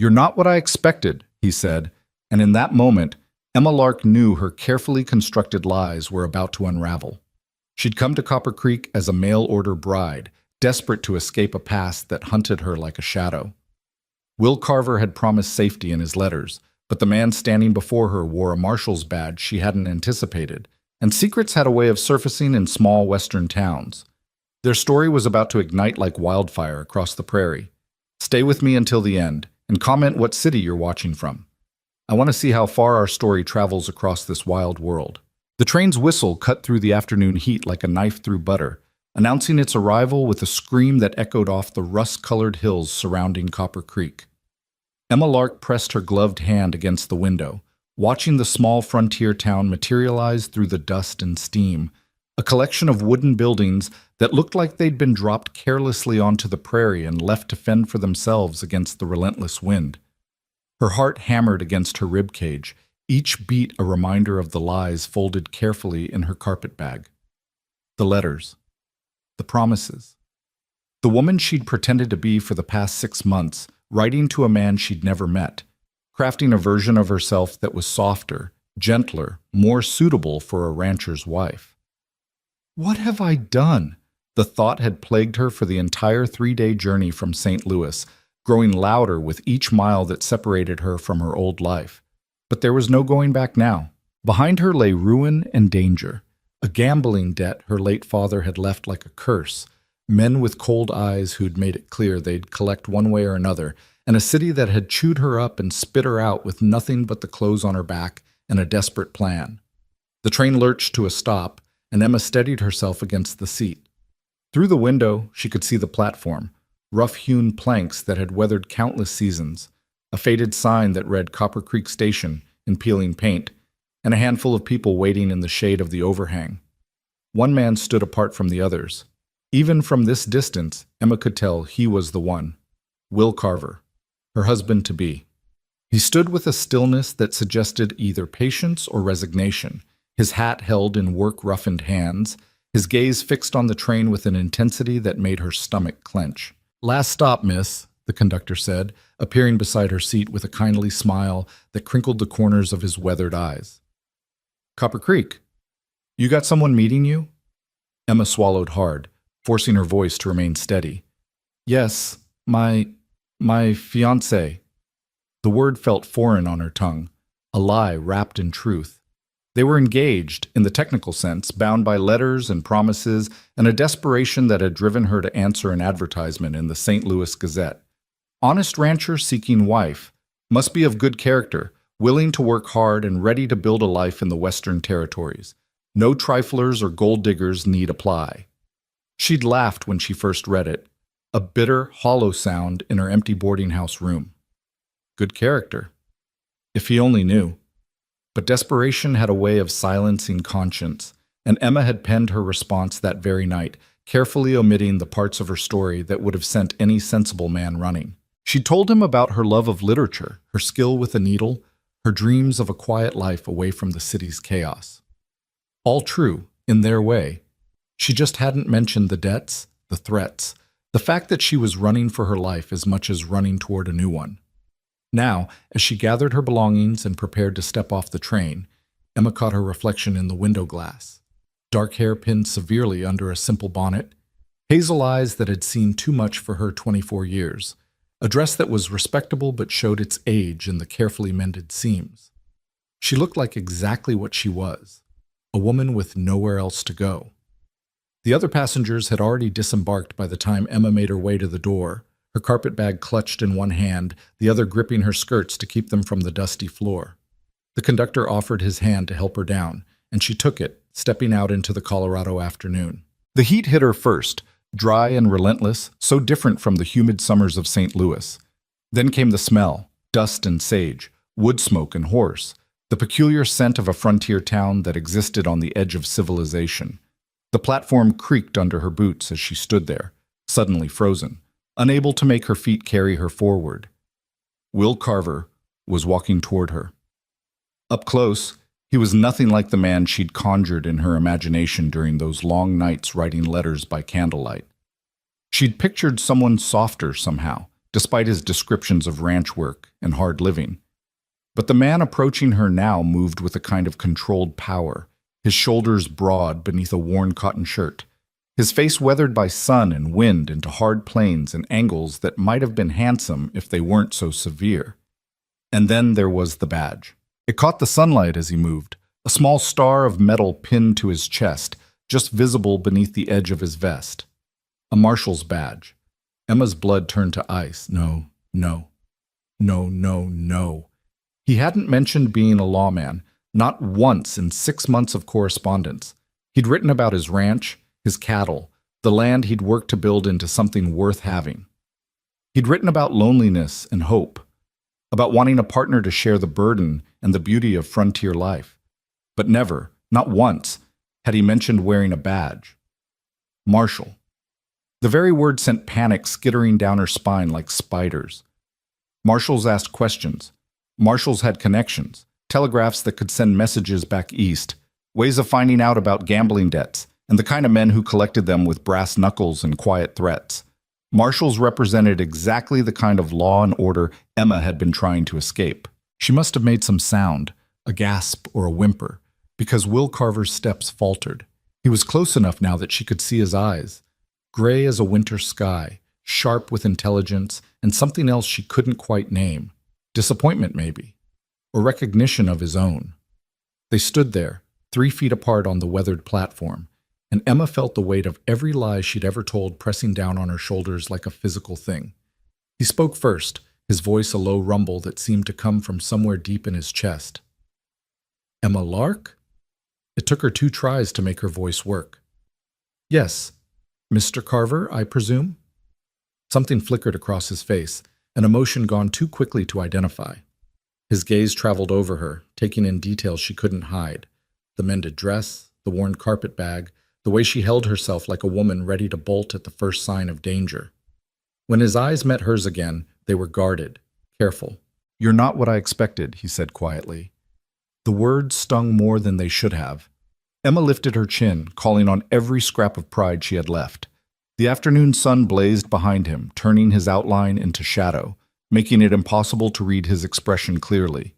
"You're not what I expected," he said, and in that moment, Emma Lark knew her carefully constructed lies were about to unravel. She'd come to Copper Creek as a mail-order bride, desperate to escape a past that hunted her like a shadow. Will Carver had promised safety in his letters, but the man standing before her wore a marshal's badge she hadn't anticipated, and secrets had a way of surfacing in small western towns. Their story was about to ignite like wildfire across the prairie. Stay with me until the end, and comment what city you're watching from. I want to see how far our story travels across this wild world. The train's whistle cut through the afternoon heat like a knife through butter, announcing its arrival with a scream that echoed off the rust-colored hills surrounding Copper Creek. Emma Lark pressed her gloved hand against the window, watching the small frontier town materialize through the dust and steam, a collection of wooden buildings that looked like they'd been dropped carelessly onto the prairie and left to fend for themselves against the relentless wind. Her heart hammered against her ribcage, each beat a reminder of the lies folded carefully in her carpetbag. The letters. The promises. The woman she'd pretended to be for the past 6 months, writing to a man she'd never met, crafting a version of herself that was softer, gentler, more suitable for a rancher's wife. What have I done? The thought had plagued her for the entire 3-day journey from St. Louis, growing louder with each mile that separated her from her old life. But there was no going back now. Behind her lay ruin and danger, a gambling debt her late father had left like a curse, men with cold eyes who'd made it clear they'd collect one way or another, and a city that had chewed her up and spit her out with nothing but the clothes on her back and a desperate plan. The train lurched to a stop, and Emma steadied herself against the seat. Through the window, she could see the platform, rough-hewn planks that had weathered countless seasons, a faded sign that read Copper Creek Station in peeling paint, and a handful of people waiting in the shade of the overhang. One man stood apart from the others. Even from this distance, Emma could tell he was the one. Will Carver, her husband-to-be. He stood with a stillness that suggested either patience or resignation, his hat held in work-roughened hands, his gaze fixed on the train with an intensity that made her stomach clench. "Last stop, miss," the conductor said, appearing beside her seat with a kindly smile that crinkled the corners of his weathered eyes. "Copper Creek. You got someone meeting you?" Emma swallowed hard, forcing her voice to remain steady. "Yes, my fiancé." The word felt foreign on her tongue, a lie wrapped in truth. They were engaged, in the technical sense, bound by letters and promises and a desperation that had driven her to answer an advertisement in the St. Louis Gazette. Honest rancher seeking wife, must be of good character, willing to work hard and ready to build a life in the Western Territories. No triflers or gold diggers need apply. She'd laughed when she first read it, a bitter, hollow sound in her empty boarding house room. Good character. If he only knew. But desperation had a way of silencing conscience, and Emma had penned her response that very night, carefully omitting the parts of her story that would have sent any sensible man running. She told him about her love of literature, her skill with a needle, her dreams of a quiet life away from the city's chaos. All true, in their way. She just hadn't mentioned the debts, the threats, the fact that she was running for her life as much as running toward a new one. Now, as she gathered her belongings and prepared to step off the train, Emma caught her reflection in the window glass. Dark hair pinned severely under a simple bonnet, hazel eyes that had seen too much for her 24 years, a dress that was respectable but showed its age in the carefully mended seams. She looked like exactly what she was, a woman with nowhere else to go. The other passengers had already disembarked by the time Emma made her way to the door, her carpetbag clutched in one hand, the other gripping her skirts to keep them from the dusty floor. The conductor offered his hand to help her down, and she took it, stepping out into the Colorado afternoon. The heat hit her first, dry and relentless, so different from the humid summers of St. Louis. Then came the smell, dust and sage, wood smoke and horse, the peculiar scent of a frontier town that existed on the edge of civilization. The platform creaked under her boots as she stood there, suddenly frozen, unable to make her feet carry her forward. Will Carver was walking toward her. Up close, he was nothing like the man she'd conjured in her imagination during those long nights writing letters by candlelight. She'd pictured someone softer somehow, despite his descriptions of ranch work and hard living. But the man approaching her now moved with a kind of controlled power, his shoulders broad beneath a worn cotton shirt, his face weathered by sun and wind into hard planes and angles that might have been handsome if they weren't so severe. And then there was the badge. It caught the sunlight as he moved, a small star of metal pinned to his chest, just visible beneath the edge of his vest. A marshal's badge. Emma's blood turned to ice. No, no, no, no, no. He hadn't mentioned being a lawman, not once in 6 months of correspondence. He'd written about his ranch, his cattle, the land he'd worked to build into something worth having. He'd written about loneliness and hope, about wanting a partner to share the burden and the beauty of frontier life. But never, not once, had he mentioned wearing a badge. Marshal. The very word sent panic skittering down her spine like spiders. Marshals asked questions. Marshals had connections, telegraphs that could send messages back east, ways of finding out about gambling debts, and the kind of men who collected them with brass knuckles and quiet threats. Marshals represented exactly the kind of law and order Emma had been trying to escape. She must have made some sound, a gasp or a whimper, because Will Carver's steps faltered. He was close enough now that she could see his eyes, gray as a winter sky, sharp with intelligence, and something else she couldn't quite name. Disappointment, maybe, or recognition of his own. They stood there, 3 feet apart on the weathered platform, and Emma felt the weight of every lie she'd ever told pressing down on her shoulders like a physical thing. He spoke first, his voice a low rumble that seemed to come from somewhere deep in his chest. Emma Lark? It took her 2 tries to make her voice work. Yes, Mr. Carver, I presume? Something flickered across his face, an emotion gone too quickly to identify. His gaze traveled over her, taking in details she couldn't hide. The mended dress, the worn carpet bag, the way she held herself like a woman ready to bolt at the first sign of danger. When his eyes met hers again, they were guarded, careful. You're not what I expected, he said quietly. The words stung more than they should have. Emma lifted her chin, calling on every scrap of pride she had left. The afternoon sun blazed behind him, turning his outline into shadow, making it impossible to read his expression clearly.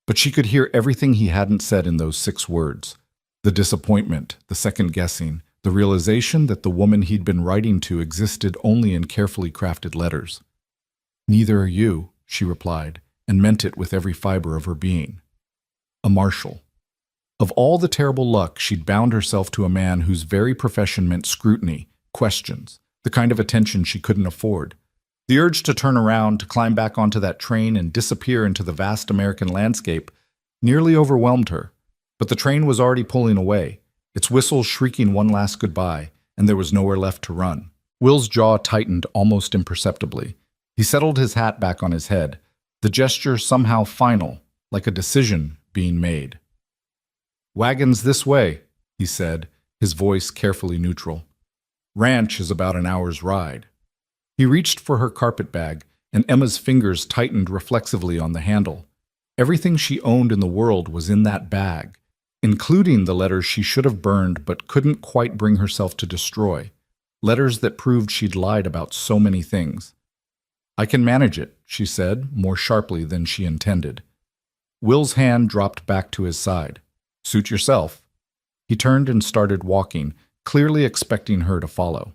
But she could hear everything he hadn't said in those 6 words. The disappointment, the second-guessing, the realization that the woman he'd been writing to existed only in carefully crafted letters. Neither are you, she replied, and meant it with every fiber of her being. A marshal. Of all the terrible luck, she'd bound herself to a man whose very profession meant scrutiny, questions, the kind of attention she couldn't afford. The urge to turn around, to climb back onto that train and disappear into the vast American landscape nearly overwhelmed her. But the train was already pulling away, its whistle shrieking one last goodbye, and there was nowhere left to run. Will's jaw tightened almost imperceptibly. He settled his hat back on his head, the gesture somehow final, like a decision being made. "Wagons this way," he said, his voice carefully neutral. "Ranch is about an hour's ride." He reached for her carpet bag, and Emma's fingers tightened reflexively on the handle. Everything she owned in the world was in that bag, including the letters she should have burned but couldn't quite bring herself to destroy, letters that proved she'd lied about so many things. "I can manage it," she said, more sharply than she intended. Will's hand dropped back to his side. "Suit yourself." He turned and started walking, clearly expecting her to follow.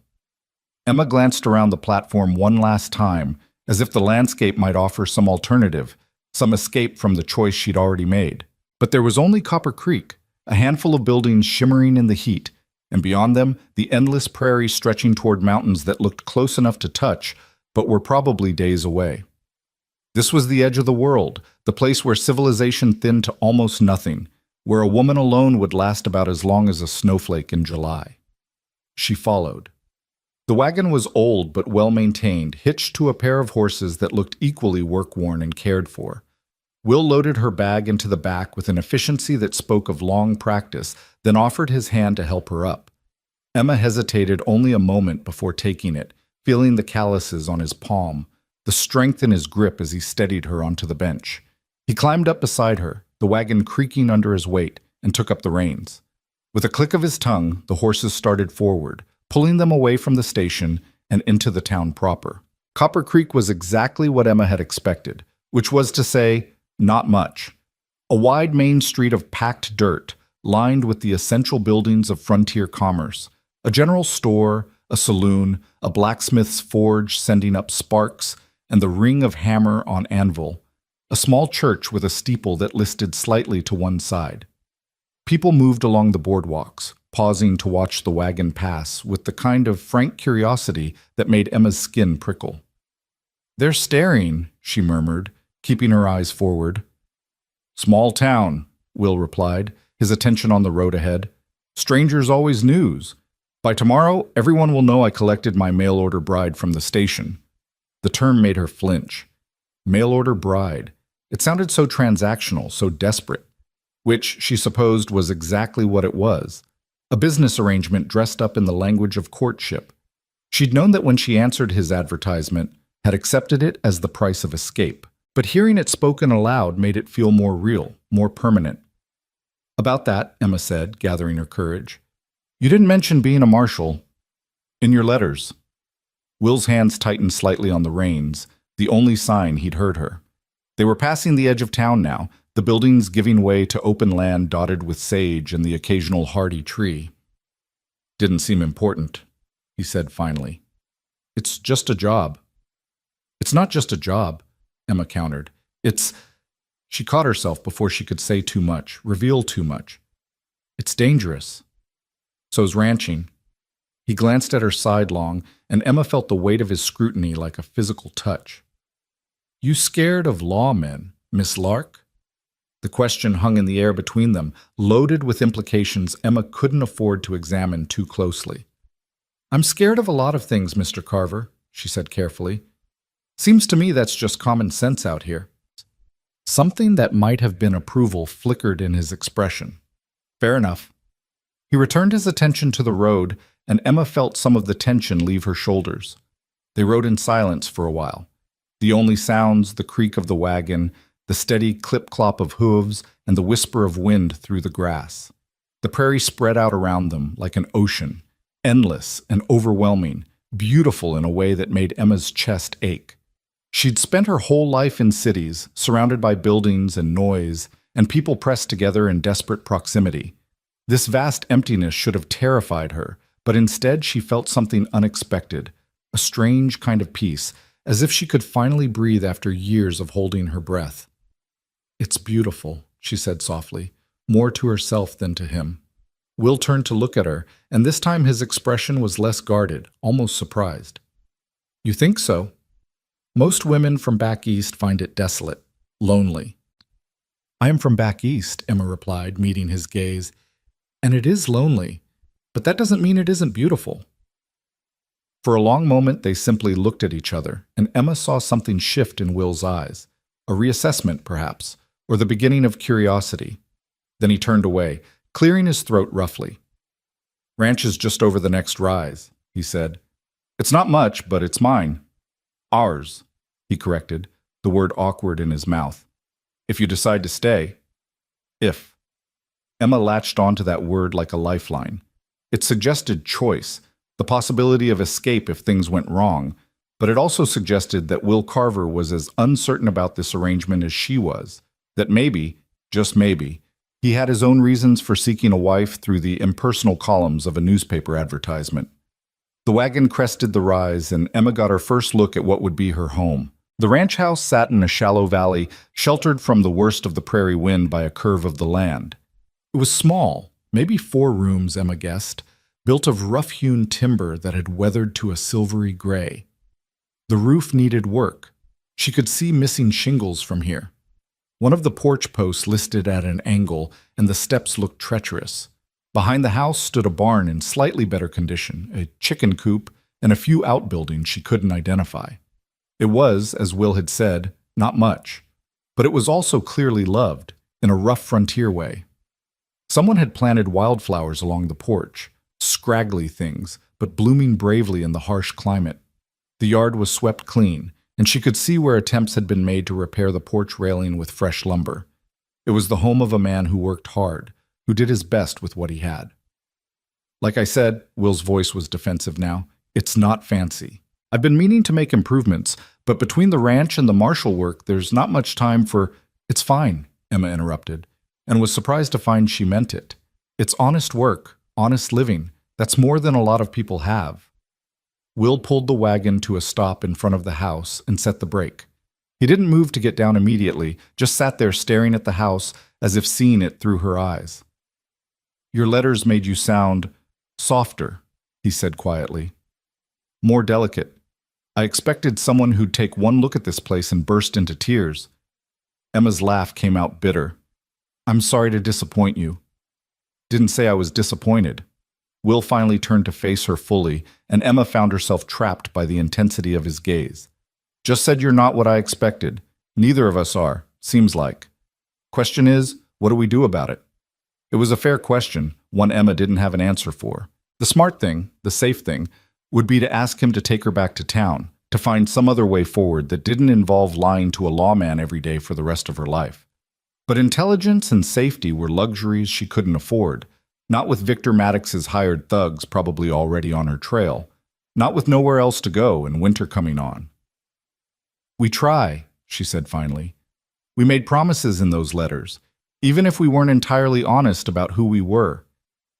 Emma glanced around the platform one last time, as if the landscape might offer some alternative, some escape from the choice she'd already made. But there was only Copper Creek, a handful of buildings shimmering in the heat, and beyond them, the endless prairie stretching toward mountains that looked close enough to touch, but were probably days away. This was the edge of the world, the place where civilization thinned to almost nothing, where a woman alone would last about as long as a snowflake in July. She followed. The wagon was old but well-maintained, hitched to a pair of horses that looked equally work-worn and cared for. Will loaded her bag into the back with an efficiency that spoke of long practice, then offered his hand to help her up. Emma hesitated only a moment before taking it, feeling the calluses on his palm, the strength in his grip as he steadied her onto the bench. He climbed up beside her, the wagon creaking under his weight, and took up the reins. With a click of his tongue, the horses started forward, pulling them away from the station and into the town proper. Copper Creek was exactly what Emma had expected, which was to say, not much. A wide main street of packed dirt, lined with the essential buildings of frontier commerce, a general store, a saloon, a blacksmith's forge sending up sparks, and the ring of hammer on anvil, a small church with a steeple that listed slightly to one side. People moved along the boardwalks, pausing to watch the wagon pass with the kind of frank curiosity that made Emma's skin prickle. "They're staring," she murmured, keeping her eyes forward. "Small town," Will replied, his attention on the road ahead. "Strangers always news. By tomorrow, everyone will know I collected my mail-order bride from the station." The term made her flinch. Mail-order bride. It sounded so transactional, so desperate. Which, she supposed, was exactly what it was. A business arrangement dressed up in the language of courtship. She'd known that when she answered his advertisement, had accepted it as the price of escape. But hearing it spoken aloud made it feel more real, more permanent. "About that," Emma said, gathering her courage. "You didn't mention being a marshal. In your letters." Will's hands tightened slightly on the reins, the only sign he'd heard her. They were passing the edge of town now, the buildings giving way to open land dotted with sage and the occasional hardy tree. "Didn't seem important," he said finally. "It's just a job." "It's not just a job," Emma countered. "It's—" She caught herself before she could say too much, reveal too much. "It's dangerous. So's ranching." He glanced at her sidelong, and Emma felt the weight of his scrutiny like a physical touch. "You scared of lawmen, Miss Lark?" The question hung in the air between them, loaded with implications Emma couldn't afford to examine too closely. "I'm scared of a lot of things, Mr. Carver," she said carefully. "Seems to me that's just common sense out here." Something that might have been approval flickered in his expression. "Fair enough." He returned his attention to the road, and Emma felt some of the tension leave her shoulders. They rode in silence for a while. The only sounds, the creak of the wagon, the steady clip-clop of hooves, and the whisper of wind through the grass. The prairie spread out around them like an ocean, endless and overwhelming, beautiful in a way that made Emma's chest ache. She'd spent her whole life in cities, surrounded by buildings and noise, and people pressed together in desperate proximity. This vast emptiness should have terrified her, but instead she felt something unexpected, a strange kind of peace, as if she could finally breathe after years of holding her breath. "It's beautiful," she said softly, more to herself than to him. Will turned to look at her, and this time his expression was less guarded, almost surprised. "You think so? Most women from back east find it desolate, lonely." "I am from back east," Emma replied, meeting his gaze, "and it is lonely, but that doesn't mean it isn't beautiful." For a long moment they simply looked at each other, and Emma saw something shift in Will's eyes, a reassessment perhaps, or the beginning of curiosity. Then he turned away, clearing his throat roughly. "Ranch is just over the next rise," he said. "It's not much, but it's mine." "Ours," he corrected, the word awkward in his mouth. "If you decide to stay." "If." Emma latched onto that word like a lifeline. It suggested choice, the possibility of escape if things went wrong, but it also suggested that Will Carver was as uncertain about this arrangement as she was, that maybe, just maybe, he had his own reasons for seeking a wife through the impersonal columns of a newspaper advertisement. The wagon crested the rise, and Emma got her first look at what would be her home. The ranch house sat in a shallow valley, sheltered from the worst of the prairie wind by a curve of the land. It was small, maybe 4 rooms, Emma guessed, built of rough-hewn timber that had weathered to a silvery gray. The roof needed work. She could see missing shingles from here. One of the porch posts listed at an angle, and the steps looked treacherous. Behind the house stood a barn in slightly better condition, a chicken coop, and a few outbuildings she couldn't identify. It was, as Will had said, not much, but it was also clearly loved, in a rough frontier way. Someone had planted wildflowers along the porch, scraggly things, but blooming bravely in the harsh climate. The yard was swept clean, and she could see where attempts had been made to repair the porch railing with fresh lumber. It was the home of a man who worked hard, who did his best with what he had. "Like I said," Will's voice was defensive now, "it's not fancy. I've been meaning to make improvements, but between the ranch and the marshal work, there's not much time for— It's fine, Emma interrupted, and was surprised to find she meant it. It's honest work, honest living. That's more than a lot of people have. Will pulled the wagon to a stop in front of the house and set the brake. He didn't move to get down immediately, just sat there staring at the house as if seeing it through her eyes. Your letters made you sound softer, he said quietly. More delicate. I expected someone who'd take one look at this place and burst into tears. Emma's laugh came out bitter. I'm sorry to disappoint you. Didn't say I was disappointed. Will finally turned to face her fully, and Emma found herself trapped by the intensity of his gaze. Just said you're not what I expected. Neither of us are, seems like. Question is, what do we do about it? It was a fair question, one Emma didn't have an answer for. The smart thing, the safe thing, would be to ask him to take her back to town, to find some other way forward that didn't involve lying to a lawman every day for the rest of her life. But intelligence and safety were luxuries she couldn't afford, not with Victor Maddox's hired thugs probably already on her trail, not with nowhere else to go and winter coming on. We try, she said finally. We made promises in those letters, even if we weren't entirely honest about who we were.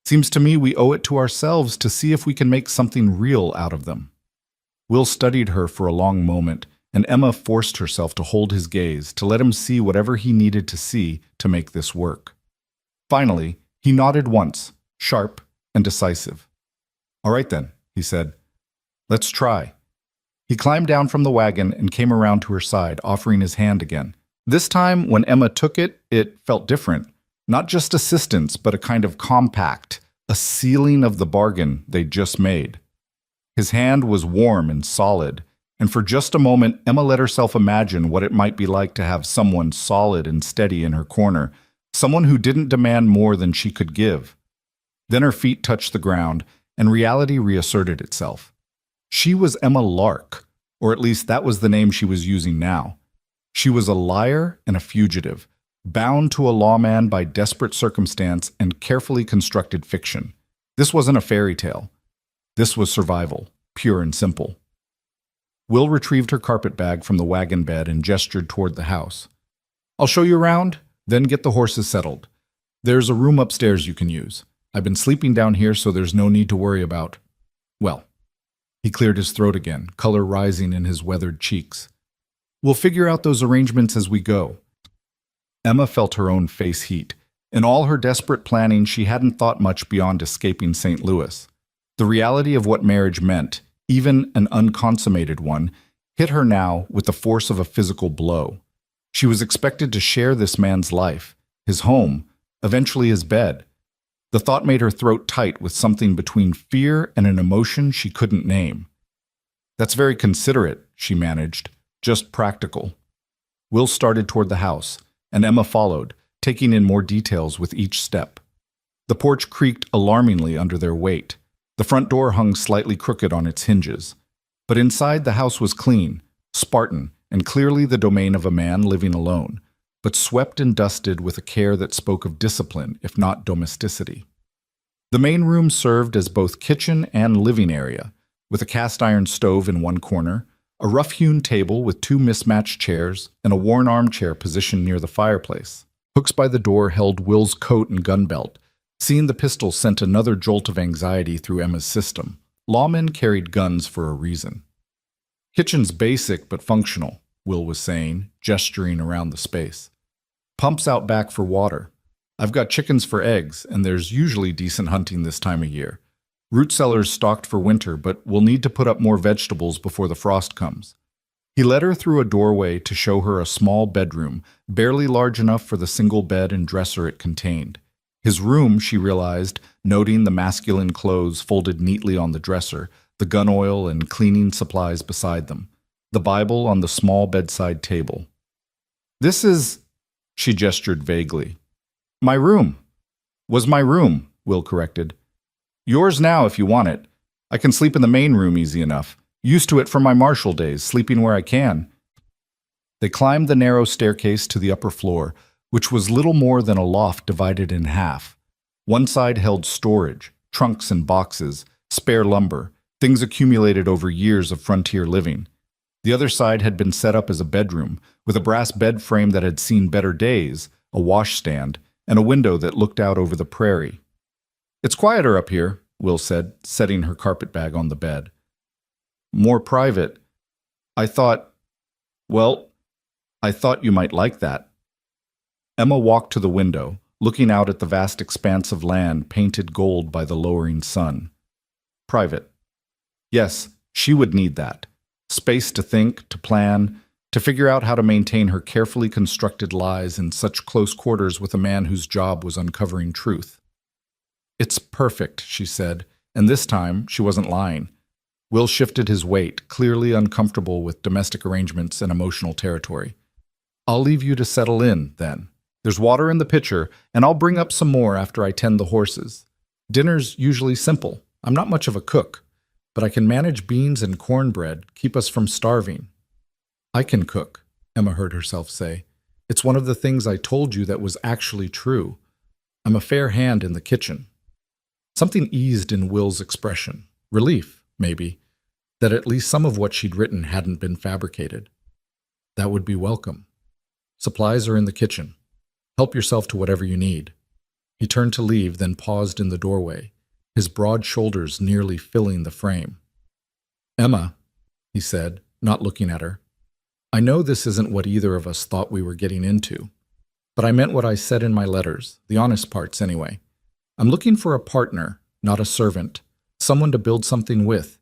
Seems to me we owe it to ourselves to see if we can make something real out of them. Will studied her for a long moment, and Emma forced herself to hold his gaze, to let him see whatever he needed to see to make this work. Finally, he nodded once, sharp and decisive. All right then, he said. Let's try. He climbed down from the wagon and came around to her side, offering his hand again. This time, when Emma took it, it felt different. Not just assistance, but a kind of compact, a sealing of the bargain they'd just made. His hand was warm and solid, and for just a moment, Emma let herself imagine what it might be like to have someone solid and steady in her corner, someone who didn't demand more than she could give. Then her feet touched the ground, and reality reasserted itself. She was Emma Lark, or at least that was the name she was using now. She was a liar and a fugitive, bound to a lawman by desperate circumstance and carefully constructed fiction. This wasn't a fairy tale. This was survival, pure and simple. Will retrieved her carpet bag from the wagon bed and gestured toward the house. I'll show you around, then get the horses settled. There's a room upstairs you can use. I've been sleeping down here, so there's no need to worry about— Well, he cleared his throat again, color rising in his weathered cheeks. We'll figure out those arrangements as we go. Emma felt her own face heat. In all her desperate planning, she hadn't thought much beyond escaping St. Louis. The reality of what marriage meant, even an unconsummated one, hit her now with the force of a physical blow. She was expected to share this man's life, his home, eventually his bed. The thought made her throat tight with something between fear and an emotion she couldn't name. That's very considerate, she managed, just practical. Will started toward the house, and Emma followed, taking in more details with each step. The porch creaked alarmingly under their weight. The front door hung slightly crooked on its hinges. But inside the house was clean, Spartan, and clearly the domain of a man living alone, but swept and dusted with a care that spoke of discipline, if not domesticity. The main room served as both kitchen and living area, with a cast-iron stove in one corner, a rough-hewn table with two mismatched chairs, and a worn armchair positioned near the fireplace. Hooks by the door held Will's coat and gun belt. Seeing the pistol sent another jolt of anxiety through Emma's system. Lawmen carried guns for a reason. Kitchen's basic but functional, Will was saying, gesturing around the space. Pumps out back for water. I've got chickens for eggs, and there's usually decent hunting this time of year. Root cellars stocked for winter, but we'll need to put up more vegetables before the frost comes. He led her through a doorway to show her a small bedroom, barely large enough for the single bed and dresser it contained. His room, she realized, noting the masculine clothes folded neatly on the dresser, the gun oil and cleaning supplies beside them, the Bible on the small bedside table. This is, she gestured vaguely. My room. Was my room, Will corrected. Yours now if you want it. I can sleep in the main room easy enough. Used to it from my marshal days, sleeping where I can. They climbed the narrow staircase to the upper floor, which was little more than a loft divided in half. One side held storage, trunks and boxes, spare lumber, Things accumulated over years of frontier living. The other side had been set up as a bedroom, with a brass bed frame that had seen better days, a washstand, and a window that looked out over the prairie. "It's quieter up here," Will said, setting her carpetbag on the bed. "More private. I thought, well, I thought you might like that." Emma walked to the window, looking out at the vast expanse of land painted gold by the lowering sun. Private. Yes, she would need that. Space to think, to plan, to figure out how to maintain her carefully constructed lies in such close quarters with a man whose job was uncovering truth. "It's perfect," she said, and this time she wasn't lying. Will shifted his weight, clearly uncomfortable with domestic arrangements and emotional territory. "I'll leave you to settle in, then. There's water in the pitcher, and I'll bring up some more after I tend the horses. Dinner's usually simple. I'm not much of a cook, but I can manage beans and cornbread, keep us from starving." "I can cook," Emma heard herself say. "It's one of the things I told you that was actually true. I'm a fair hand in the kitchen." Something eased in Will's expression. Relief, maybe, that at least some of what she'd written hadn't been fabricated. "That would be welcome. Supplies are in the kitchen. Help yourself to whatever you need." He turned to leave, then paused in the doorway, his broad shoulders nearly filling the frame. "Emma," he said, not looking at her, "I know this isn't what either of us thought we were getting into, but I meant what I said in my letters, the honest parts anyway. I'm looking for a partner, not a servant, someone to build something with.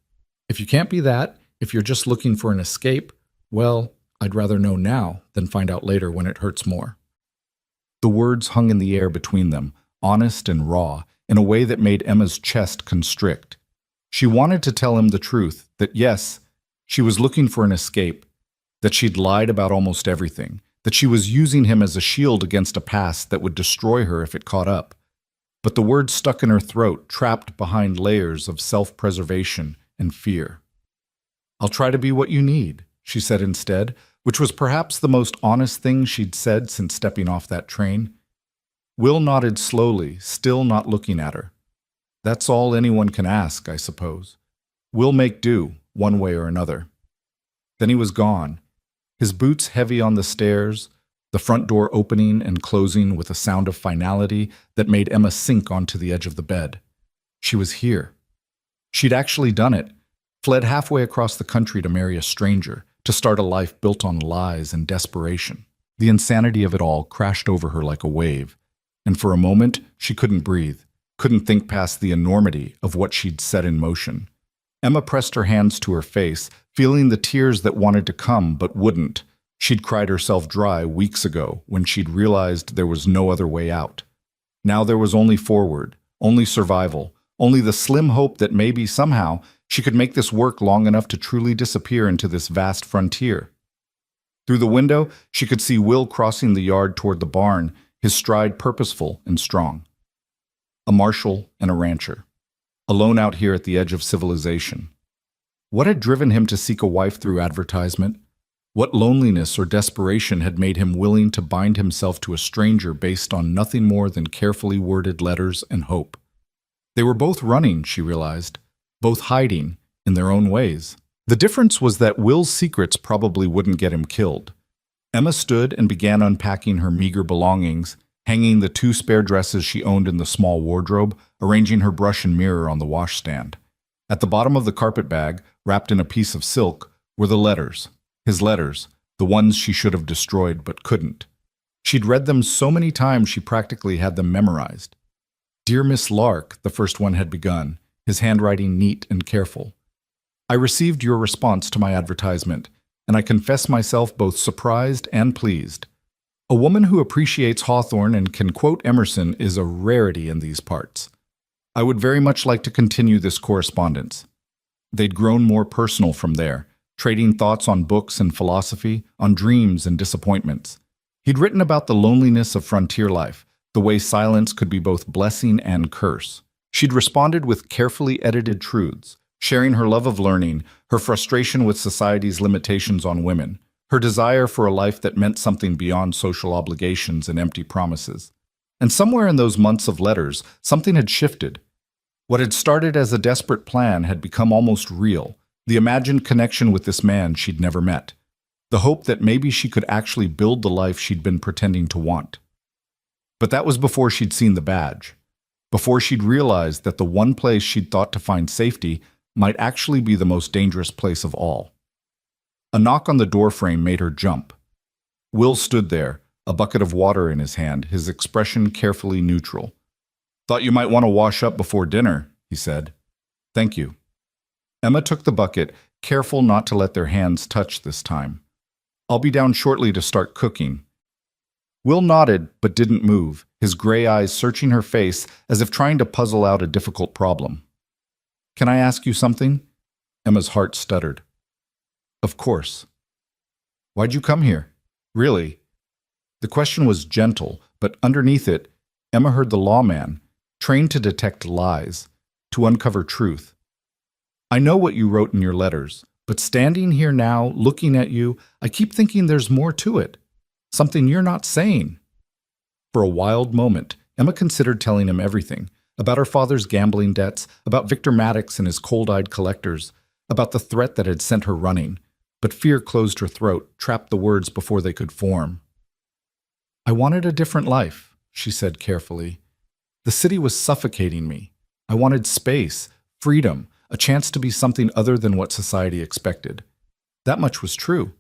If you can't be that, if you're just looking for an escape, well, I'd rather know now than find out later when it hurts more." The words hung in the air between them, honest and raw, in a way that made Emma's chest constrict. She wanted to tell him the truth, that yes, she was looking for an escape, that she'd lied about almost everything, that she was using him as a shield against a past that would destroy her if it caught up. But the words stuck in her throat, trapped behind layers of self-preservation and fear. "I'll try to be what you need," she said instead, which was perhaps the most honest thing she'd said since stepping off that train. Will nodded slowly, still not looking at her. "That's all anyone can ask, I suppose. We'll make do, one way or another." Then he was gone, his boots heavy on the stairs, the front door opening and closing with a sound of finality that made Emma sink onto the edge of the bed. She was here. She'd actually done it, fled halfway across the country to marry a stranger, to start a life built on lies and desperation. The insanity of it all crashed over her like a wave, and for a moment she couldn't breathe, couldn't think past the enormity of what she'd set in motion. Emma pressed her hands to her face, feeling the tears that wanted to come but wouldn't. She'd cried herself dry weeks ago when she'd realized there was no other way out. Now there was only forward, only survival, only the slim hope that maybe somehow she could make this work long enough to truly disappear into this vast frontier. Through the window, she could see Will crossing the yard toward the barn, his stride purposeful and strong. A marshal and a rancher, alone out here at the edge of civilization. What had driven him to seek a wife through advertisement? What loneliness or desperation had made him willing to bind himself to a stranger based on nothing more than carefully worded letters and hope? They were both running, she realized, both hiding in their own ways. The difference was that Will's secrets probably wouldn't get him killed. Emma stood and began unpacking her meager belongings, hanging the 2 spare dresses she owned in the small wardrobe, arranging her brush and mirror on the washstand. At the bottom of the carpet bag, wrapped in a piece of silk, were the letters. His letters, the ones she should have destroyed but couldn't. She'd read them so many times she practically had them memorized. "Dear Miss Lark," the first one had begun, his handwriting neat and careful. "I received your response to my advertisement, and I confess myself both surprised and pleased. A woman who appreciates Hawthorne and can quote Emerson is a rarity in these parts. I would very much like to continue this correspondence." They'd grown more personal from there, trading thoughts on books and philosophy, on dreams and disappointments. He'd written about the loneliness of frontier life, the way silence could be both blessing and curse. She'd responded with carefully edited truths, sharing her love of learning, her frustration with society's limitations on women, her desire for a life that meant something beyond social obligations and empty promises. And somewhere in those months of letters, something had shifted. What had started as a desperate plan had become almost real, the imagined connection with this man she'd never met, the hope that maybe she could actually build the life she'd been pretending to want. But that was before she'd seen the badge, before she'd realized that the one place she'd thought to find safety might actually be the most dangerous place of all. A knock on the doorframe made her jump. Will stood there, a bucket of water in his hand, his expression carefully neutral. "Thought you might want to wash up before dinner," he said. "Thank you." Emma took the bucket, careful not to let their hands touch this time. "I'll be down shortly to start cooking." Will nodded but didn't move, his gray eyes searching her face as if trying to puzzle out a difficult problem. "Can I ask you something?" Emma's heart stuttered. "Of course." "Why'd you come here? Really?" The question was gentle, but underneath it, Emma heard the lawman, trained to detect lies, to uncover truth. "I know what you wrote in your letters, but standing here now, looking at you, I keep thinking there's more to it. Something you're not saying." For a wild moment, Emma considered telling him everything, about her father's gambling debts, about Victor Maddox and his cold-eyed collectors, about the threat that had sent her running, but fear closed her throat, trapped the words before they could form. "I wanted a different life," she said carefully. "The city was suffocating me. I wanted space, freedom, a chance to be something other than what society expected. That much was true."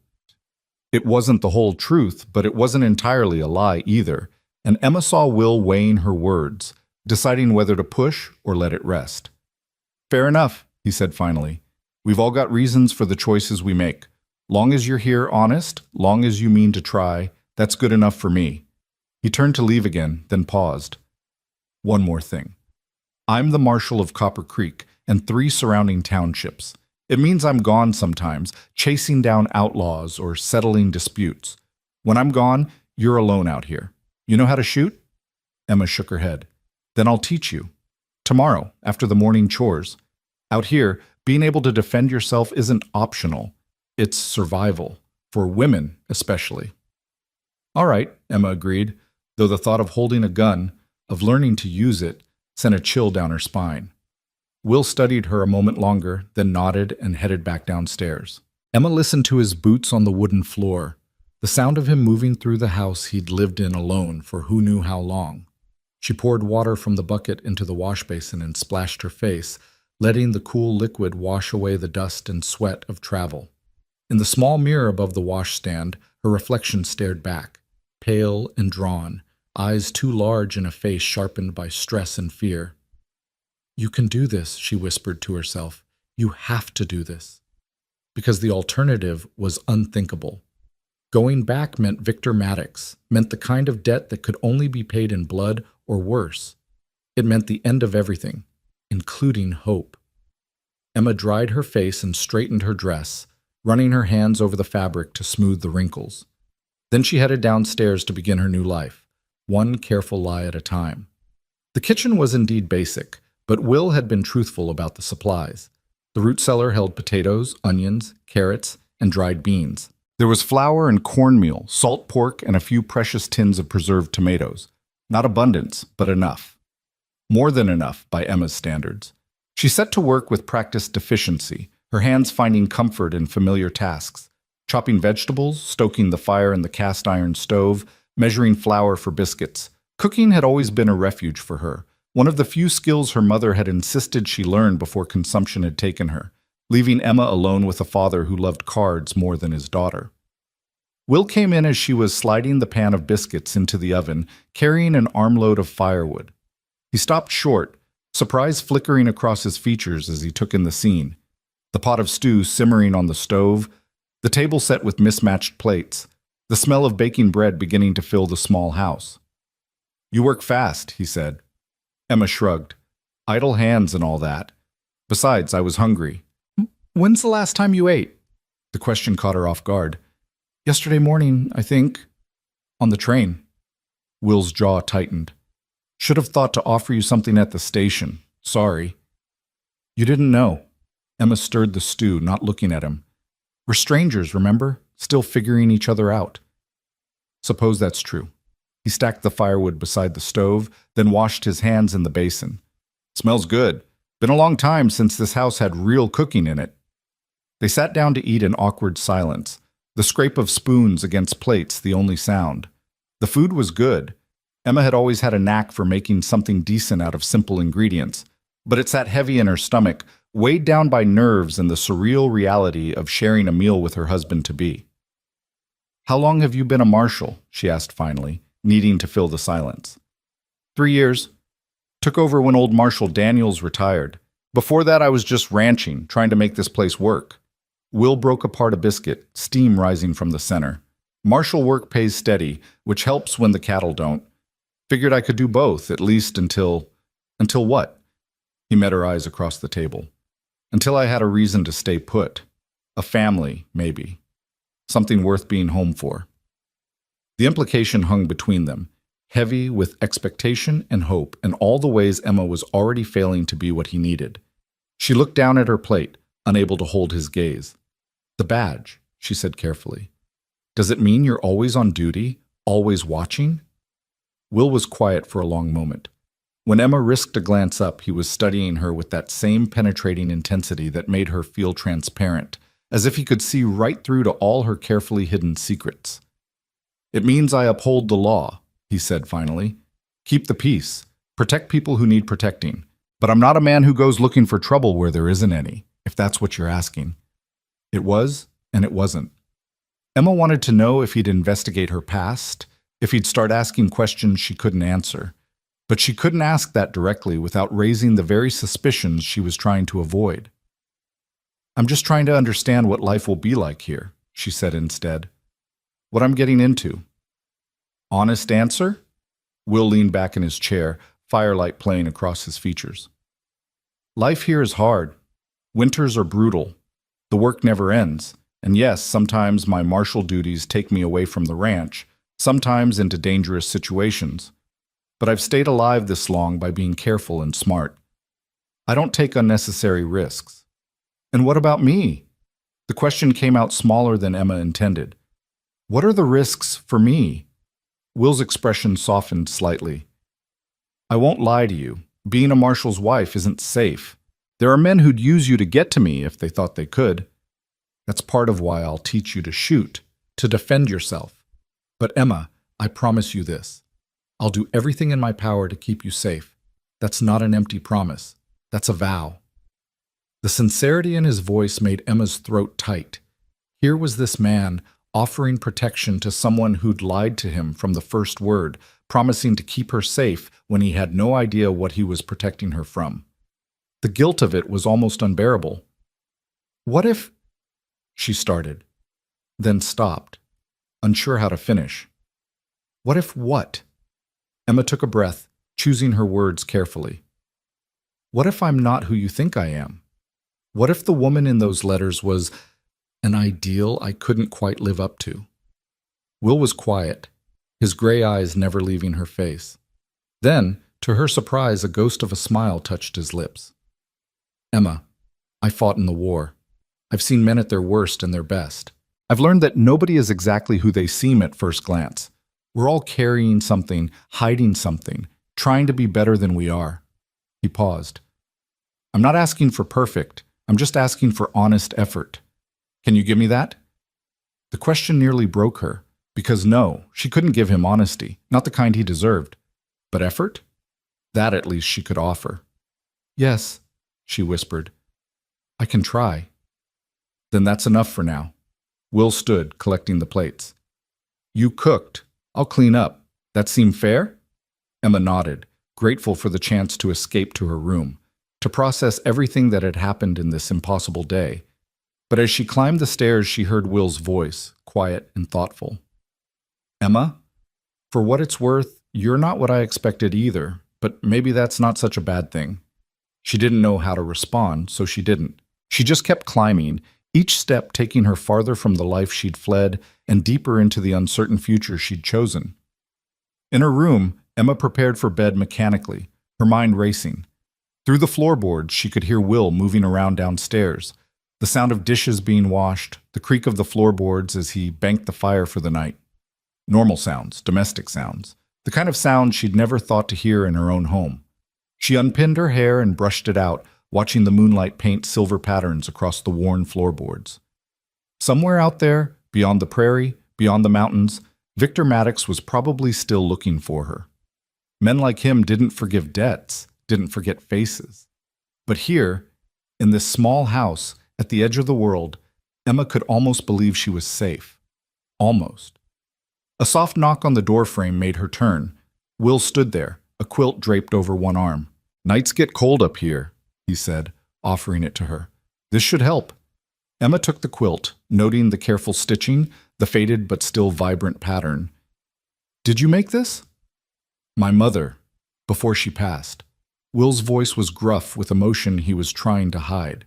It wasn't the whole truth, but it wasn't entirely a lie either, and Emma saw Will weighing her words, deciding whether to push or let it rest. "Fair enough," he said finally. "We've all got reasons for the choices we make. Long as you're here honest, long as you mean to try, that's good enough for me." He turned to leave again, then paused. "One more thing. I'm the marshal of Copper Creek and 3 surrounding townships. It means I'm gone sometimes, chasing down outlaws or settling disputes. When I'm gone, you're alone out here. You know how to shoot?" Emma shook her head. "Then I'll teach you. Tomorrow, after the morning chores. Out here, being able to defend yourself isn't optional. It's survival, for women especially." "All right," Emma agreed, though the thought of holding a gun, of learning to use it, sent a chill down her spine. Will studied her a moment longer, then nodded and headed back downstairs. Emma listened to his boots on the wooden floor, the sound of him moving through the house he'd lived in alone for who knew how long. She poured water from the bucket into the wash basin and splashed her face, letting the cool liquid wash away the dust and sweat of travel. In the small mirror above the washstand, her reflection stared back, pale and drawn, eyes too large in a face sharpened by stress and fear. "You can do this," she whispered to herself. "You have to do this." Because the alternative was unthinkable. Going back meant Victor Maddox, meant the kind of debt that could only be paid in blood or worse. It meant the end of everything, including hope. Emma dried her face and straightened her dress, running her hands over the fabric to smooth the wrinkles. Then she headed downstairs to begin her new life, one careful lie at a time. The kitchen was indeed basic, but Will had been truthful about the supplies. The root cellar held potatoes, onions, carrots, and dried beans. There was flour and cornmeal, salt pork, and a few precious tins of preserved tomatoes. Not abundance, but enough. More than enough by Emma's standards. She set to work with practiced efficiency, her hands finding comfort in familiar tasks. Chopping vegetables, stoking the fire in the cast iron stove, measuring flour for biscuits. Cooking had always been a refuge for her, one of the few skills her mother had insisted she learn before consumption had taken her, leaving Emma alone with a father who loved cards more than his daughter. Will came in as she was sliding the pan of biscuits into the oven, carrying an armload of firewood. He stopped short, surprise flickering across his features as he took in the scene. The pot of stew simmering on the stove, the table set with mismatched plates, the smell of baking bread beginning to fill the small house. "You work fast," he said. Emma shrugged. "Idle hands and all that. Besides, I was hungry." "When's the last time you ate?" The question caught her off guard. "Yesterday morning, I think. On the train." Will's jaw tightened. "Should have thought to offer you something at the station. Sorry." "You didn't know." Emma stirred the stew, not looking at him. "We're strangers, remember? Still figuring each other out." "Suppose that's true." He stacked the firewood beside the stove, then washed his hands in the basin. "Smells good. Been a long time since this house had real cooking in it. They sat down to eat in awkward silence, the scrape of spoons against plates the only sound. The food was good. Emma had always had a knack for making something decent out of simple ingredients, but it sat heavy in her stomach, weighed down by nerves and the surreal reality of sharing a meal with her husband-to-be. "How long have you been a marshal?" she asked finally, needing to fill the silence. 3 years. Took over when old Marshal Daniels retired. Before that, I was just ranching, trying to make this place work. Will broke apart a biscuit, steam rising from the center. Marshal work pays steady, which helps when the cattle don't. Figured I could do both, at least until... Until what? He met her eyes across the table. Until I had a reason to stay put. A family, maybe. Something worth being home for. The implication hung between them, heavy with expectation and hope, and all the ways Emma was already failing to be what he needed. She looked down at her plate, unable to hold his gaze. "The badge," she said carefully. "Does it mean you're always on duty, always watching?" Will was quiet for a long moment. When Emma risked a glance up, he was studying her with that same penetrating intensity that made her feel transparent, as if he could see right through to all her carefully hidden secrets. "It means I uphold the law," he said finally. "Keep the peace. Protect people who need protecting. But I'm not a man who goes looking for trouble where there isn't any, if that's what you're asking." It was, and it wasn't. Emma wanted to know if he'd investigate her past, if he'd start asking questions she couldn't answer. But she couldn't ask that directly without raising the very suspicions she was trying to avoid. "I'm just trying to understand what life will be like here," she said instead. "What I'm getting into." "Honest answer?" Will leaned back in his chair, firelight playing across his features. "Life here is hard. Winters are brutal. The work never ends. And yes, sometimes my marshal duties take me away from the ranch, sometimes into dangerous situations. But I've stayed alive this long by being careful and smart. I don't take unnecessary risks." "And what about me?" The question came out smaller than Emma intended. "What are the risks for me?" Will's expression softened slightly. "I won't lie to you. Being a marshal's wife isn't safe. There are men who'd use you to get to me if they thought they could. That's part of why I'll teach you to shoot, to defend yourself. But Emma, I promise you this. I'll do everything in my power to keep you safe. That's not an empty promise. That's a vow." The sincerity in his voice made Emma's throat tight. Here was this man offering protection to someone who'd lied to him from the first word, promising to keep her safe when he had no idea what he was protecting her from. The guilt of it was almost unbearable. "What if—" she started, then stopped, unsure how to finish. "What if what?" Emma took a breath, choosing her words carefully. "What if I'm not who you think I am? What if the woman in those letters was an ideal I couldn't quite live up to?" Will was quiet, his gray eyes never leaving her face. Then, to her surprise, a ghost of a smile touched his lips. "Emma, I fought in the war. I've seen men at their worst and their best. I've learned that nobody is exactly who they seem at first glance. We're all carrying something, hiding something, trying to be better than we are." He paused. "I'm not asking for perfect. I'm just asking for honest effort. Can you give me that?" The question nearly broke her, because no, she couldn't give him honesty, not the kind he deserved. But effort? That at least she could offer. "Yes," she whispered. "I can try." "Then that's enough for now." Will stood, collecting the plates. "You cooked. I'll clean up. That seem fair?" Emma nodded, grateful for the chance to escape to her room, to process everything that had happened in this impossible day. But as she climbed the stairs, she heard Will's voice, quiet and thoughtful. "Emma, for what it's worth, you're not what I expected either, but maybe that's not such a bad thing." She didn't know how to respond, so she didn't. She just kept climbing, each step taking her farther from the life she'd fled and deeper into the uncertain future she'd chosen. In her room, Emma prepared for bed mechanically, her mind racing. Through the floorboards, she could hear Will moving around downstairs, the sound of dishes being washed, the creak of the floorboards as he banked the fire for the night. Normal sounds, domestic sounds, the kind of sounds she'd never thought to hear in her own home. She unpinned her hair and brushed it out, watching the moonlight paint silver patterns across the worn floorboards. Somewhere out there, beyond the prairie, beyond the mountains, Victor Maddox was probably still looking for her. Men like him didn't forgive debts, didn't forget faces. But here, in this small house at the edge of the world, Emma could almost believe she was safe. Almost. A soft knock on the doorframe made her turn. Will stood there, a quilt draped over one arm. "Nights get cold up here," he said, offering it to her. "This should help." Emma took the quilt, noting the careful stitching, the faded but still vibrant pattern. "Did you make this?" "My mother, before she passed." Will's voice was gruff with emotion he was trying to hide.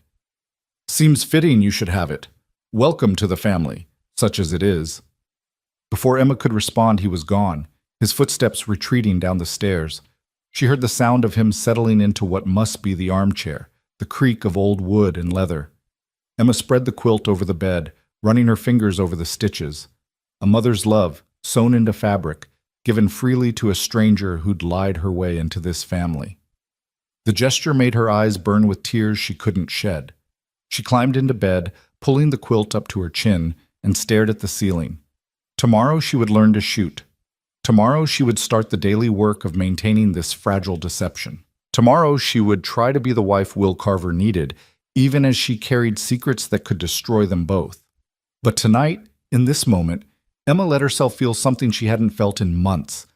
"Seems fitting you should have it. Welcome to the family, such as it is." Before Emma could respond, he was gone, his footsteps retreating down the stairs. She heard the sound of him settling into what must be the armchair, the creak of old wood and leather. Emma spread the quilt over the bed, running her fingers over the stitches. A mother's love, sewn into fabric, given freely to a stranger who'd lied her way into this family. The gesture made her eyes burn with tears she couldn't shed. She climbed into bed, pulling the quilt up to her chin, and stared at the ceiling. Tomorrow she would learn to shoot. Tomorrow she would start the daily work of maintaining this fragile deception. Tomorrow she would try to be the wife Will Carver needed, even as she carried secrets that could destroy them both. But tonight, in this moment, Emma let herself feel something she hadn't felt in months.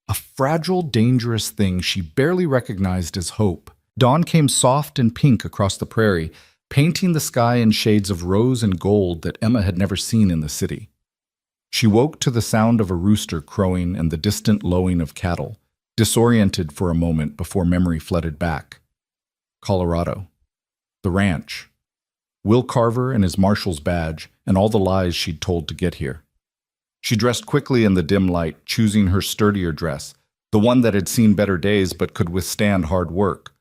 A fragile, dangerous thing she barely recognized as hope. Dawn came soft and pink across the prairie, painting the sky in shades of rose and gold that Emma had never seen in the city. She woke to the sound of a rooster crowing and the distant lowing of cattle, disoriented for a moment before memory flooded back. Colorado. The ranch. Will Carver and his marshal's badge, and all the lies she'd told to get here. She dressed quickly in the dim light, choosing her sturdier dress, the one that had seen better days but could withstand hard work.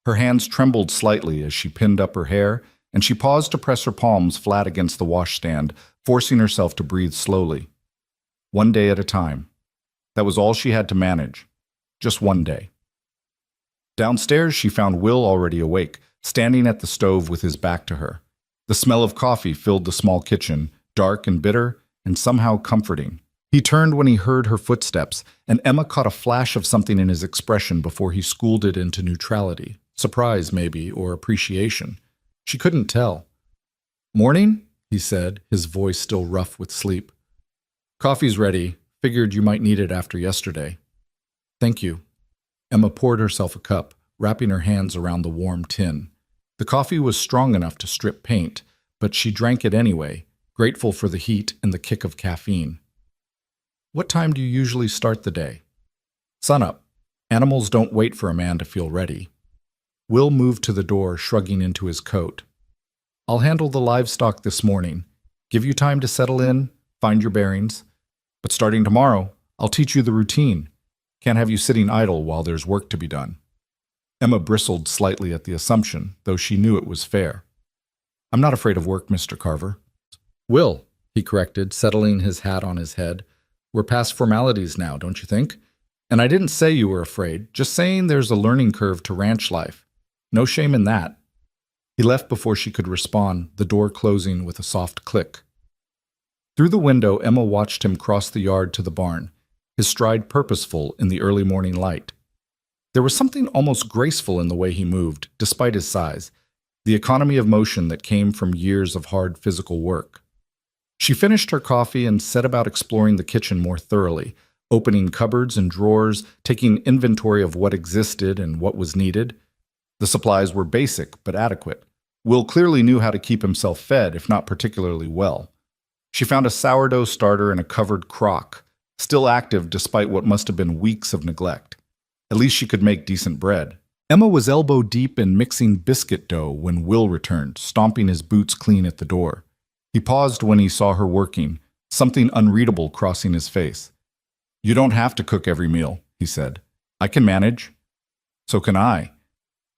Her hands trembled slightly as she pinned up her hair, and she paused to press her palms flat against the washstand, forcing herself to breathe slowly. One day at a time. That was all she had to manage. Just one day. Downstairs, she found Will already awake, standing at the stove with his back to her. The smell of coffee filled the small kitchen, dark and bitter, and somehow comforting. He turned when he heard her footsteps, and Emma caught a flash of something in his expression before he schooled it into neutrality. Surprise, maybe, or appreciation. She couldn't tell. "Morning?" he said, his voice still rough with sleep. "Coffee's ready. Figured you might need it after yesterday." "Thank you." Emma poured herself a cup, wrapping her hands around the warm tin. The coffee was strong enough to strip paint, but she drank it anyway, grateful for the heat and the kick of caffeine. "What time do you usually start the day?" "Sunup. Animals don't wait for a man to feel ready." Will moved to the door, shrugging into his coat. "I'll handle the livestock this morning. Give you time to settle in, find your bearings. But starting tomorrow, I'll teach you the routine. Can't have you sitting idle while there's work to be done." Emma bristled slightly at the assumption, though she knew it was fair. "I'm not afraid of work, Mr. Carver." "Will," he corrected, settling his hat on his head. "We're past formalities now, don't you think? And I didn't say you were afraid, just saying there's a learning curve to ranch life. No shame in that." He left before she could respond, the door closing with a soft click. Through the window, Emma watched him cross the yard to the barn, his stride purposeful in the early morning light. There was something almost graceful in the way he moved, despite his size, the economy of motion that came from years of hard physical work. She finished her coffee and set about exploring the kitchen more thoroughly, opening cupboards and drawers, taking inventory of what existed and what was needed. The supplies were basic but adequate. Will clearly knew how to keep himself fed, if not particularly well. She found a sourdough starter in a covered crock, still active despite what must have been weeks of neglect. At least she could make decent bread. Emma was elbow deep in mixing biscuit dough when Will returned, stomping his boots clean at the door. He paused when he saw her working, something unreadable crossing his face. "You don't have to cook every meal," he said. "I can manage." "So can I."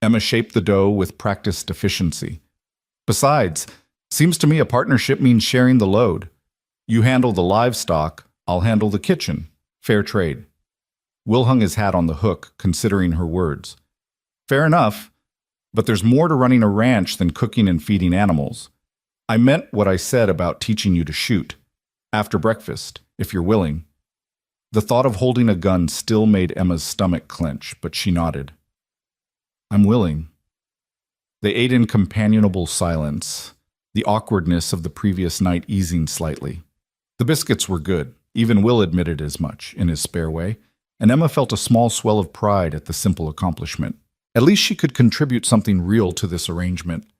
Emma shaped the dough with practiced efficiency. "Besides, seems to me a partnership means sharing the load. You handle the livestock, I'll handle the kitchen. Fair trade." Will hung his hat on the hook, considering her words. "Fair enough, But there's more to running a ranch than cooking and feeding animals. I meant what I said about teaching you to shoot. After breakfast, if you're willing." The thought of holding a gun still made Emma's stomach clench, but she nodded. "I'm willing." They ate in companionable silence, the awkwardness of the previous night easing slightly. The biscuits were good, even Will admitted as much, in his spare way, and Emma felt a small swell of pride at the simple accomplishment. At least she could contribute something real to this arrangement.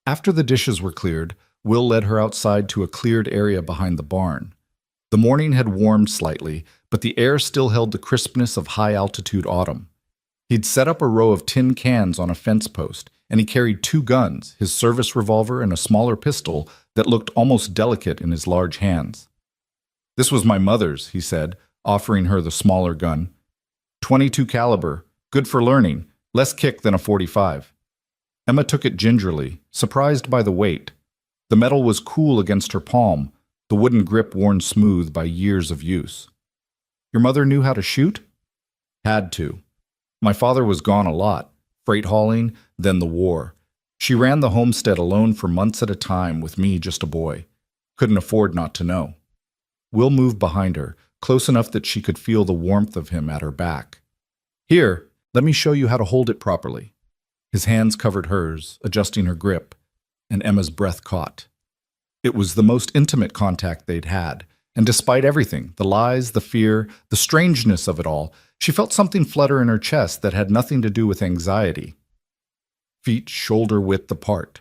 After the dishes were cleared, Will led her outside to a cleared area behind the barn. The morning had warmed slightly, but the air still held the crispness of high-altitude autumn. He'd set up a row of tin cans on a fence post, and he carried 2 guns, his service revolver and a smaller pistol that looked almost delicate in his large hands. "This was my mother's," he said, offering her the smaller gun. "22 caliber, good for learning, less kick than a .45. Emma took it gingerly, surprised by the weight. The metal was cool against her palm, the wooden grip worn smooth by years of use. "Your mother knew how to shoot?" "Had to. My father was gone a lot, freight hauling, then the war. She ran the homestead alone for months at a time with me just a boy. Couldn't afford not to know." Will moved behind her, close enough that she could feel the warmth of him at her back. "Here, let me show you how to hold it properly." His hands covered hers, adjusting her grip, and Emma's breath caught. It was the most intimate contact they'd had, and despite everything, the lies, the fear, the strangeness of it all, she felt something flutter in her chest that had nothing to do with anxiety. "Feet shoulder-width apart,"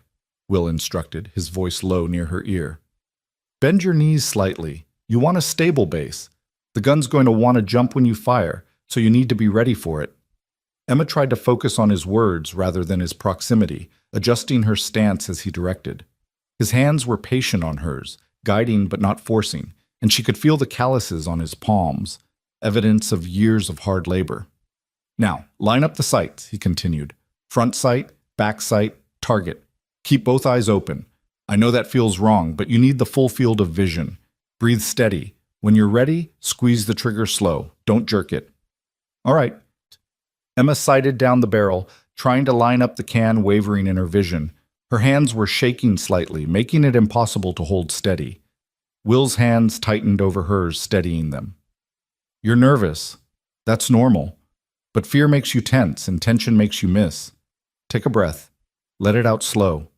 Will instructed, his voice low near her ear. "Bend your knees slightly. You want a stable base. The gun's going to want to jump when you fire, so you need to be ready for it." Emma tried to focus on his words rather than his proximity, adjusting her stance as he directed. His hands were patient on hers, guiding but not forcing, and she could feel the calluses on his palms, evidence of years of hard labor. "Now, line up the sights," he continued. "Front sight, back sight, target. Keep both eyes open. I know that feels wrong, but you need the full field of vision. Breathe steady. When you're ready, squeeze the trigger slow. Don't jerk it." "All right." Emma sighted down the barrel, trying to line up the can, wavering in her vision. Her hands were shaking slightly, making it impossible to hold steady. Will's hands tightened over hers, steadying them. "You're nervous. That's normal. But fear makes you tense, and tension makes you miss. Take a breath. Let it out slow.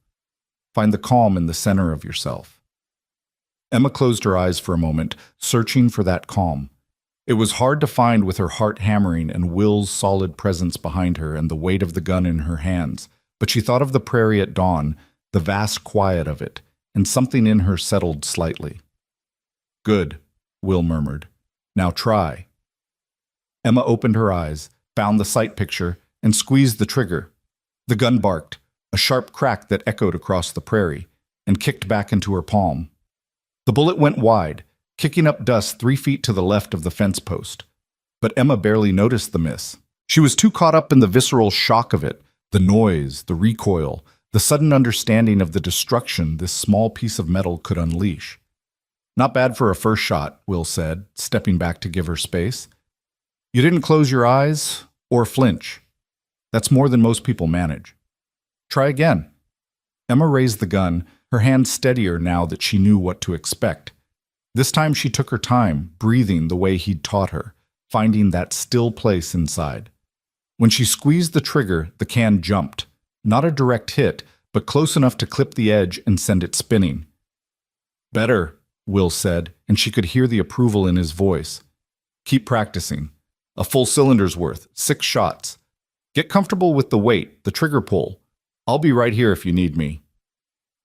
Find the calm in the center of yourself." Emma closed her eyes for a moment, searching for that calm. It was hard to find with her heart hammering and Will's solid presence behind her and the weight of the gun in her hands, but she thought of the prairie at dawn, the vast quiet of it, and something in her settled slightly. "Good," Will murmured. "Now try." Emma opened her eyes, found the sight picture, and squeezed the trigger. The gun barked, a sharp crack that echoed across the prairie, and kicked back into her palm. The bullet went wide, kicking up dust 3 feet to the left of the fence post. But Emma barely noticed the miss. She was too caught up in the visceral shock of it, the noise, the recoil, the sudden understanding of the destruction this small piece of metal could unleash. "Not bad for a first shot," Will said, stepping back to give her space. "You didn't close your eyes or flinch. That's more than most people manage. Try again." Emma raised the gun, her hand steadier now that she knew what to expect. This time she took her time, breathing the way he'd taught her, finding that still place inside. When she squeezed the trigger, the can jumped. Not a direct hit, but close enough to clip the edge and send it spinning. "Better," Will said, and she could hear the approval in his voice. "Keep practicing. A full cylinder's worth, 6 shots. Get comfortable with the weight, the trigger pull. I'll be right here if you need me."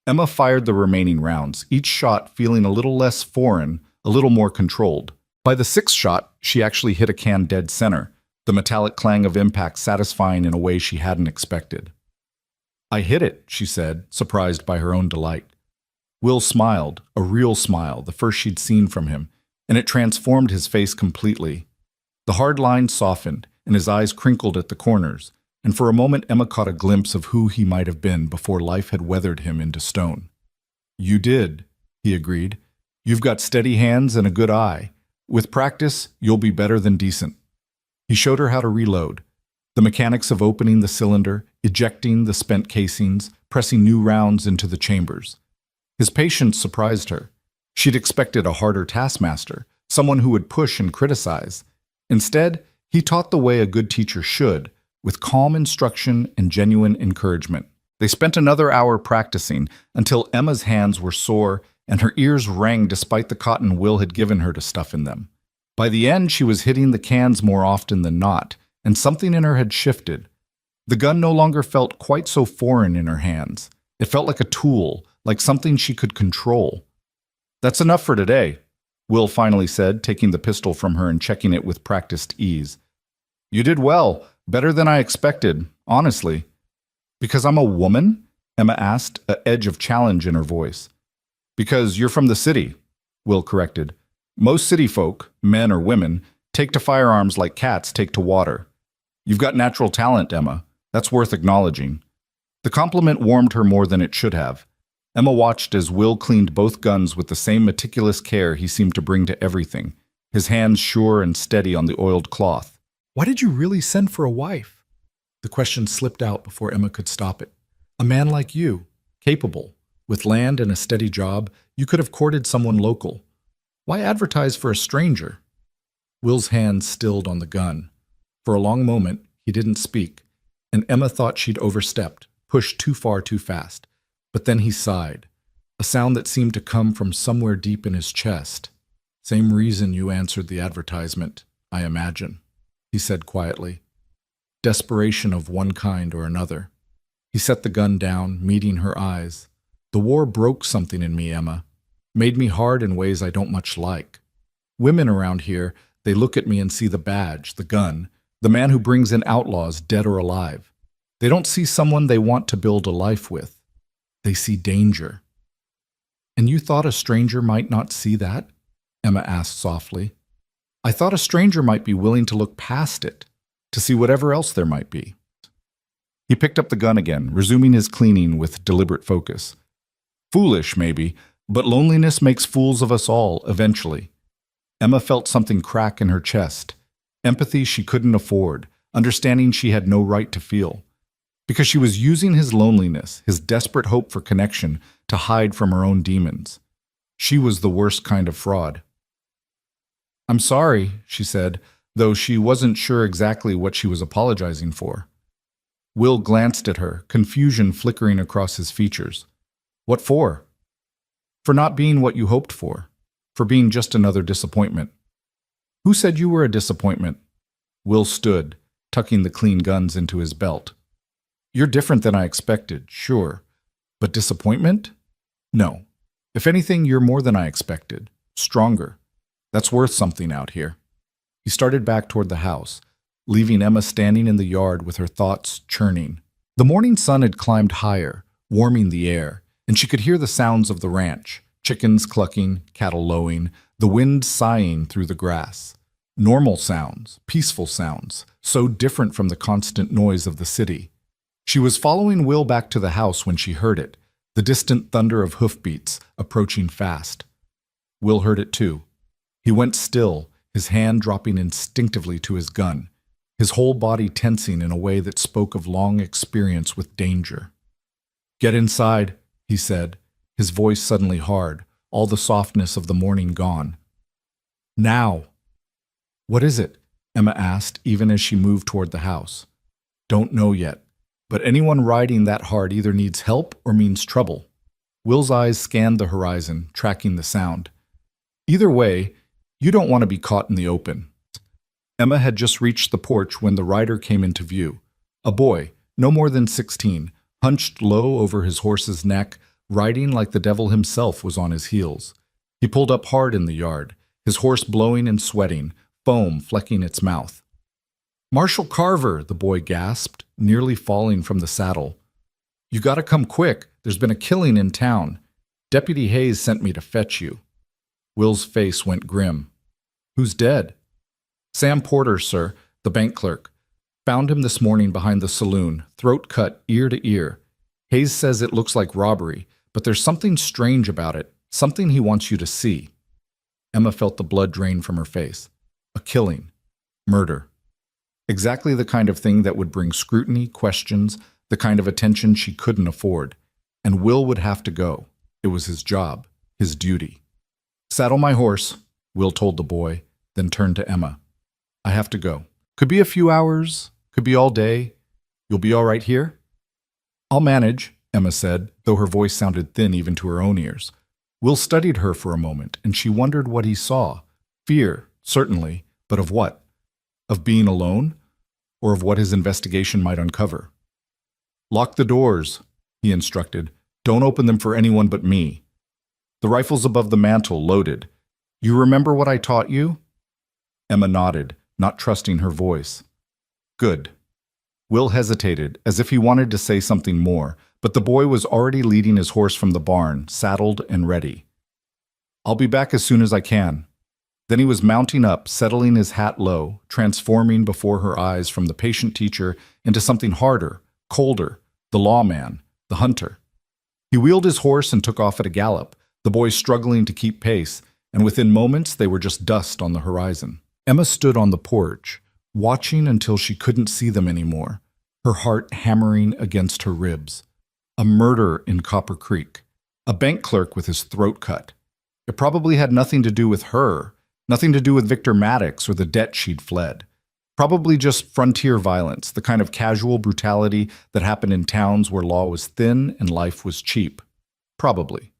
Emma fired the remaining rounds, each shot feeling a little less foreign, a little more controlled. By the 6th shot, she actually hit a can dead center, the metallic clang of impact satisfying in a way she hadn't expected. "I hit it," she said, surprised by her own delight. Will smiled, a real smile, the first she'd seen from him, and it transformed his face completely. The hard lines softened, and his eyes crinkled at the corners, and for a moment Emma caught a glimpse of who he might have been before life had weathered him into stone. "You did," he agreed. "You've got steady hands and a good eye. With practice, you'll be better than decent." He showed her how to reload. The mechanics of opening the cylinder, ejecting the spent casings, pressing new rounds into the chambers. His patience surprised her. She'd expected a harder taskmaster, someone who would push and criticize. Instead, he taught the way a good teacher should, with calm instruction and genuine encouragement. They spent another hour practicing until Emma's hands were sore and her ears rang despite the cotton Will had given her to stuff in them. By the end, she was hitting the cans more often than not, and something in her had shifted. The gun no longer felt quite so foreign in her hands. It felt like a tool, like something she could control. "That's enough for today," Will finally said, taking the pistol from her and checking it with practiced ease. "You did well, better than I expected, honestly." "Because I'm a woman?" Emma asked, an edge of challenge in her voice. "Because you're from the city," Will corrected. "Most city folk, men or women, take to firearms like cats take to water. You've got natural talent, Emma. That's worth acknowledging." The compliment warmed her more than it should have. Emma watched as Will cleaned both guns with the same meticulous care he seemed to bring to everything, his hands sure and steady on the oiled cloth. "Why did you really send for a wife?" The question slipped out before Emma could stop it. "A man like you, capable, with land and a steady job, you could have courted someone local. Why advertise for a stranger?" Will's hand stilled on the gun. For a long moment, he didn't speak, and Emma thought she'd overstepped, pushed too far too fast. But then he sighed, a sound that seemed to come from somewhere deep in his chest. "Same reason you answered the advertisement, I imagine," he said quietly. "Desperation of one kind or another." He set the gun down, meeting her eyes. "The war broke something in me, Emma. Made me hard in ways I don't much like. Women around here, they look at me and see the badge, the gun, the man who brings in outlaws, dead or alive. They don't see someone they want to build a life with. They see danger." "And you thought a stranger might not see that?" Emma asked softly. "I thought a stranger might be willing to look past it, to see whatever else there might be." He picked up the gun again, resuming his cleaning with deliberate focus. "Foolish, maybe, but loneliness makes fools of us all, eventually." Emma felt something crack in her chest, empathy she couldn't afford, understanding she had no right to feel. Because she was using his loneliness, his desperate hope for connection, to hide from her own demons. She was the worst kind of fraud. "I'm sorry," she said, though she wasn't sure exactly what she was apologizing for. Will glanced at her, confusion flickering across his features. "What for?" "For not being what you hoped for. For being just another disappointment." "Who said you were a disappointment?" Will stood, tucking the clean guns into his belt. "You're different than I expected, sure. But disappointment? No. If anything, you're more than I expected. Stronger. That's worth something out here." He started back toward the house, leaving Emma standing in the yard with her thoughts churning. The morning sun had climbed higher, warming the air, and she could hear the sounds of the ranch, chickens clucking, cattle lowing, the wind sighing through the grass. Normal sounds, peaceful sounds, so different from the constant noise of the city. She was following Will back to the house when she heard it, the distant thunder of hoofbeats approaching fast. Will heard it too. He went still, his hand dropping instinctively to his gun, his whole body tensing in a way that spoke of long experience with danger. "Get inside," he said, his voice suddenly hard, all the softness of the morning gone. "Now." "What is it?" Emma asked, even as she moved toward the house. "Don't know yet, but anyone riding that hard either needs help or means trouble." Will's eyes scanned the horizon, tracking the sound. "Either way, you don't want to be caught in the open." Emma had just reached the porch when the rider came into view. A boy, no more than 16, hunched low over his horse's neck, riding like the devil himself was on his heels. He pulled up hard in the yard, his horse blowing and sweating, foam flecking its mouth. "Marshal Carver," the boy gasped, nearly falling from the saddle. "You gotta come quick. There's been a killing in town. Deputy Hayes sent me to fetch you." Will's face went grim. "Who's dead?" "Sam Porter, sir, the bank clerk. Found him this morning behind the saloon, throat cut ear to ear. Hayes says it looks like robbery, but there's something strange about it, something he wants you to see." Emma felt the blood drain from her face. A killing. Murder. Exactly the kind of thing that would bring scrutiny, questions, the kind of attention she couldn't afford. And Will would have to go. It was his job, his duty. "Saddle my horse," Will told the boy, then turned to Emma. "I have to go. Could be a few hours, could be all day. You'll be all right here?" "I'll manage," Emma said, though her voice sounded thin even to her own ears. Will studied her for a moment, and she wondered what he saw. Fear, certainly, but of what? Of being alone? Or of what his investigation might uncover? "Lock the doors," he instructed. "Don't open them for anyone but me. The rifle's above the mantel, loaded. You remember what I taught you?" Emma nodded, not trusting her voice. "Good." Will hesitated, as if he wanted to say something more, but the boy was already leading his horse from the barn, saddled and ready. "I'll be back as soon as I can." Then he was mounting up, settling his hat low, transforming before her eyes from the patient teacher into something harder, colder, the lawman, the hunter. He wheeled his horse and took off at a gallop, the boy struggling to keep pace, and within moments they were just dust on the horizon. Emma stood on the porch, watching until she couldn't see them anymore, her heart hammering against her ribs. A murder in Copper Creek. A bank clerk with his throat cut. It probably had nothing to do with her, nothing to do with Victor Maddox or the debt she'd fled. Probably just frontier violence, the kind of casual brutality that happened in towns where law was thin and life was cheap. Probably.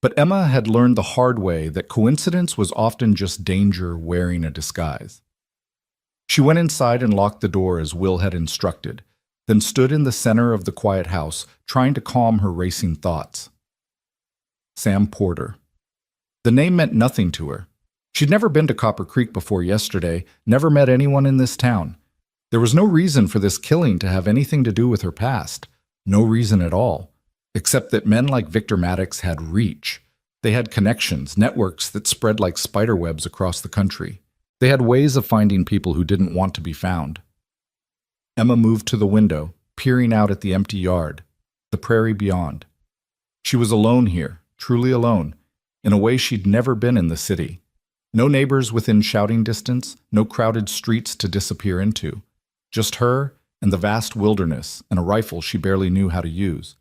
But Emma had learned the hard way that coincidence was often just danger wearing a disguise. She went inside and locked the door as Will had instructed, then stood in the center of the quiet house, trying to calm her racing thoughts. Sam Porter. The name meant nothing to her. She'd never been to Copper Creek before yesterday, never met anyone in this town. There was no reason for this killing to have anything to do with her past. No reason at all. Except that men like Victor Maddox had reach. They had connections, networks that spread like spiderwebs across the country. They had ways of finding people who didn't want to be found. Emma moved to the window, peering out at the empty yard, the prairie beyond. She was alone here, truly alone, in a way she'd never been in the city. No neighbors within shouting distance, no crowded streets to disappear into. Just her and the vast wilderness and a rifle she barely knew how to use.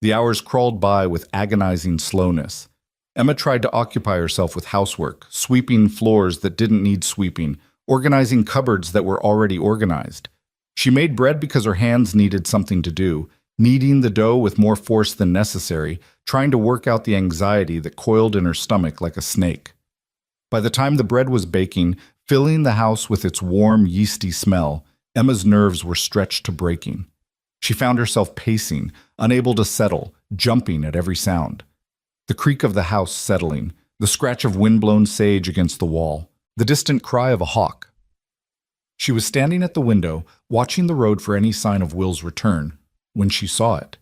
The hours crawled by with agonizing slowness. Emma tried to occupy herself with housework, sweeping floors that didn't need sweeping, organizing cupboards that were already organized. She made bread because her hands needed something to do, kneading the dough with more force than necessary, trying to work out the anxiety that coiled in her stomach like a snake. By the time the bread was baking, filling the house with its warm, yeasty smell, Emma's nerves were stretched to breaking. She found herself pacing, unable to settle, jumping at every sound. The creak of the house settling, the scratch of windblown sage against the wall, the distant cry of a hawk. She was standing at the window, watching the road for any sign of Will's return, when she saw it.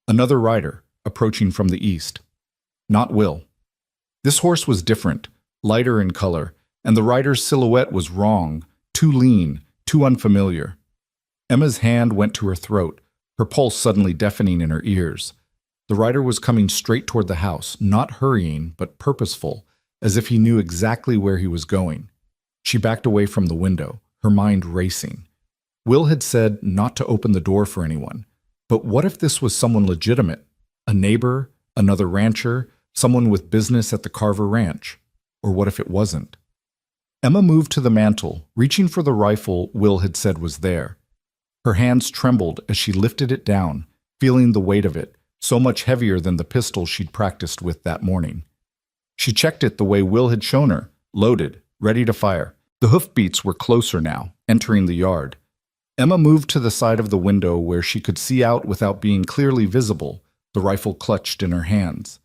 Another rider, approaching from the east. Not Will. This horse was different, lighter in color, and the rider's silhouette was wrong, too lean, too unfamiliar. Emma's hand went to her throat, her pulse suddenly deafening in her ears. The rider was coming straight toward the house, not hurrying, but purposeful, as if he knew exactly where he was going. She backed away from the window, her mind racing. Will had said not to open the door for anyone. But what if this was someone legitimate? A neighbor, another rancher, someone with business at the Carver Ranch? Or what if it wasn't? Emma moved to the mantel, reaching for the rifle Will had said was there. Her hands trembled as she lifted it down, feeling the weight of it, so much heavier than the pistol she'd practiced with that morning. She checked it the way Will had shown her, loaded, ready to fire. The hoofbeats were closer now, entering the yard. Emma moved to the side of the window where she could see out without being clearly visible, the rifle clutched in her hands.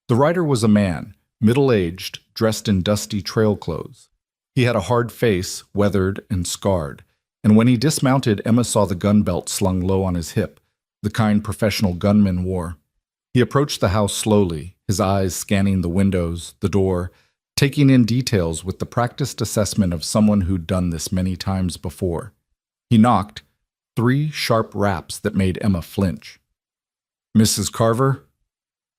The rider was a man, middle-aged, dressed in dusty trail clothes. He had a hard face, weathered and scarred, and when he dismounted, Emma saw the gun belt slung low on his hip, the kind professional gunmen wore. He approached the house slowly, his eyes scanning the windows, the door, taking in details with the practiced assessment of someone who'd done this many times before. He knocked, 3 sharp raps that made Emma flinch. "Mrs. Carver?"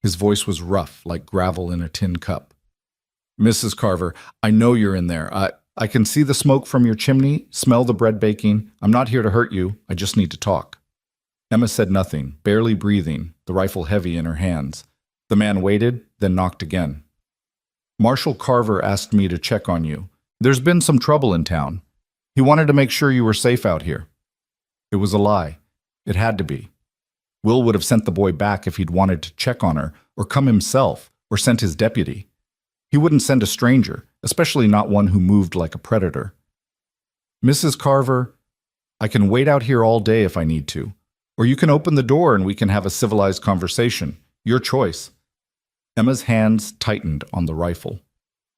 His voice was rough, like gravel in a tin cup. "Mrs. Carver, I know you're in there. I can see the smoke from your chimney, smell the bread baking. I'm not here to hurt you. I just need to talk. Emma said nothing, barely breathing, the rifle heavy in her hands. The man waited, then knocked again. Marshal Carver asked me to check on you. There's been some trouble in town. He wanted to make sure you were safe out here. It was a lie. It had to be. Will would have sent the boy back if he'd wanted to check on her, or come himself, or sent his deputy. He wouldn't send a stranger, especially not one who moved like a predator. Mrs. Carver, I can wait out here all day if I need to. Or you can open the door and we can have a civilized conversation. Your choice. Emma's hands tightened on the rifle.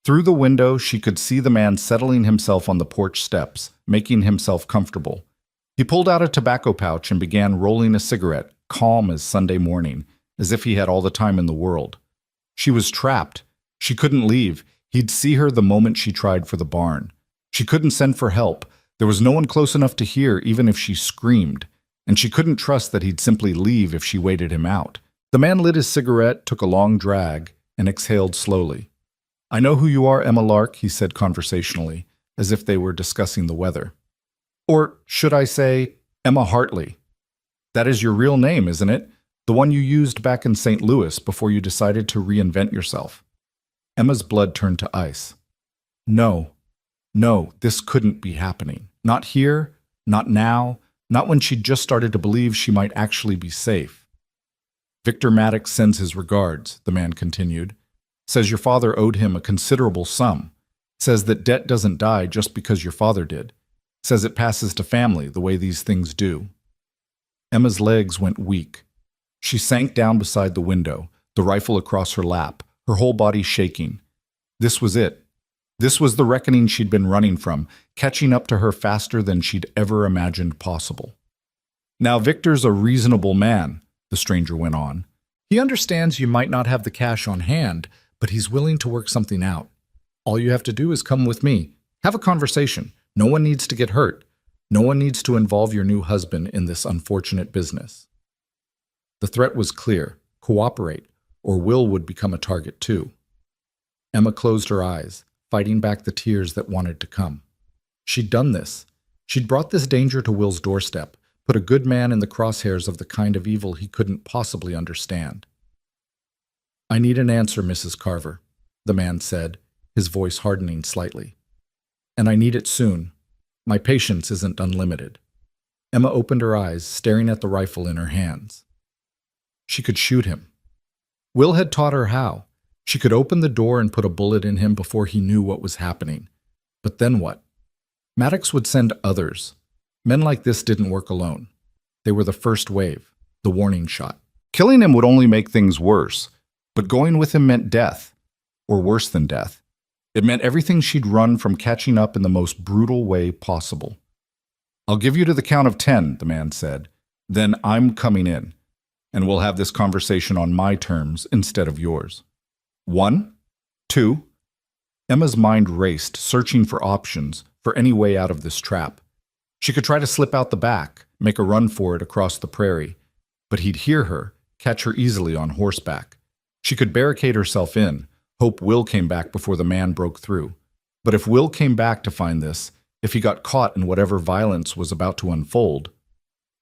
Through the window, she could see the man settling himself on the porch steps, making himself comfortable. He pulled out a tobacco pouch and began rolling a cigarette, calm as Sunday morning, as if he had all the time in the world. She was trapped. She couldn't leave. He'd see her the moment she tried for the barn. She couldn't send for help. There was no one close enough to hear, even if she screamed. And she couldn't trust that he'd simply leave if she waited him out. The man lit his cigarette, took a long drag, and exhaled slowly. I know who you are, Emma Lark, he said conversationally, as if they were discussing the weather. Or should I say, Emma Hartley. That is your real name, isn't it? The one you used back in St. Louis before you decided to reinvent yourself. Emma's blood turned to ice. No, this couldn't be happening. Not here, not now, not when she'd just started to believe she might actually be safe. Victor Maddox sends his regards, the man continued. Says your father owed him a considerable sum. Says that debt doesn't die just because your father did. Says it passes to family the way these things do. Emma's legs went weak. She sank down beside the window, the rifle across her lap, her whole body shaking. This was it. This was the reckoning she'd been running from, catching up to her faster than she'd ever imagined possible. Now Victor's a reasonable man, the stranger went on. He understands you might not have the cash on hand, but he's willing to work something out. All you have to do is come with me. Have a conversation. No one needs to get hurt. No one needs to involve your new husband in this unfortunate business. The threat was clear. Cooperate, or Will would become a target too. Emma closed her eyes, fighting back the tears that wanted to come. She'd done this. She'd brought this danger to Will's doorstep, put a good man in the crosshairs of the kind of evil he couldn't possibly understand. I need an answer, Mrs. Carver, the man said, his voice hardening slightly. And I need it soon. My patience isn't unlimited. Emma opened her eyes, staring at the rifle in her hands. She could shoot him. Will had taught her how. She could open the door and put a bullet in him before he knew what was happening. But then what? Maddox would send others. Men like this didn't work alone. They were the first wave, the warning shot. Killing him would only make things worse, but going with him meant death, or worse than death. It meant everything she'd run from catching up in the most brutal way possible. I'll give you to the count of 10, the man said. Then I'm coming in, and we'll have this conversation on my terms instead of yours. 1, 2. Emma's mind raced, searching for options, for any way out of this trap. She could try to slip out the back, make a run for it across the prairie, but he'd hear her, catch her easily on horseback. She could barricade herself in, hope Will came back before the man broke through. But if Will came back to find this, if he got caught in whatever violence was about to unfold.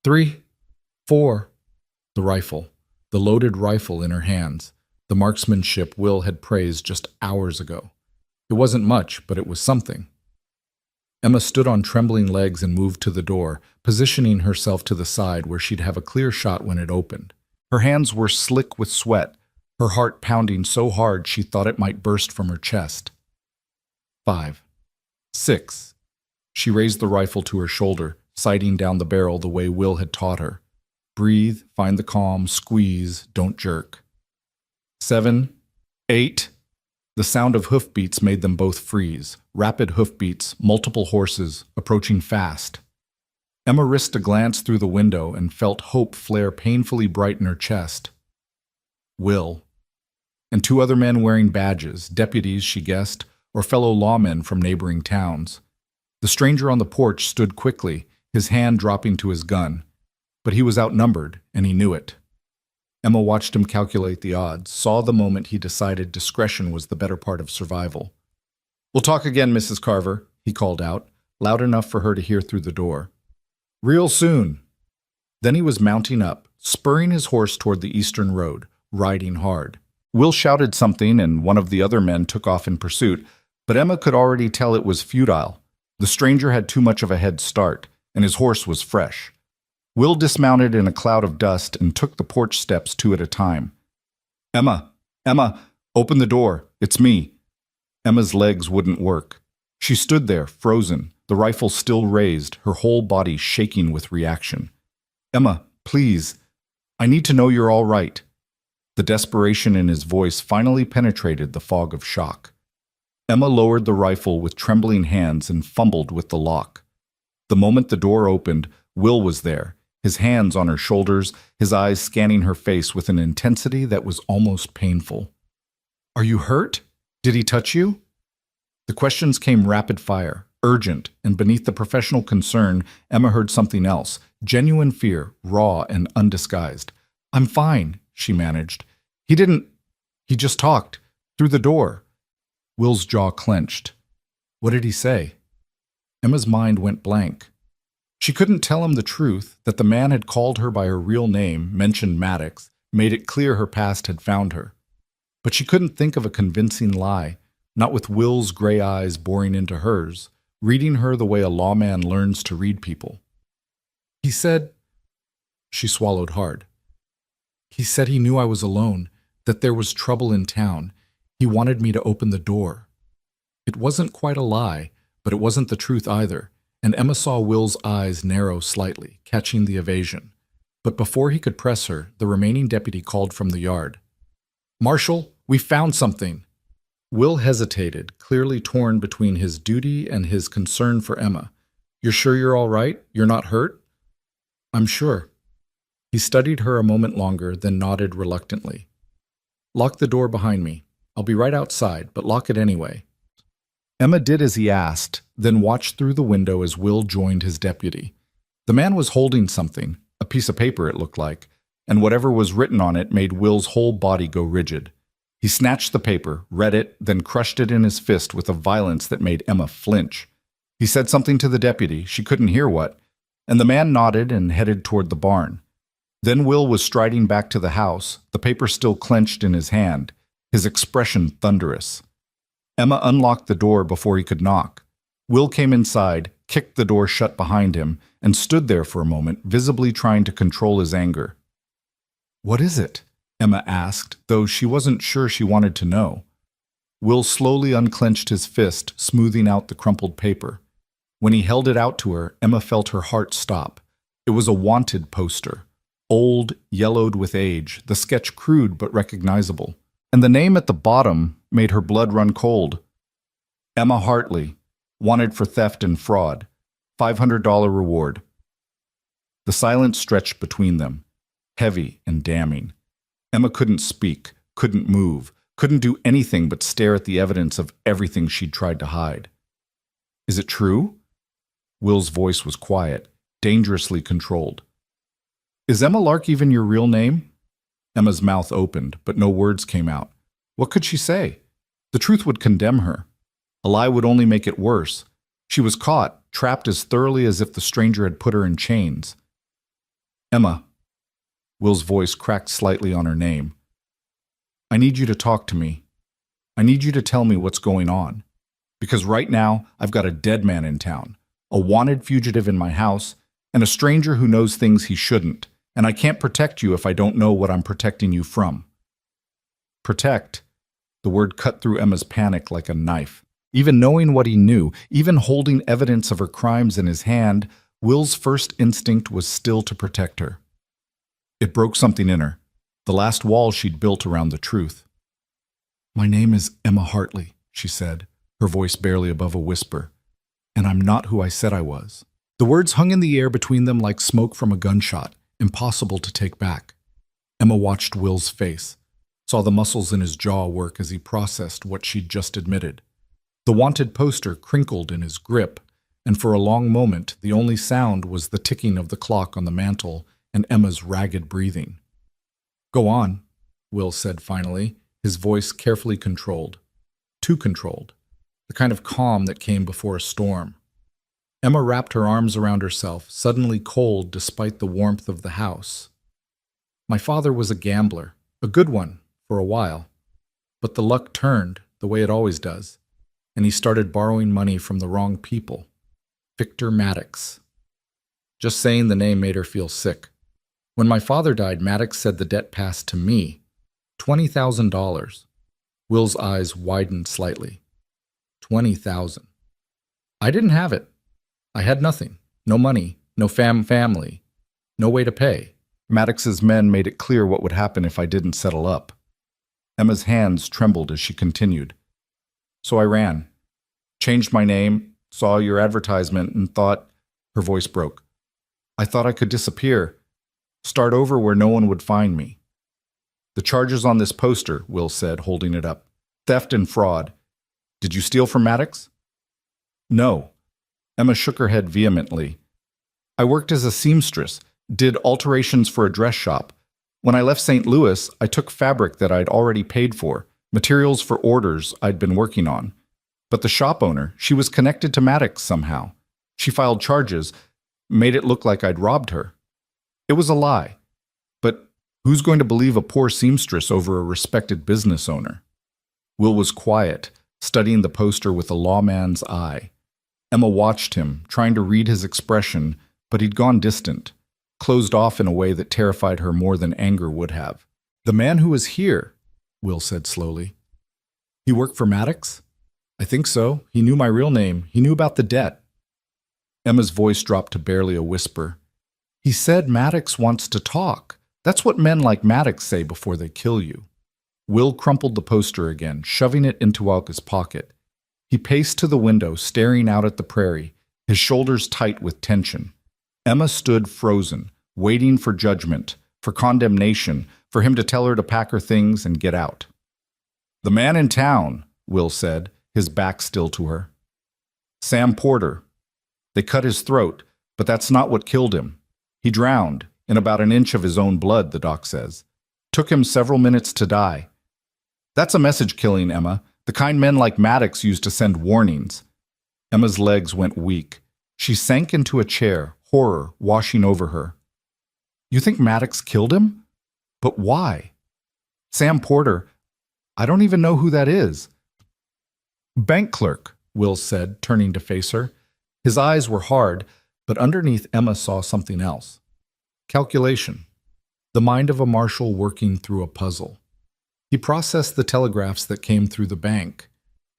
3, 4. The rifle, the loaded rifle in her hands, the marksmanship Will had praised just hours ago. It wasn't much, but it was something. Emma stood on trembling legs and moved to the door, positioning herself to the side where she'd have a clear shot when it opened. Her hands were slick with sweat, her heart pounding so hard she thought it might burst from her chest. 5, 6. She raised the rifle to her shoulder, sighting down the barrel the way Will had taught her. Breathe, find the calm, squeeze, don't jerk. 7, 8. The sound of hoofbeats made them both freeze. Rapid hoofbeats, multiple horses, approaching fast. Emma risked a glance through the window and felt hope flare painfully bright in her chest. Will. And 2 other men wearing badges, deputies, she guessed, or fellow lawmen from neighboring towns. The stranger on the porch stood quickly, his hand dropping to his gun. But he was outnumbered, and he knew it. Emma watched him calculate the odds, saw the moment he decided discretion was the better part of survival. We'll talk again, Mrs. Carver, he called out, loud enough for her to hear through the door. Real soon. Then he was mounting up, spurring his horse toward the eastern road, riding hard. Will shouted something and one of the other men took off in pursuit, but Emma could already tell it was futile. The stranger had too much of a head start, and his horse was fresh. Will dismounted in a cloud of dust and took the porch steps 2 at a time. Emma, open the door. It's me. Emma's legs wouldn't work. She stood there, frozen, the rifle still raised, her whole body shaking with reaction. Emma, please. I need to know you're all right. The desperation in his voice finally penetrated the fog of shock. Emma lowered the rifle with trembling hands and fumbled with the lock. The moment the door opened, Will was there, his hands on her shoulders, his eyes scanning her face with an intensity that was almost painful. Are you hurt? Did he touch you? The questions came rapid fire, urgent, and beneath the professional concern, Emma heard something else, genuine fear, raw and undisguised. I'm fine, she managed. He just talked. Through the door. Will's jaw clenched. What did he say? Emma's mind went blank. She couldn't tell him the truth, that the man had called her by her real name, mentioned Maddox, made it clear her past had found her. But she couldn't think of a convincing lie, not with Will's gray eyes boring into hers, reading her the way a lawman learns to read people. He said, she swallowed hard. He said he knew I was alone, that there was trouble in town. He wanted me to open the door. It wasn't quite a lie, but it wasn't the truth either, and Emma saw Will's eyes narrow slightly, catching the evasion. But before he could press her, the remaining deputy called from the yard. Marshal, we found something. Will hesitated, clearly torn between his duty and his concern for Emma. You're sure you're all right? You're not hurt? I'm sure. He studied her a moment longer, then nodded reluctantly. Lock the door behind me. I'll be right outside, but lock it anyway. Emma did as he asked, then watched through the window as Will joined his deputy. The man was holding something, a piece of paper it looked like, and whatever was written on it made Will's whole body go rigid. He snatched the paper, read it, then crushed it in his fist with a violence that made Emma flinch. He said something to the deputy, she couldn't hear what, and the man nodded and headed toward the barn. Then Will was striding back to the house, the paper still clenched in his hand, his expression thunderous. Emma unlocked the door before he could knock. Will came inside, kicked the door shut behind him, and stood there for a moment, visibly trying to control his anger. What is it? Emma asked, though she wasn't sure she wanted to know. Will slowly unclenched his fist, smoothing out the crumpled paper. When he held it out to her, Emma felt her heart stop. It was a wanted poster. Old, yellowed with age, the sketch crude but recognizable. And the name at the bottom made her blood run cold. Emma Hartley, wanted for theft and fraud. $500 reward. The silence stretched between them, heavy and damning. Emma couldn't speak, couldn't move, couldn't do anything but stare at the evidence of everything she'd tried to hide. Is it true? Will's voice was quiet, dangerously controlled. Is Emma Lark even your real name? Emma's mouth opened, but no words came out. What could she say? The truth would condemn her. A lie would only make it worse. She was caught, trapped as thoroughly as if the stranger had put her in chains. Emma. Will's voice cracked slightly on her name. I need you to talk to me. I need you to tell me what's going on. Because right now, I've got a dead man in town, a wanted fugitive in my house, and a stranger who knows things he shouldn't. And I can't protect you if I don't know what I'm protecting you from. Protect. The word cut through Emma's panic like a knife. Even knowing what he knew, even holding evidence of her crimes in his hand, Will's first instinct was still to protect her. It broke something in her, the last wall she'd built around the truth. My name is Emma Hartley, she said, her voice barely above a whisper. And I'm not who I said I was. The words hung in the air between them like smoke from a gunshot. Impossible to take back. Emma watched Will's face, saw the muscles in his jaw work as he processed what she'd just admitted. The wanted poster crinkled in his grip, and for a long moment the only sound was the ticking of the clock on the mantel and Emma's ragged breathing. Go on, Will said finally, his voice carefully controlled. Too controlled. the kind of calm that came before a storm. Emma wrapped her arms around herself, suddenly cold despite the warmth of the house. My father was a gambler, a good one, for a while. But the luck turned, the way it always does, and he started borrowing money from the wrong people. Victor Maddox. Just saying the name made her feel sick. When my father died, Maddox said the debt passed to me. $20,000. Will's eyes widened slightly. 20,000. I didn't have it. I had nothing. No money, no family, no way to pay. Maddox's men made it clear what would happen if I didn't settle up. Emma's hands trembled as she continued. So I ran. Changed my name, saw your advertisement, and thought... Her voice broke. I thought I could disappear. Start over where no one would find me. The charges on this poster, Will said, holding it up. Theft and fraud. Did you steal from Maddox? No. Emma shook her head vehemently. I worked as a seamstress, did alterations for a dress shop. When I left St. Louis, I took fabric that I'd already paid for, materials for orders I'd been working on. But the shop owner, she was connected to Maddox somehow. She filed charges, made it look like I'd robbed her. It was a lie. But who's going to believe a poor seamstress over a respected business owner? Will was quiet, studying the poster with a lawman's eye. Emma watched him, trying to read his expression, but he'd gone distant, closed off in a way that terrified her more than anger would have. The man who was here, Will said slowly. He worked for Maddox? I think so. He knew my real name. He knew about the debt. Emma's voice dropped to barely a whisper. He said Maddox wants to talk. That's what men like Maddox say before they kill you. Will crumpled the poster again, shoving it into Olga's pocket. He paced to the window, staring out at the prairie, his shoulders tight with tension. Emma stood frozen, waiting for judgment, for condemnation, for him to tell her to pack her things and get out. The man in town, Will said, his back still to her. Sam Porter. They cut his throat, but that's not what killed him. He drowned, in about an inch of his own blood, the doc says. Took him several minutes to die. That's a message killing, Emma. The kind men like Maddox used to send warnings. Emma's legs went weak. She sank into a chair, horror washing over her. You think Maddox killed him? But why? Sam Porter, I don't even know who that is. Bank clerk, Will said, turning to face her. His eyes were hard, but underneath Emma saw something else. Calculation. The mind of a marshal working through a puzzle. He processed the telegraphs that came through the bank.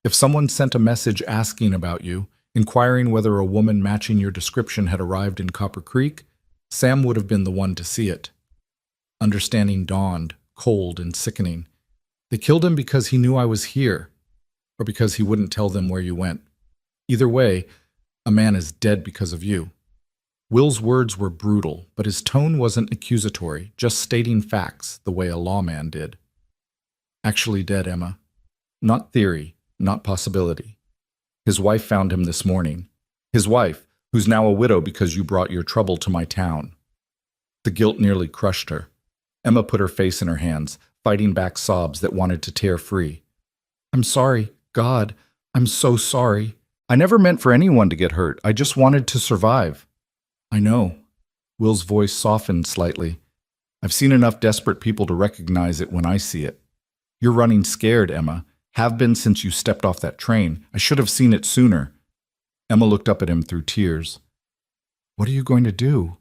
If someone sent a message asking about you, inquiring whether a woman matching your description had arrived in Copper Creek, Sam would have been the one to see it. Understanding dawned, cold and sickening. They killed him because he knew I was here, or because he wouldn't tell them where you went. Either way, a man is dead because of you. Will's words were brutal, but his tone wasn't accusatory, just stating facts the way a lawman did. Actually dead, Emma. Not theory, not possibility. His wife found him this morning. His wife, who's now a widow because you brought your trouble to my town. The guilt nearly crushed her. Emma put her face in her hands, fighting back sobs that wanted to tear free. I'm sorry, God. I'm so sorry. I never meant for anyone to get hurt. I just wanted to survive. I know. Will's voice softened slightly. I've seen enough desperate people to recognize it when I see it. You're running scared, Emma. Have been since you stepped off that train. I should have seen it sooner. Emma looked up at him through tears. What are you going to do?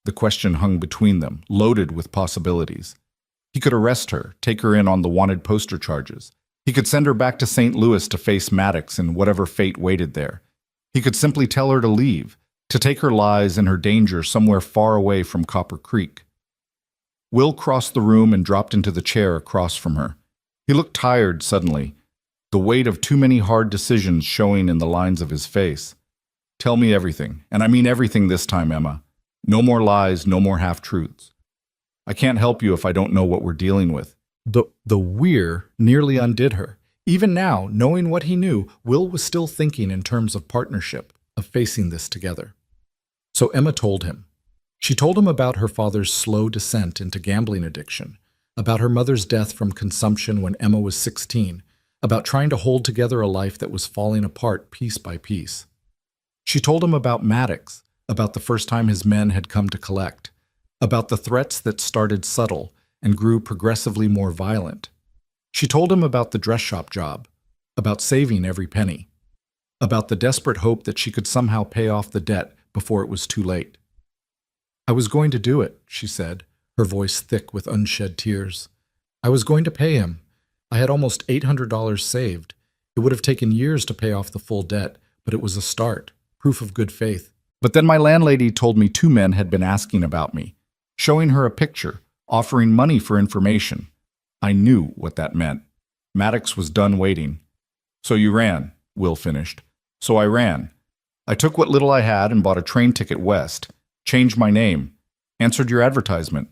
The question hung between them, loaded with possibilities. He could arrest her, take her in on the wanted poster charges. He could send her back to St. Louis to face Maddox and whatever fate waited there. He could simply tell her to leave, to take her lies and her danger somewhere far away from Copper Creek. Will crossed the room and dropped into the chair across from her. He looked tired suddenly, the weight of too many hard decisions showing in the lines of his face. Tell me everything, and I mean everything this time, Emma. No more lies, no more half-truths. I can't help you if I don't know what we're dealing with. The we're nearly undid her. Even now, knowing what he knew, Will was still thinking in terms of partnership, of facing this together. So Emma told him. She told him about her father's slow descent into gambling addiction, about her mother's death from consumption when Emma was 16, about trying to hold together a life that was falling apart piece by piece. She told him about Maddox, about the first time his men had come to collect, about the threats that started subtle and grew progressively more violent. She told him about the dress shop job, about saving every penny, about the desperate hope that she could somehow pay off the debt before it was too late. "I was going to do it," she said, her voice thick with unshed tears. "I was going to pay him. I had almost $800 saved. It would have taken years to pay off the full debt, but it was a start, proof of good faith. But then my landlady told me 2 men had been asking about me, showing her a picture, offering money for information. I knew what that meant. Maddox was done waiting. So you ran," Will finished. "So I ran. I took what little I had and bought a train ticket west, changed my name, answered your advertisement."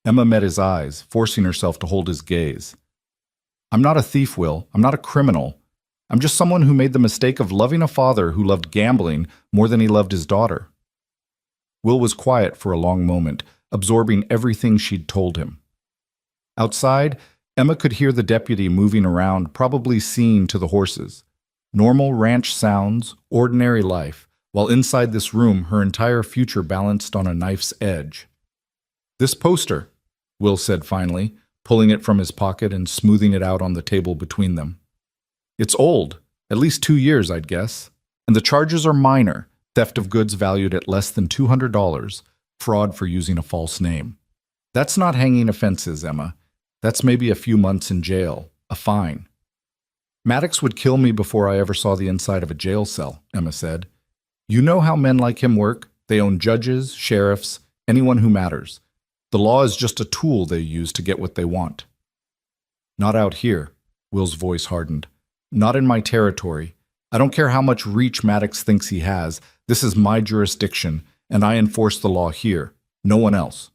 Emma met his eyes, forcing herself to hold his gaze. "I'm not a thief, Will. I'm not a criminal. I'm just someone who made the mistake of loving a father who loved gambling more than he loved his daughter." Will was quiet for a long moment, absorbing everything she'd told him. Outside, Emma could hear the deputy moving around, probably seeing to the horses. Normal ranch sounds, ordinary life, while inside this room her entire future balanced on a knife's edge. "This poster," Will said finally, pulling it from his pocket and smoothing it out on the table between them. "It's old, at least 2 years, I'd guess. And the charges are minor, theft of goods valued at less than $200, fraud for using a false name. That's not hanging offenses, Emma. That's maybe a few months in jail, a fine." "Maddox would kill me before I ever saw the inside of a jail cell," Emma said. "You know how men like him work. They own judges, sheriffs, anyone who matters. The law is just a tool they use to get what they want." "Not out here," Will's voice hardened. "Not in my territory. I don't care how much reach Maddox thinks he has. This is my jurisdiction, and I enforce the law here. No one else."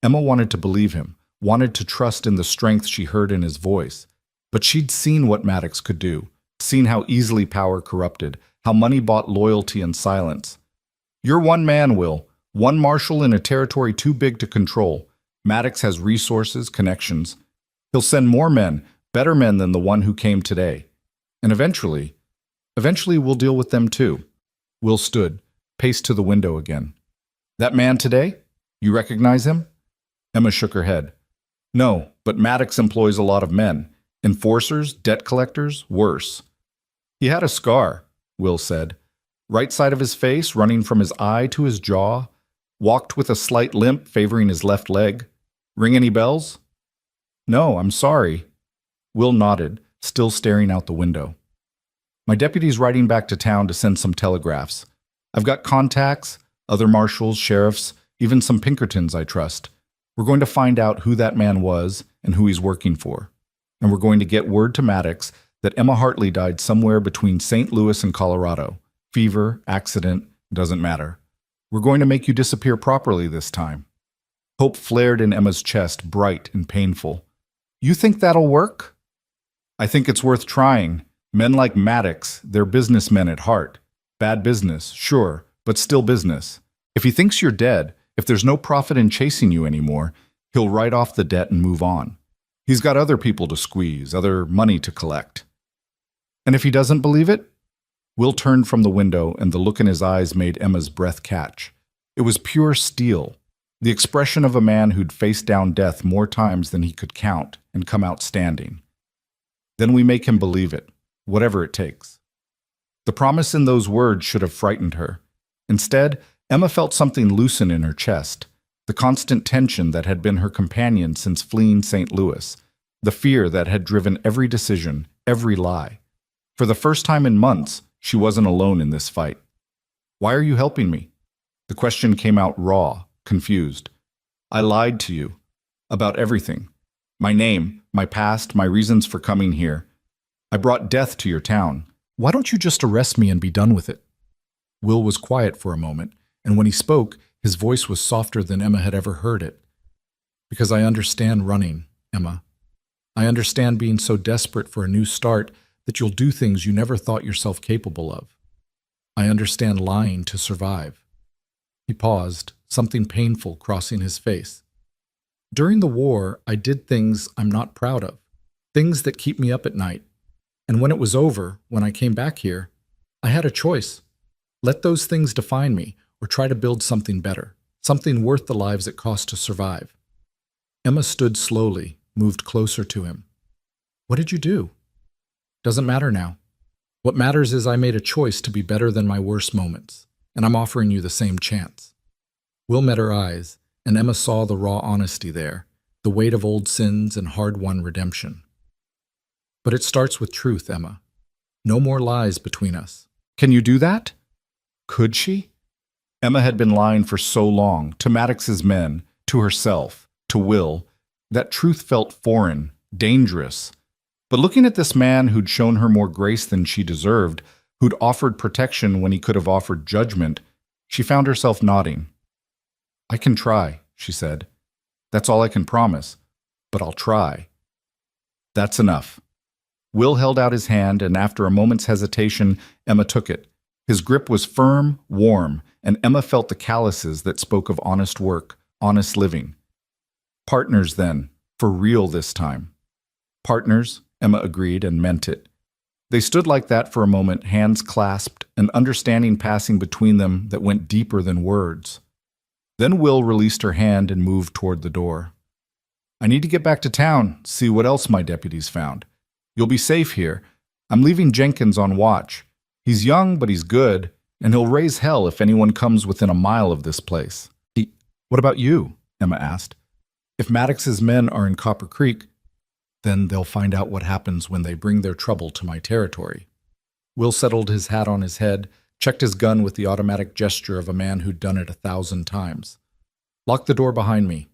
Emma wanted to believe him, wanted to trust in the strength she heard in his voice. But she'd seen what Maddox could do, seen how easily power corrupted, how money bought loyalty and silence. "You're one man, Will. One marshal in a territory too big to control. Maddox has resources, connections. He'll send more men, better men than the one who came today. And eventually we'll deal with them too." Will stood, paced to the window again. "That man today? You recognize him?" Emma shook her head. "No, but Maddox employs a lot of men. Enforcers, debt collectors, worse." "He had a scar," Will said. "Right side of his face, running from his eye to his jaw. Walked with a slight limp favoring his left leg. Ring any bells?" "No, I'm sorry." Will nodded, still staring out the window. "My deputy's riding back to town to send some telegraphs. I've got contacts, other marshals, sheriffs, even some Pinkertons I trust. We're going to find out who that man was and who he's working for. And we're going to get word to Maddox that Emma Hartley died somewhere between St. Louis and Colorado. Fever, accident, doesn't matter. We're going to make you disappear properly this time." Hope flared in Emma's chest, bright and painful. "You think that'll work?" "I think it's worth trying. Men like Maddox, they're businessmen at heart. Bad business, sure, but still business. If he thinks you're dead, if there's no profit in chasing you anymore, he'll write off the debt and move on. He's got other people to squeeze, other money to collect." "And if he doesn't believe it?" Will turned from the window, and the look in his eyes made Emma's breath catch. It was pure steel, the expression of a man who'd faced down death more times than he could count and come out standing. "Then we make him believe it, whatever it takes." The promise in those words should have frightened her. Instead, Emma felt something loosen in her chest, the constant tension that had been her companion since fleeing St. Louis, the fear that had driven every decision, every lie. For the first time in months, she wasn't alone in this fight. "Why are you helping me?" The question came out raw, confused. "I lied to you. About everything. My name, my past, my reasons for coming here. I brought death to your town. Why don't you just arrest me and be done with it?" Will was quiet for a moment, and when he spoke, his voice was softer than Emma had ever heard it. "Because I understand running, Emma. I understand being so desperate for a new start that you'll do things you never thought yourself capable of. I understand lying to survive." He paused, something painful crossing his face. "During the war, I did things I'm not proud of. things that keep me up at night. And when it was over, when I came back here, I had a choice. Let those things define me, or try to build something better, something worth the lives it cost to survive. Emma stood slowly, moved closer to him. What did you do? Doesn't matter now. What matters is I made a choice to be better than my worst moments, and I'm offering you the same chance. Will met her eyes, and Emma saw the raw honesty there, the weight of old sins and hard-won redemption. But it starts with truth, Emma. No more lies between us. Can you do that? Could she? Emma had been lying for so long, to Maddox's men, to herself, to Will, that truth felt foreign, dangerous. But looking at this man who'd shown her more grace than she deserved, who'd offered protection when he could have offered judgment, she found herself nodding. I can try, she said. That's all I can promise, but I'll try. That's enough. Will held out his hand, and after a moment's hesitation, Emma took it. His grip was firm, warm, and Emma felt the calluses that spoke of honest work, honest living. Partners, then, for real this time. Partners, Emma agreed and meant it. They stood like that for a moment, hands clasped, an understanding passing between them that went deeper than words. Then Will released her hand and moved toward the door. I need to get back to town, see what else my deputies found. You'll be safe here. I'm leaving Jenkins on watch. He's young, but he's good, and he'll raise hell if anyone comes within a mile of this place. What about you? Emma asked. If Maddox's men are in Copper Creek, then they'll find out what happens when they bring their trouble to my territory. Will settled his hat on his head, checked his gun with the automatic gesture of a man who'd done it 1,000 times. Lock the door behind me.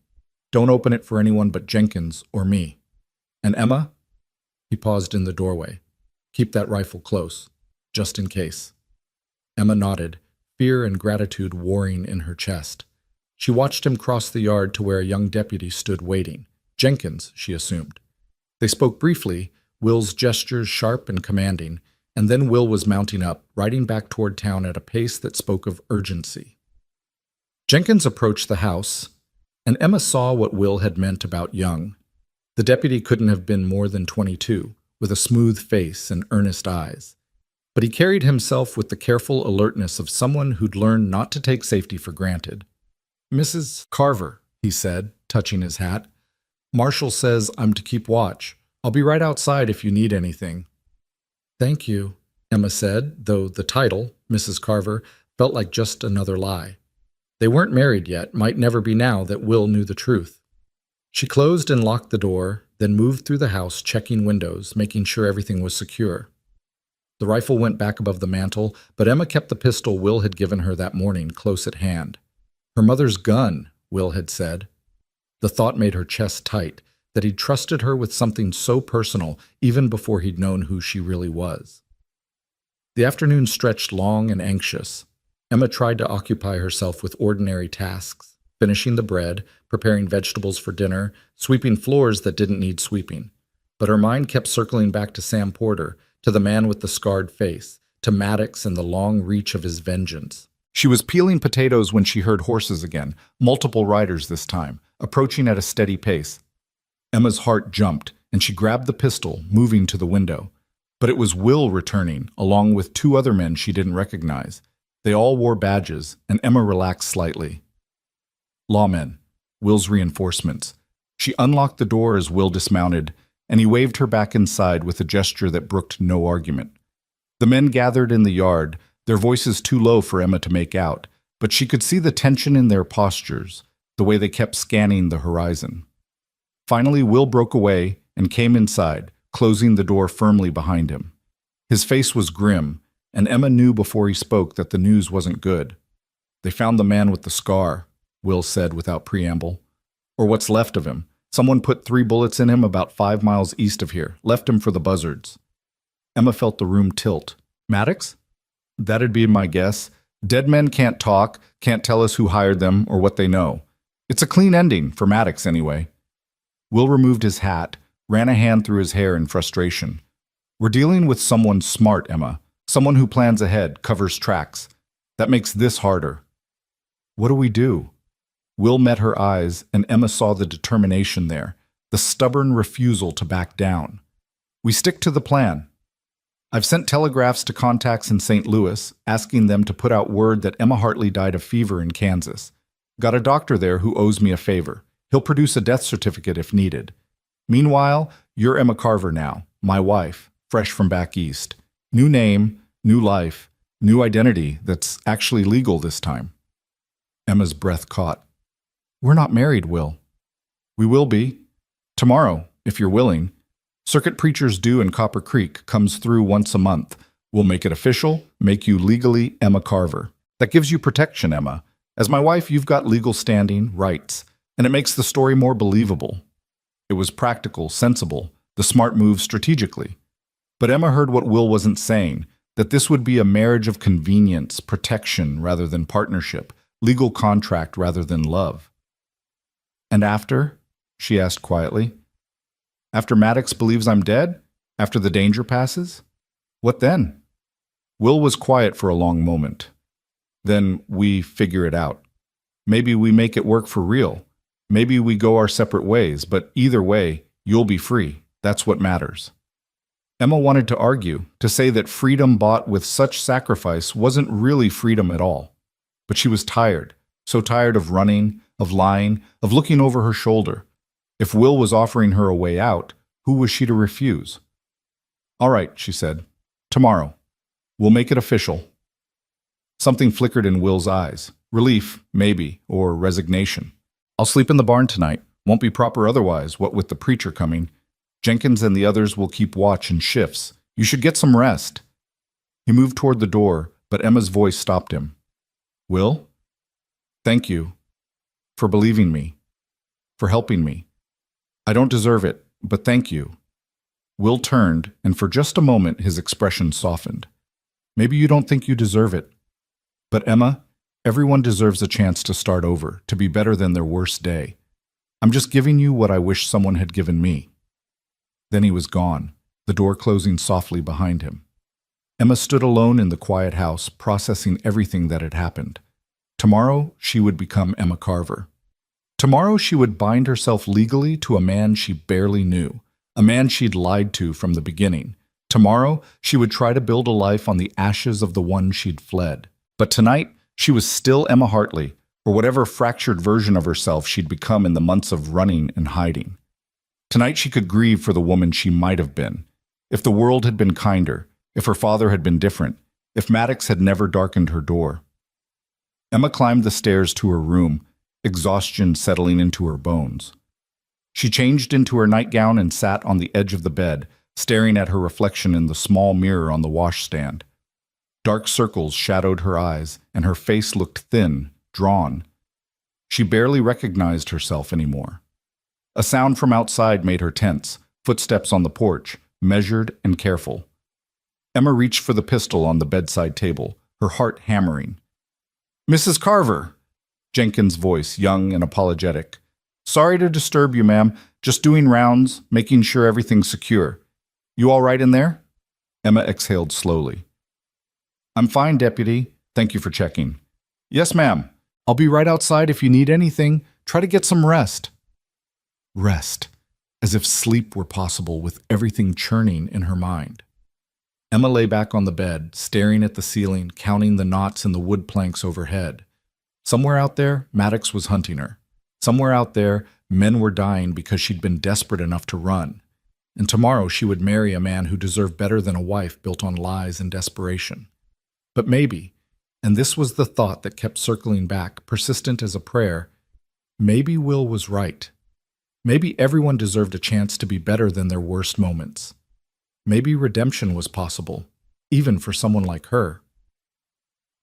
Don't open it for anyone but Jenkins or me. And Emma? He paused in the doorway. Keep that rifle close, just in case. Emma nodded, fear and gratitude warring in her chest. She watched him cross the yard to where a young deputy stood waiting. Jenkins, she assumed. They spoke briefly, Will's gestures sharp and commanding, and then Will was mounting up, riding back toward town at a pace that spoke of urgency. Jenkins approached the house, and Emma saw what Will had meant about young. The deputy couldn't have been more than 22, with a smooth face and earnest eyes. But he carried himself with the careful alertness of someone who'd learned not to take safety for granted. Mrs. Carver, he said, touching his hat. Marshall says I'm to keep watch. I'll be right outside if you need anything. Thank you, Emma said, though the title, Mrs. Carver, felt like just another lie. They weren't married yet, might never be now that Will knew the truth. She closed and locked the door, then moved through the house, checking windows, making sure everything was secure. The rifle went back above the mantel, but Emma kept the pistol Will had given her that morning close at hand. Her mother's gun, Will had said. The thought made her chest tight, that he'd trusted her with something so personal even before he'd known who she really was. The afternoon stretched long and anxious. Emma tried to occupy herself with ordinary tasks, finishing the bread, preparing vegetables for dinner, sweeping floors that didn't need sweeping. But her mind kept circling back to Sam Porter, to the man with the scarred face, to Maddox and the long reach of his vengeance. She was peeling potatoes when she heard horses again, multiple riders this time, approaching at a steady pace. Emma's heart jumped, and she grabbed the pistol, moving to the window. But it was Will returning, along with 2 other men she didn't recognize. They all wore badges, and Emma relaxed slightly. Lawmen, Will's reinforcements. She unlocked the door as Will dismounted, and he waved her back inside with a gesture that brooked no argument. The men gathered in the yard, their voices too low for Emma to make out, but she could see the tension in their postures, the way they kept scanning the horizon. Finally, Will broke away and came inside, closing the door firmly behind him. His face was grim, and Emma knew before he spoke that the news wasn't good. They found the man with the scar, Will said without preamble. Or what's left of him. Someone put 3 bullets in him about 5 miles east of here, left him for the buzzards. Emma felt the room tilt. Maddox? That'd be my guess. Dead men can't talk, can't tell us who hired them or what they know. It's a clean ending, for Maddox anyway. Will removed his hat, ran a hand through his hair in frustration. We're dealing with someone smart, Emma. Someone who plans ahead, covers tracks. That makes this harder. What do we do? Will met her eyes, and Emma saw the determination there, the stubborn refusal to back down. We stick to the plan. I've sent telegraphs to contacts in St. Louis, asking them to put out word that Emma Hartley died of fever in Kansas. Got a doctor there who owes me a favor. He'll produce a death certificate if needed. Meanwhile, you're Emma Carver now, my wife, fresh from back east. New name, new life, new identity that's actually legal this time. Emma's breath caught. We're not married, Will. We will be. Tomorrow, if you're willing. Circuit Preachers Due in Copper Creek comes through once a month. We'll make it official, make you legally Emma Carver. That gives you protection, Emma. As my wife, you've got legal standing, rights, and it makes the story more believable. It was practical, sensible, the smart move strategically. But Emma heard what Will wasn't saying, that this would be a marriage of convenience, protection rather than partnership, legal contract rather than love. And after? She asked quietly. After Maddox believes I'm dead? After the danger passes? What then? Will was quiet for a long moment. Then we figure it out. Maybe we make it work for real. Maybe we go our separate ways, but either way, you'll be free. That's what matters. Emma wanted to argue, to say that freedom bought with such sacrifice wasn't really freedom at all. But she was tired, so tired of running, of lying, of looking over her shoulder. If Will was offering her a way out, who was she to refuse? All right, she said. Tomorrow. We'll make it official. Something flickered in Will's eyes. Relief, maybe, or resignation. I'll sleep in the barn tonight. Won't be proper otherwise, what with the preacher coming. Jenkins and the others will keep watch in shifts. You should get some rest. He moved toward the door, but Emma's voice stopped him. Will? Thank you. For believing me. For helping me. I don't deserve it, but thank you. Will turned, and for just a moment his expression softened. Maybe you don't think you deserve it. But Emma, everyone deserves a chance to start over, to be better than their worst day. I'm just giving you what I wish someone had given me. Then he was gone, the door closing softly behind him. Emma stood alone in the quiet house, processing everything that had happened. Tomorrow, she would become Emma Carver. Tomorrow she would bind herself legally to a man she barely knew, a man she'd lied to from the beginning. Tomorrow she would try to build a life on the ashes of the one she'd fled. But tonight she was still Emma Hartley, or whatever fractured version of herself she'd become in the months of running and hiding. Tonight she could grieve for the woman she might have been. If the world had been kinder, if her father had been different, if Maddox had never darkened her door. Emma climbed the stairs to her room, exhaustion settling into her bones. She changed into her nightgown and sat on the edge of the bed, staring at her reflection in the small mirror on the washstand. Dark circles shadowed her eyes, and her face looked thin, drawn. She barely recognized herself anymore. A sound from outside made her tense, footsteps on the porch, measured and careful. Emma reached for the pistol on the bedside table, her heart hammering. Mrs. Carver! Jenkins' voice, young and apologetic. Sorry to disturb you, ma'am. Just doing rounds, making sure everything's secure. You all right in there? Emma exhaled slowly. I'm fine, Deputy. Thank you for checking. Yes, ma'am. I'll be right outside if you need anything. Try to get some rest. Rest. As if sleep were possible with everything churning in her mind. Emma lay back on the bed, staring at the ceiling, counting the knots in the wood planks overhead. Somewhere out there, Maddox was hunting her. Somewhere out there, men were dying because she'd been desperate enough to run. And tomorrow she would marry a man who deserved better than a wife built on lies and desperation. But maybe, and this was the thought that kept circling back, persistent as a prayer, maybe Will was right. Maybe everyone deserved a chance to be better than their worst moments. Maybe redemption was possible, even for someone like her.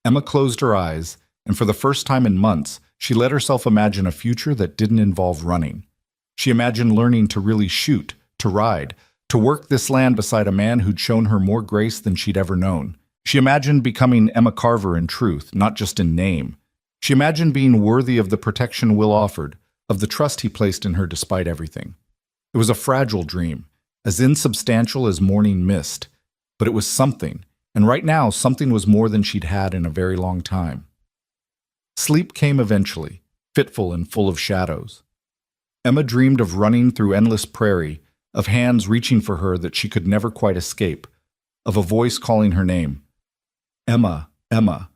Emma closed her eyes, and for the first time in months, she let herself imagine a future that didn't involve running. She imagined learning to really shoot, to ride, to work this land beside a man who'd shown her more grace than she'd ever known. She imagined becoming Emma Carver in truth, not just in name. She imagined being worthy of the protection Will offered, of the trust he placed in her despite everything. It was a fragile dream, as insubstantial as morning mist, but it was something, and right now something was more than she'd had in a very long time. Sleep came eventually, fitful and full of shadows. Emma dreamed of running through endless prairie, of hands reaching for her that she could never quite escape, of a voice calling her name. Emma, Emma.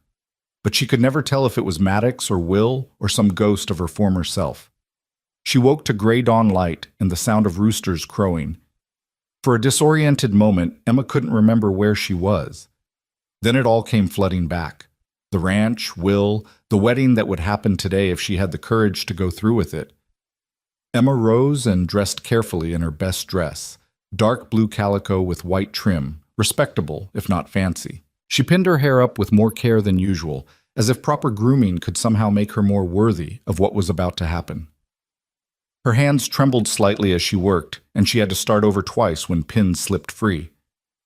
But she could never tell if it was Maddox or Will or some ghost of her former self. She woke to gray dawn light and the sound of roosters crowing. For a disoriented moment, Emma couldn't remember where she was. Then it all came flooding back. The ranch, Will, the wedding that would happen today if she had the courage to go through with it. Emma rose and dressed carefully in her best dress, dark blue calico with white trim, respectable, if not fancy. She pinned her hair up with more care than usual, as if proper grooming could somehow make her more worthy of what was about to happen. Her hands trembled slightly as she worked, and she had to start over twice when pins slipped free.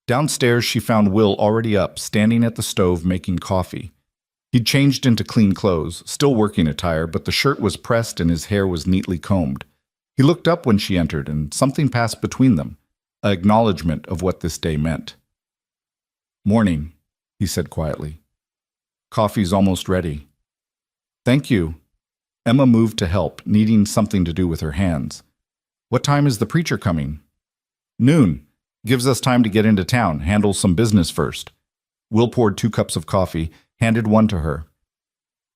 Downstairs, she found Will already up, standing at the stove making coffee. He'd changed into clean clothes, still working attire, but the shirt was pressed and his hair was neatly combed. He looked up when she entered, and something passed between them, an acknowledgement of what this day meant. "Morning," he said quietly. "Coffee's almost ready." "Thank you." Emma moved to help, needing something to do with her hands. "What time is the preacher coming?" "Noon. Gives us time to get into town, handle some business first." Will poured 2 cups of coffee, handed one to her.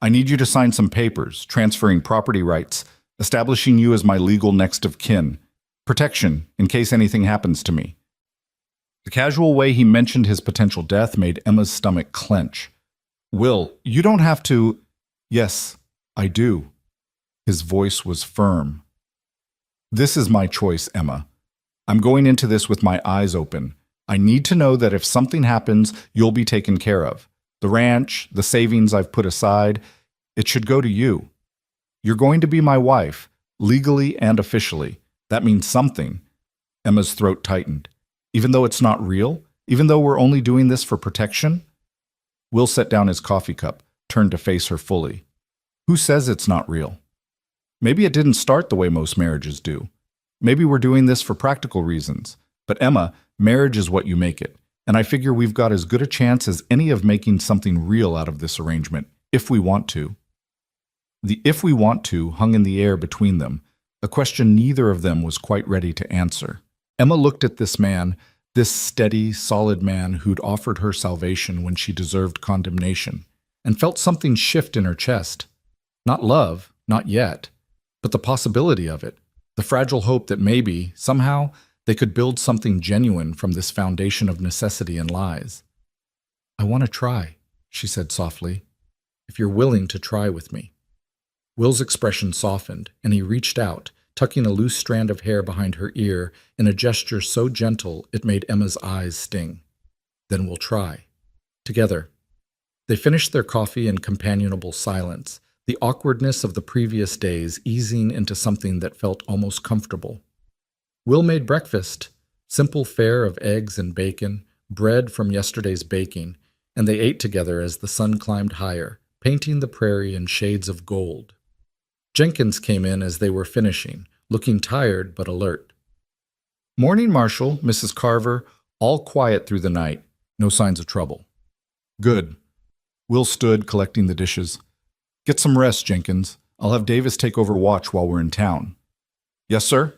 "I need you to sign some papers, transferring property rights, establishing you as my legal next of kin. Protection, in case anything happens to me." The casual way he mentioned his potential death made Emma's stomach clench. "Will, you don't have to—" "Yes, I do." His voice was firm. "This is my choice, Emma. I'm going into this with my eyes open. I need to know that if something happens, you'll be taken care of. The ranch, the savings I've put aside, it should go to you. You're going to be my wife, legally and officially. That means something." Emma's throat tightened. "Even though it's not real? Even though we're only doing this for protection?" Will set down his coffee cup, turned to face her fully. "Who says it's not real? Maybe it didn't start the way most marriages do. Maybe we're doing this for practical reasons. But Emma, marriage is what you make it. And I figure we've got as good a chance as any of making something real out of this arrangement, if we want to." The "if we want to" hung in the air between them, a question neither of them was quite ready to answer. Emma looked at this man, this steady, solid man who'd offered her salvation when she deserved condemnation, and felt something shift in her chest. Not love, not yet, but the possibility of it, the fragile hope that maybe, somehow, they could build something genuine from this foundation of necessity and lies. "I want to try," she said softly, "if you're willing to try with me." Will's expression softened, and he reached out, tucking a loose strand of hair behind her ear in a gesture so gentle it made Emma's eyes sting. "Then we'll try. Together." They finished their coffee in companionable silence, the awkwardness of the previous days easing into something that felt almost comfortable. Will made breakfast, simple fare of eggs and bacon, bread from yesterday's baking, and they ate together as the sun climbed higher, painting the prairie in shades of gold. Jenkins came in as they were finishing, looking tired but alert. "Morning, Marshall, Mrs. Carver, all quiet through the night, no signs of trouble." "Good." Will stood, collecting the dishes. "Get some rest, Jenkins. I'll have Davis take over watch while we're in town." "Yes, sir?"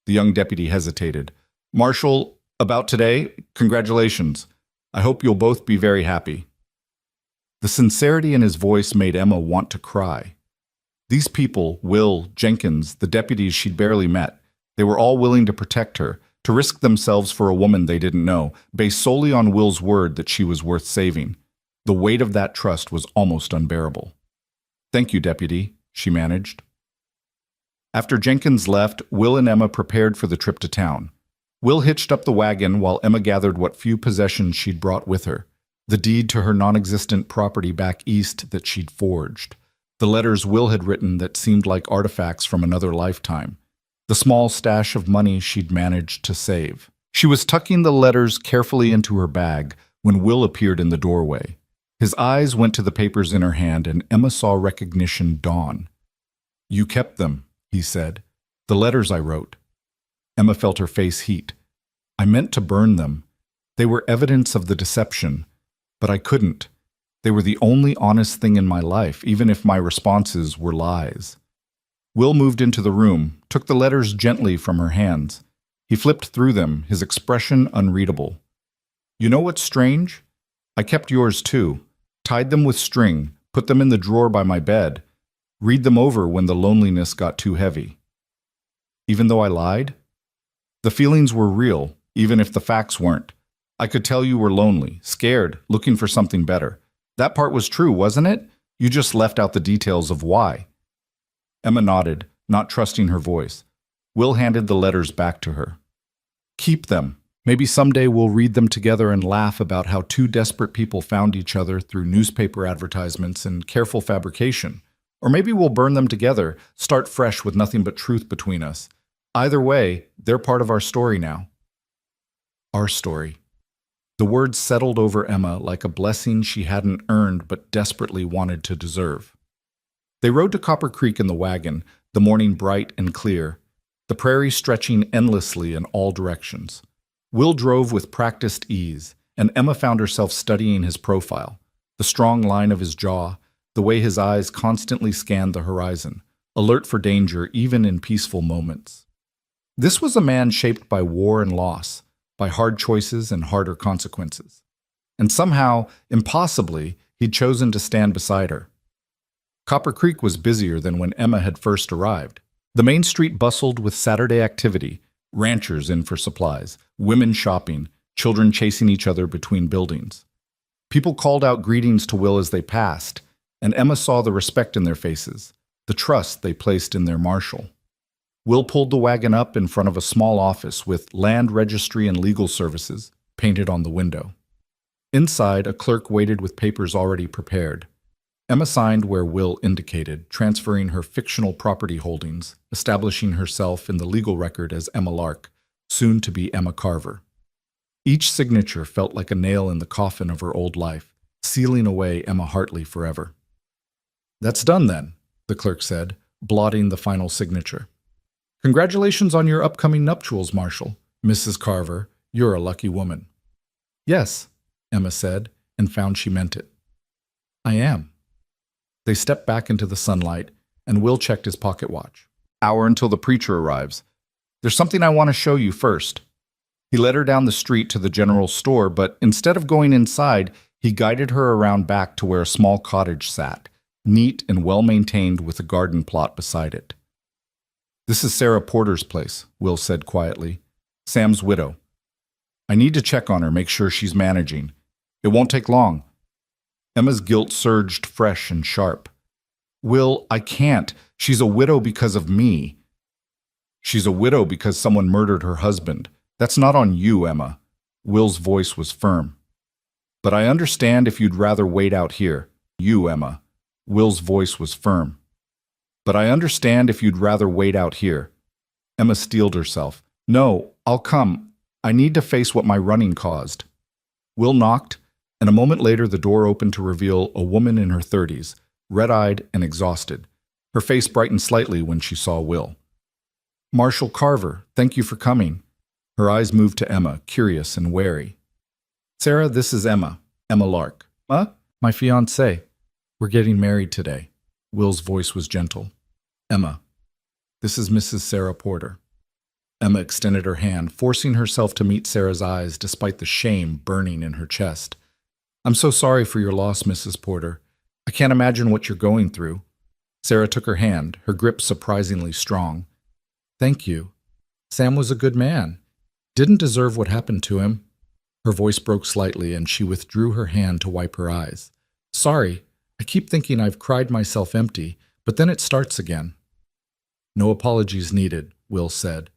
The young deputy hesitated. "Marshall, about today, congratulations. I hope you'll both be very happy." The sincerity in his voice made Emma want to cry. These people, Will, Jenkins, the deputies she'd barely met, they were all willing to protect her, to risk themselves for a woman they didn't know, based solely on Will's word that she was worth saving. The weight of that trust was almost unbearable. "Thank you, Deputy," she managed. After Jenkins left, Will and Emma prepared for the trip to town. Will hitched up the wagon while Emma gathered what few possessions she'd brought with her, the deed to her non-existent property back east that she'd forged, the letters Will had written that seemed like artifacts from another lifetime, the small stash of money she'd managed to save. She was tucking the letters carefully into her bag when Will appeared in the doorway. His eyes went to the papers in her hand, and Emma saw recognition dawn. "You kept them," he said. "The letters I wrote." Emma felt her face heat. "I meant to burn them. They were evidence of the deception. But I couldn't. They were the only honest thing in my life, even if my responses were lies." Will moved into the room, took the letters gently from her hands. He flipped through them, his expression unreadable. You know what's strange? I kept yours too. Tied them with string, put them in the drawer by my bed. Read them over when the loneliness got too heavy. Even though I lied? The feelings were real, even if the facts weren't. I could tell you were lonely, scared, looking for something better. That part was true, wasn't it? You just left out the details of why. Emma nodded, not trusting her voice. Will handed the letters back to her. Keep them. Maybe someday we'll read them together and laugh about how two desperate people found each other through newspaper advertisements and careful fabrication. Or maybe we'll burn them together, start fresh with nothing but truth between us. Either way, they're part of our story now. Our story. The words settled over Emma like a blessing she hadn't earned but desperately wanted to deserve. They rode to Copper Creek in the wagon, the morning bright and clear, the prairie stretching endlessly in all directions. Will drove with practiced ease, and Emma found herself studying his profile, the strong line of his jaw, the way his eyes constantly scanned the horizon, alert for danger even in peaceful moments. This was a man shaped by war and loss, by hard choices and harder consequences. And somehow, impossibly, he'd chosen to stand beside her. Copper Creek was busier than when Emma had first arrived. The main street bustled with Saturday activity, ranchers in for supplies, women shopping, children chasing each other between buildings. People called out greetings to Will as they passed, and Emma saw the respect in their faces, the trust they placed in their marshal. Will pulled the wagon up in front of a small office with Land Registry and Legal Services painted on the window. Inside, a clerk waited with papers already prepared. Emma signed where Will indicated, transferring her fictional property holdings, establishing herself in the legal record as Emma Lark, soon to be Emma Carver. Each signature felt like a nail in the coffin of her old life, sealing away Emma Hartley forever. That's done then, the clerk said, blotting the final signature. Congratulations on your upcoming nuptials, Marshal. Mrs. Carver, you're a lucky woman. Yes, Emma said, and found she meant it. I am. They stepped back into the sunlight, and Will checked his pocket watch. Hour until the preacher arrives. There's something I want to show you first. He led her down the street to the general store, but instead of going inside, he guided her around back to where a small cottage sat, neat and well-maintained with a garden plot beside it. This is Sarah Porter's place, Will said quietly. Sam's widow. I need to check on her, make sure she's managing. It won't take long. Emma's guilt surged fresh and sharp. Will, I can't. She's a widow because of me. She's a widow because someone murdered her husband. That's not on you, Emma. Will's voice was firm. But I understand if you'd rather wait out here. You, Emma. Will's voice was firm. But I understand if you'd rather wait out here. Emma steeled herself. No, I'll come. I need to face what my running caused. Will knocked, and a moment later the door opened to reveal a woman in her 30s, red-eyed and exhausted. Her face brightened slightly when she saw Will. Marshal Carver, thank you for coming. Her eyes moved to Emma, curious and wary. Sarah, this is Emma Lark. My fiancée. We're getting married today. Will's voice was gentle. Emma, this is Mrs. Sarah Porter. Emma extended her hand, forcing herself to meet Sarah's eyes despite the shame burning in her chest. I'm so sorry for your loss, Mrs. Porter. I can't imagine what you're going through. Sarah took her hand, her grip surprisingly strong. Thank you. Sam was a good man. Didn't deserve what happened to him. Her voice broke slightly, and she withdrew her hand to wipe her eyes. Sorry, I keep thinking I've cried myself empty, but then it starts again. No apologies needed, Will said.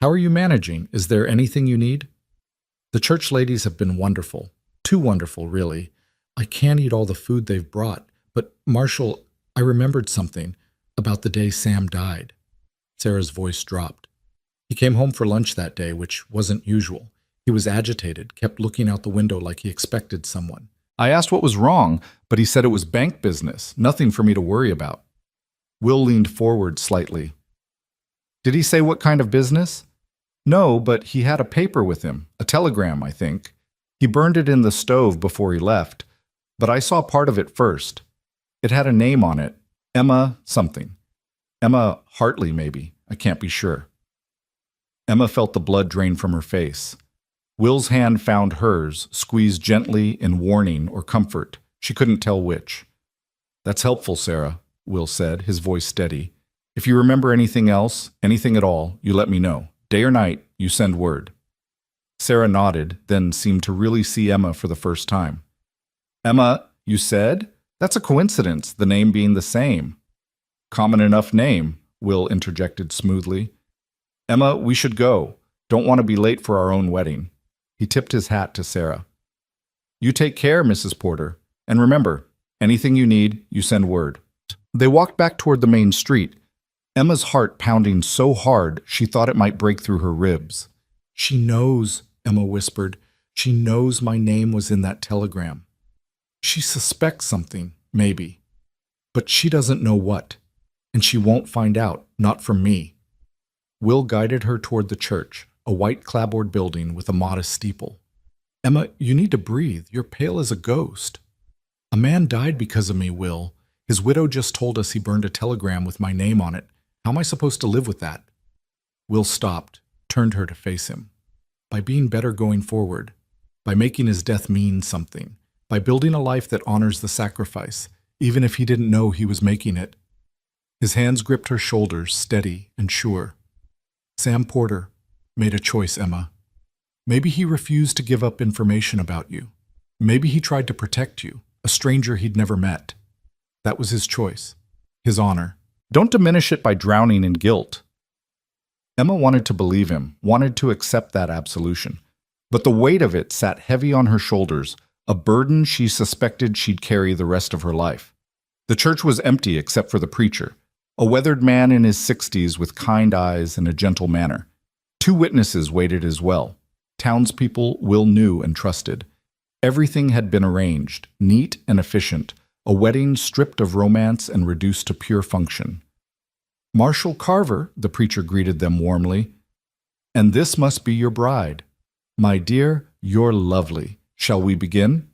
How are you managing? Is there anything you need? The church ladies have been wonderful. Too wonderful, really. I can't eat all the food they've brought, but, Marshal, I remembered something about the day Sam died. Sarah's voice dropped. He came home for lunch that day, which wasn't usual. He was agitated, kept looking out the window like he expected someone. I asked what was wrong, but he said it was bank business, nothing for me to worry about. Will leaned forward slightly. Did he say what kind of business? No, but he had a paper with him, a telegram, I think. He burned it in the stove before he left, but I saw part of it first. It had a name on it, Emma something. Emma Hartley, maybe. I can't be sure. Emma felt the blood drain from her face. Will's hand found hers, squeezed gently in warning or comfort. She couldn't tell which. "That's helpful, Sarah," Will said, his voice steady. "If you remember anything else, anything at all, you let me know. Day or night, you send word." Sarah nodded, then seemed to really see Emma for the first time. "Emma, you said? That's a coincidence, the name being the same." "Common enough name," Will interjected smoothly. "Emma, we should go. Don't want to be late for our own wedding." He tipped his hat to Sarah. "You take care, Mrs. Porter. And remember, anything you need, you send word." They walked back toward the main street, Emma's heart pounding so hard she thought it might break through her ribs. "She knows," Emma whispered. "She knows my name was in that telegram. She suspects something, maybe. But she doesn't know what. And she won't find out, not from me." Will guided her toward the church, a white clapboard building with a modest steeple. "Emma, you need to breathe. You're pale as a ghost." "A man died because of me, Will. His widow just told us he burned a telegram with my name on it. How am I supposed to live with that?" Will stopped, turned her to face him. "By being better going forward. By making his death mean something. By building a life that honors the sacrifice, even if he didn't know he was making it." His hands gripped her shoulders, steady and sure. "Sam Porter made a choice, Emma. Maybe he refused to give up information about you. Maybe he tried to protect you, a stranger he'd never met. That was his choice, his honor. Don't diminish it by drowning in guilt." Emma wanted to believe him, wanted to accept that absolution. But the weight of it sat heavy on her shoulders, a burden she suspected she'd carry the rest of her life. The church was empty except for the preacher, a weathered man in his 60s with kind eyes and a gentle manner. 2 witnesses waited as well. Townspeople Will knew and trusted. Everything had been arranged, neat and efficient, a wedding stripped of romance and reduced to pure function. "Marshal Carver," the preacher greeted them warmly, "and this must be your bride. My dear, you're lovely. Shall we begin?"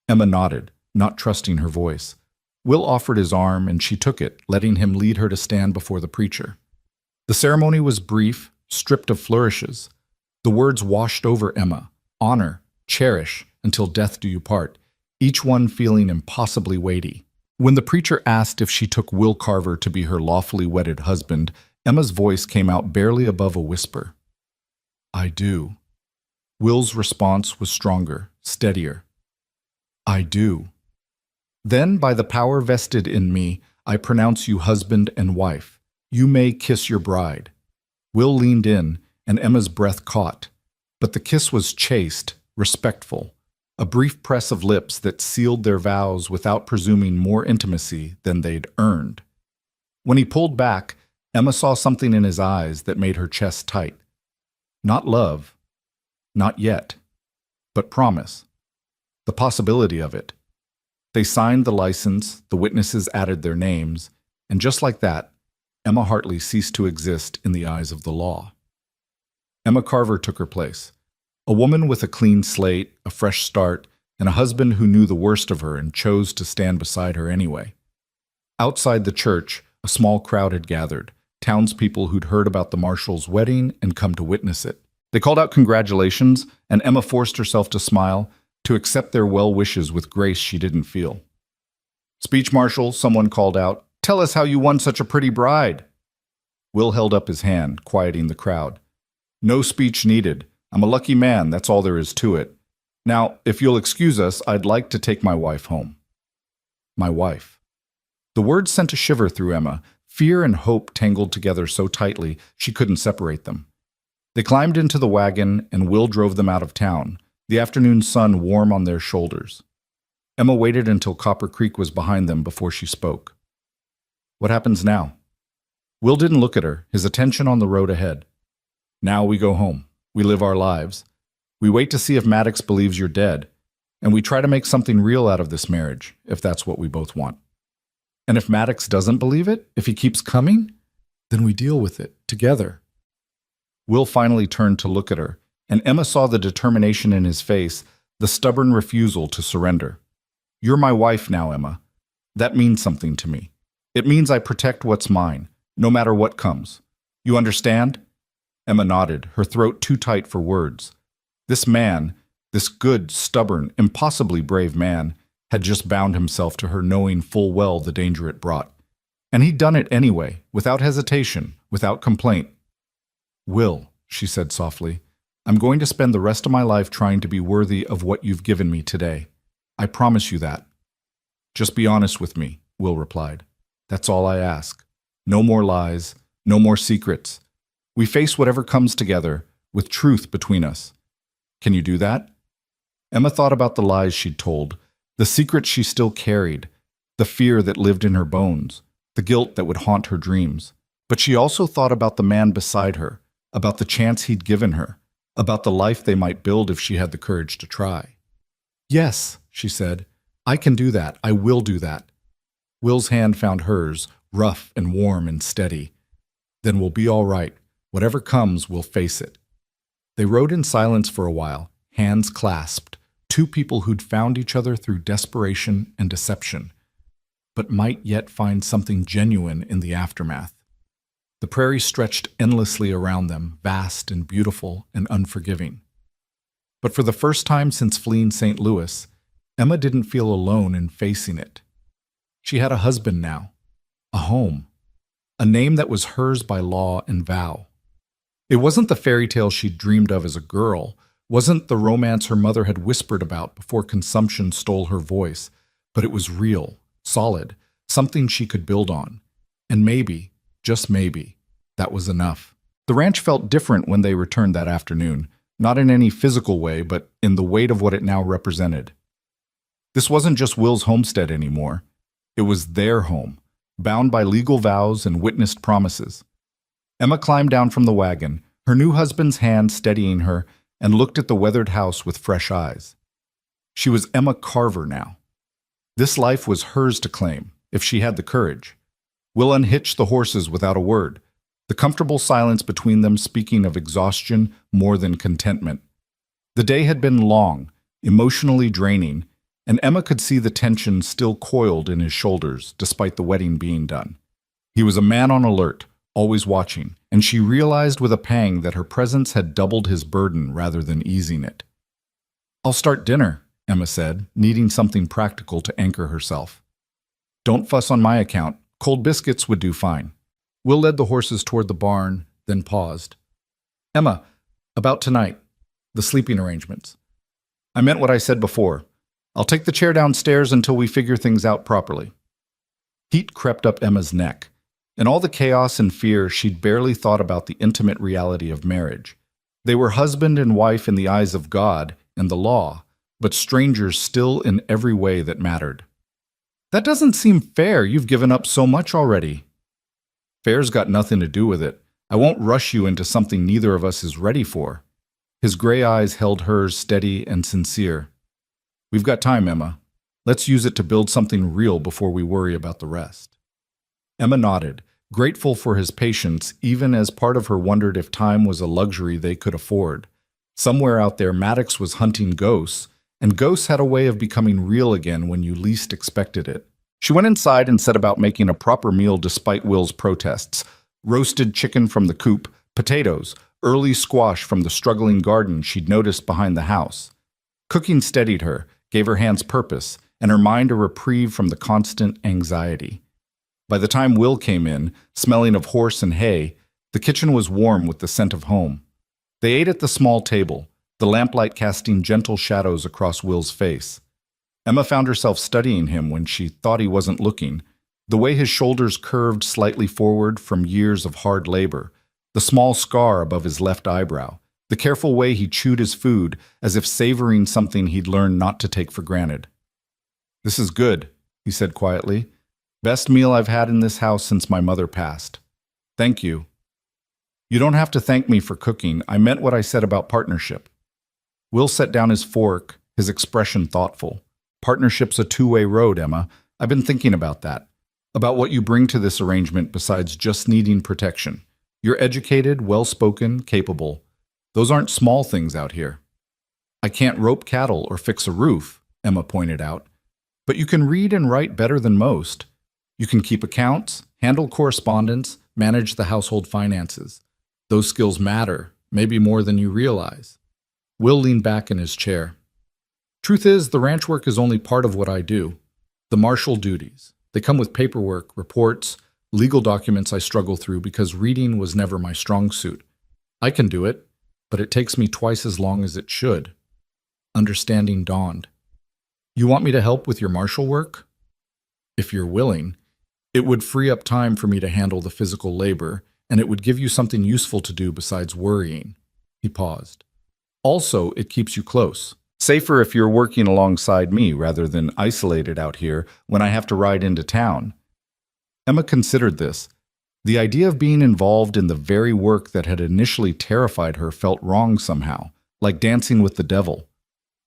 Emma nodded, not trusting her voice. Will offered his arm, and she took it, letting him lead her to stand before the preacher. The ceremony was brief, stripped of flourishes. The words washed over Emma: honor, cherish, until death do you part, each one feeling impossibly weighty. When the preacher asked if she took Will Carver to be her lawfully wedded husband, Emma's voice came out barely above a whisper. "I do." Will's response was stronger, steadier. "I do. Then, by the power vested in me, I pronounce you husband and wife. You may kiss your bride." Will leaned in, and Emma's breath caught. But the kiss was chaste, respectful, a brief press of lips that sealed their vows without presuming more intimacy than they'd earned. When he pulled back, Emma saw something in his eyes that made her chest tight. Not love, not yet, but promise. The possibility of it. They signed the license, the witnesses added their names, and just like that, Emma Hartley ceased to exist in the eyes of the law. Emma Carver took her place, a woman with a clean slate, a fresh start, and a husband who knew the worst of her and chose to stand beside her anyway. Outside the church, a small crowd had gathered, townspeople who'd heard about the marshal's wedding and come to witness it. They called out congratulations, and Emma forced herself to smile, to accept their well wishes with grace she didn't feel. "Speech Marshal," someone called out. "Tell us how you won such a pretty bride." Will held up his hand, quieting the crowd. "No speech needed. I'm a lucky man, that's all there is to it. Now, if you'll excuse us, I'd like to take my wife home." My wife. The words sent a shiver through Emma, fear and hope tangled together so tightly she couldn't separate them. They climbed into the wagon, and Will drove them out of town, the afternoon sun warm on their shoulders. Emma waited until Copper Creek was behind them before she spoke. "What happens now?" Will didn't look at her, his attention on the road ahead. "Now we go home. We live our lives. We wait to see if Maddox believes you're dead, and we try to make something real out of this marriage, if that's what we both want. And if Maddox doesn't believe it, if he keeps coming, then we deal with it, together." Will finally turned to look at her, and Emma saw the determination in his face, the stubborn refusal to surrender. "You're my wife now, Emma. That means something to me. It means I protect what's mine, no matter what comes. You understand?" Emma nodded, her throat too tight for words. This man, this good, stubborn, impossibly brave man, had just bound himself to her, knowing full well the danger it brought. And he'd done it anyway, without hesitation, without complaint. "Will," she said softly, "I'm going to spend the rest of my life trying to be worthy of what you've given me today. I promise you that." "Just be honest with me," Will replied. "That's all I ask. No more lies, no more secrets. We face whatever comes together, with truth between us. Can you do that?" Emma thought about the lies she'd told, the secrets she still carried, the fear that lived in her bones, the guilt that would haunt her dreams. But she also thought about the man beside her, about the chance he'd given her, about the life they might build if she had the courage to try. "Yes," she said, "I can do that. I will do that." Will's hand found hers, rough and warm and steady. "Then we'll be all right. Whatever comes, we'll face it." They rode in silence for a while, hands clasped, two people who'd found each other through desperation and deception, but might yet find something genuine in the aftermath. The prairie stretched endlessly around them, vast and beautiful and unforgiving. But for the first time since fleeing St. Louis, Emma didn't feel alone in facing it. She had a husband now, a home, a name that was hers by law and vow. It wasn't the fairy tale she'd dreamed of as a girl, wasn't the romance her mother had whispered about before consumption stole her voice, but it was real, solid, something she could build on. And maybe, just maybe, that was enough. The ranch felt different when they returned that afternoon, not in any physical way, but in the weight of what it now represented. This wasn't just Will's homestead anymore. It was their home, bound by legal vows and witnessed promises. Emma climbed down from the wagon, her new husband's hand steadying her, and looked at the weathered house with fresh eyes. She was Emma Carver now. This life was hers to claim, if she had the courage. Will unhitched the horses without a word, the comfortable silence between them speaking of exhaustion more than contentment. The day had been long, emotionally draining, and Emma could see the tension still coiled in his shoulders, despite the wedding being done. He was a man on alert, always watching, and she realized with a pang that her presence had doubled his burden rather than easing it. "I'll start dinner," Emma said, needing something practical to anchor herself. "Don't fuss on my account. Cold biscuits would do fine." Will led the horses toward the barn, then paused. "Emma, about tonight, the sleeping arrangements. I meant what I said before. I'll take the chair downstairs until we figure things out properly." Heat crept up Emma's neck. In all the chaos and fear, she'd barely thought about the intimate reality of marriage. They were husband and wife in the eyes of God and the law, but strangers still in every way that mattered. "That doesn't seem fair. You've given up so much already." "Fair's got nothing to do with it. I won't rush you into something neither of us is ready for." His gray eyes held hers steady and sincere. "We've got time, Emma. Let's use it to build something real before we worry about the rest." Emma nodded, grateful for his patience, even as part of her wondered if time was a luxury they could afford. Somewhere out there, Maddox was hunting ghosts, and ghosts had a way of becoming real again when you least expected it. She went inside and set about making a proper meal despite Will's protests. Roasted chicken from the coop, potatoes, early squash from the struggling garden she'd noticed behind the house. Cooking steadied her, gave her hands purpose, and her mind a reprieve from the constant anxiety. By the time Will came in, smelling of horse and hay, the kitchen was warm with the scent of home. They ate at the small table, the lamplight casting gentle shadows across Will's face. Emma found herself studying him when she thought he wasn't looking, the way his shoulders curved slightly forward from years of hard labor, the small scar above his left eyebrow, the careful way he chewed his food as if savoring something he'd learned not to take for granted. "This is good," he said quietly. "Best meal I've had in this house since my mother passed. Thank you." "You don't have to thank me for cooking. I meant what I said about partnership." Will set down his fork, his expression thoughtful. "Partnership's a two-way road, Emma. I've been thinking about that. About what you bring to this arrangement besides just needing protection. You're educated, well-spoken, capable. Those aren't small things out here." "I can't rope cattle or fix a roof," Emma pointed out. "But you can read and write better than most. You can keep accounts, handle correspondence, manage the household finances. Those skills matter, maybe more than you realize. Will leaned back in his chair. Truth is, the ranch work is only part of what I do. The marshal duties. They come with paperwork, reports, legal documents I struggle through because reading was never my strong suit. I can do it, but it takes me twice as long as it should. Understanding dawned. You want me to help with your marshal work? If you're willing. It would free up time for me to handle the physical labor, and it would give you something useful to do besides worrying. He paused. Also, it keeps you close. Safer if you're working alongside me rather than isolated out here when I have to ride into town. Emma considered this. The idea of being involved in the very work that had initially terrified her felt wrong somehow, like dancing with the devil.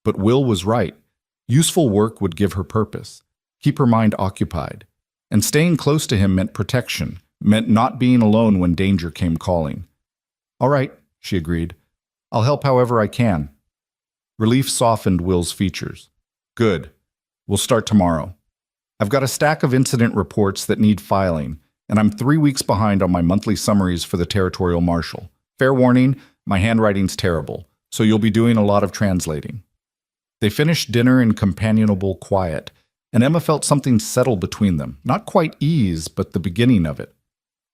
But Will was right. Useful work would give her purpose, keep her mind occupied. And staying close to him meant protection, meant not being alone when danger came calling. All right, she agreed. I'll help however I can. Relief softened Will's features. Good. We'll start tomorrow. I've got a stack of incident reports that need filing, and I'm 3 weeks behind on my monthly summaries for the territorial marshal. Fair warning, my handwriting's terrible, so you'll be doing a lot of translating. They finished dinner in companionable quiet, and Emma felt something settle between them. Not quite ease, but the beginning of it.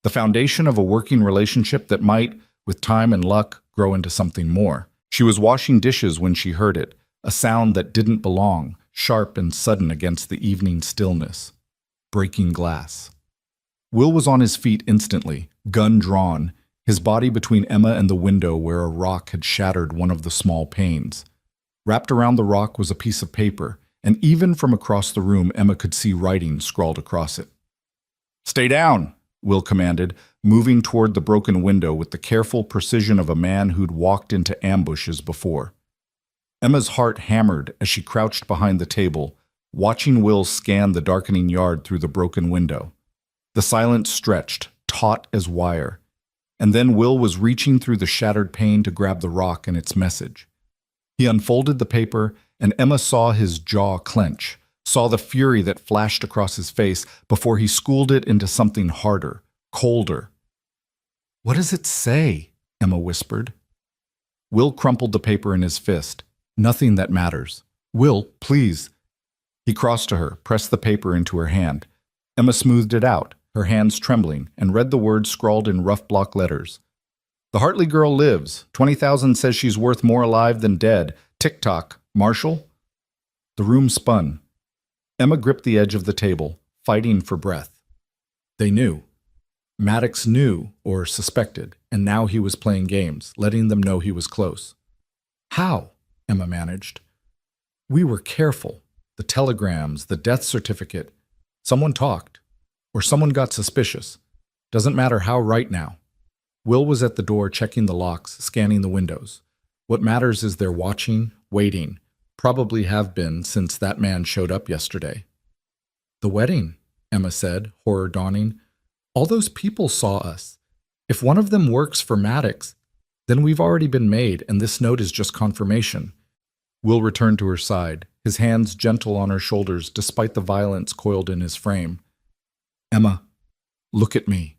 The foundation of a working relationship that might, with time and luck, grow into something more. She was washing dishes when she heard it, a sound that didn't belong, sharp and sudden against the evening stillness. Breaking glass. Will was on his feet instantly, gun drawn, his body between Emma and the window where a rock had shattered one of the small panes. Wrapped around the rock was a piece of paper, and even from across the room Emma could see writing scrawled across it. "Stay down," Will commanded, moving toward the broken window with the careful precision of a man who'd walked into ambushes before. Emma's heart hammered as she crouched behind the table, watching Will scan the darkening yard through the broken window. The silence stretched, taut as wire, and then Will was reaching through the shattered pane to grab the rock and its message. He unfolded the paper, and Emma saw his jaw clench, saw the fury that flashed across his face before he schooled it into something harder, colder. "What does it say?" Emma whispered. Will crumpled the paper in his fist. "Nothing that matters. Will, please." He crossed to her, pressed the paper into her hand. Emma smoothed it out, her hands trembling, and read the words scrawled in rough block letters. "The Hartley girl lives. 20,000 says she's worth more alive than dead. Tick-tock. Marshall?" The room spun. Emma gripped the edge of the table, fighting for breath. They knew. Maddox knew, or suspected, and now he was playing games, letting them know he was close. "How?" Emma managed. "We were careful. The telegrams, the death certificate. Someone talked. Or someone got suspicious. Doesn't matter how right now." Will was at the door checking the locks, scanning the windows. What matters is they're watching, waiting. Probably have been since that man showed up yesterday. "The wedding," Emma said, horror dawning. "All those people saw us. If one of them works for Maddox, then we've already been made, and this note is just confirmation." Will returned to her side, his hands gentle on her shoulders despite the violence coiled in his frame. "Emma, look at me.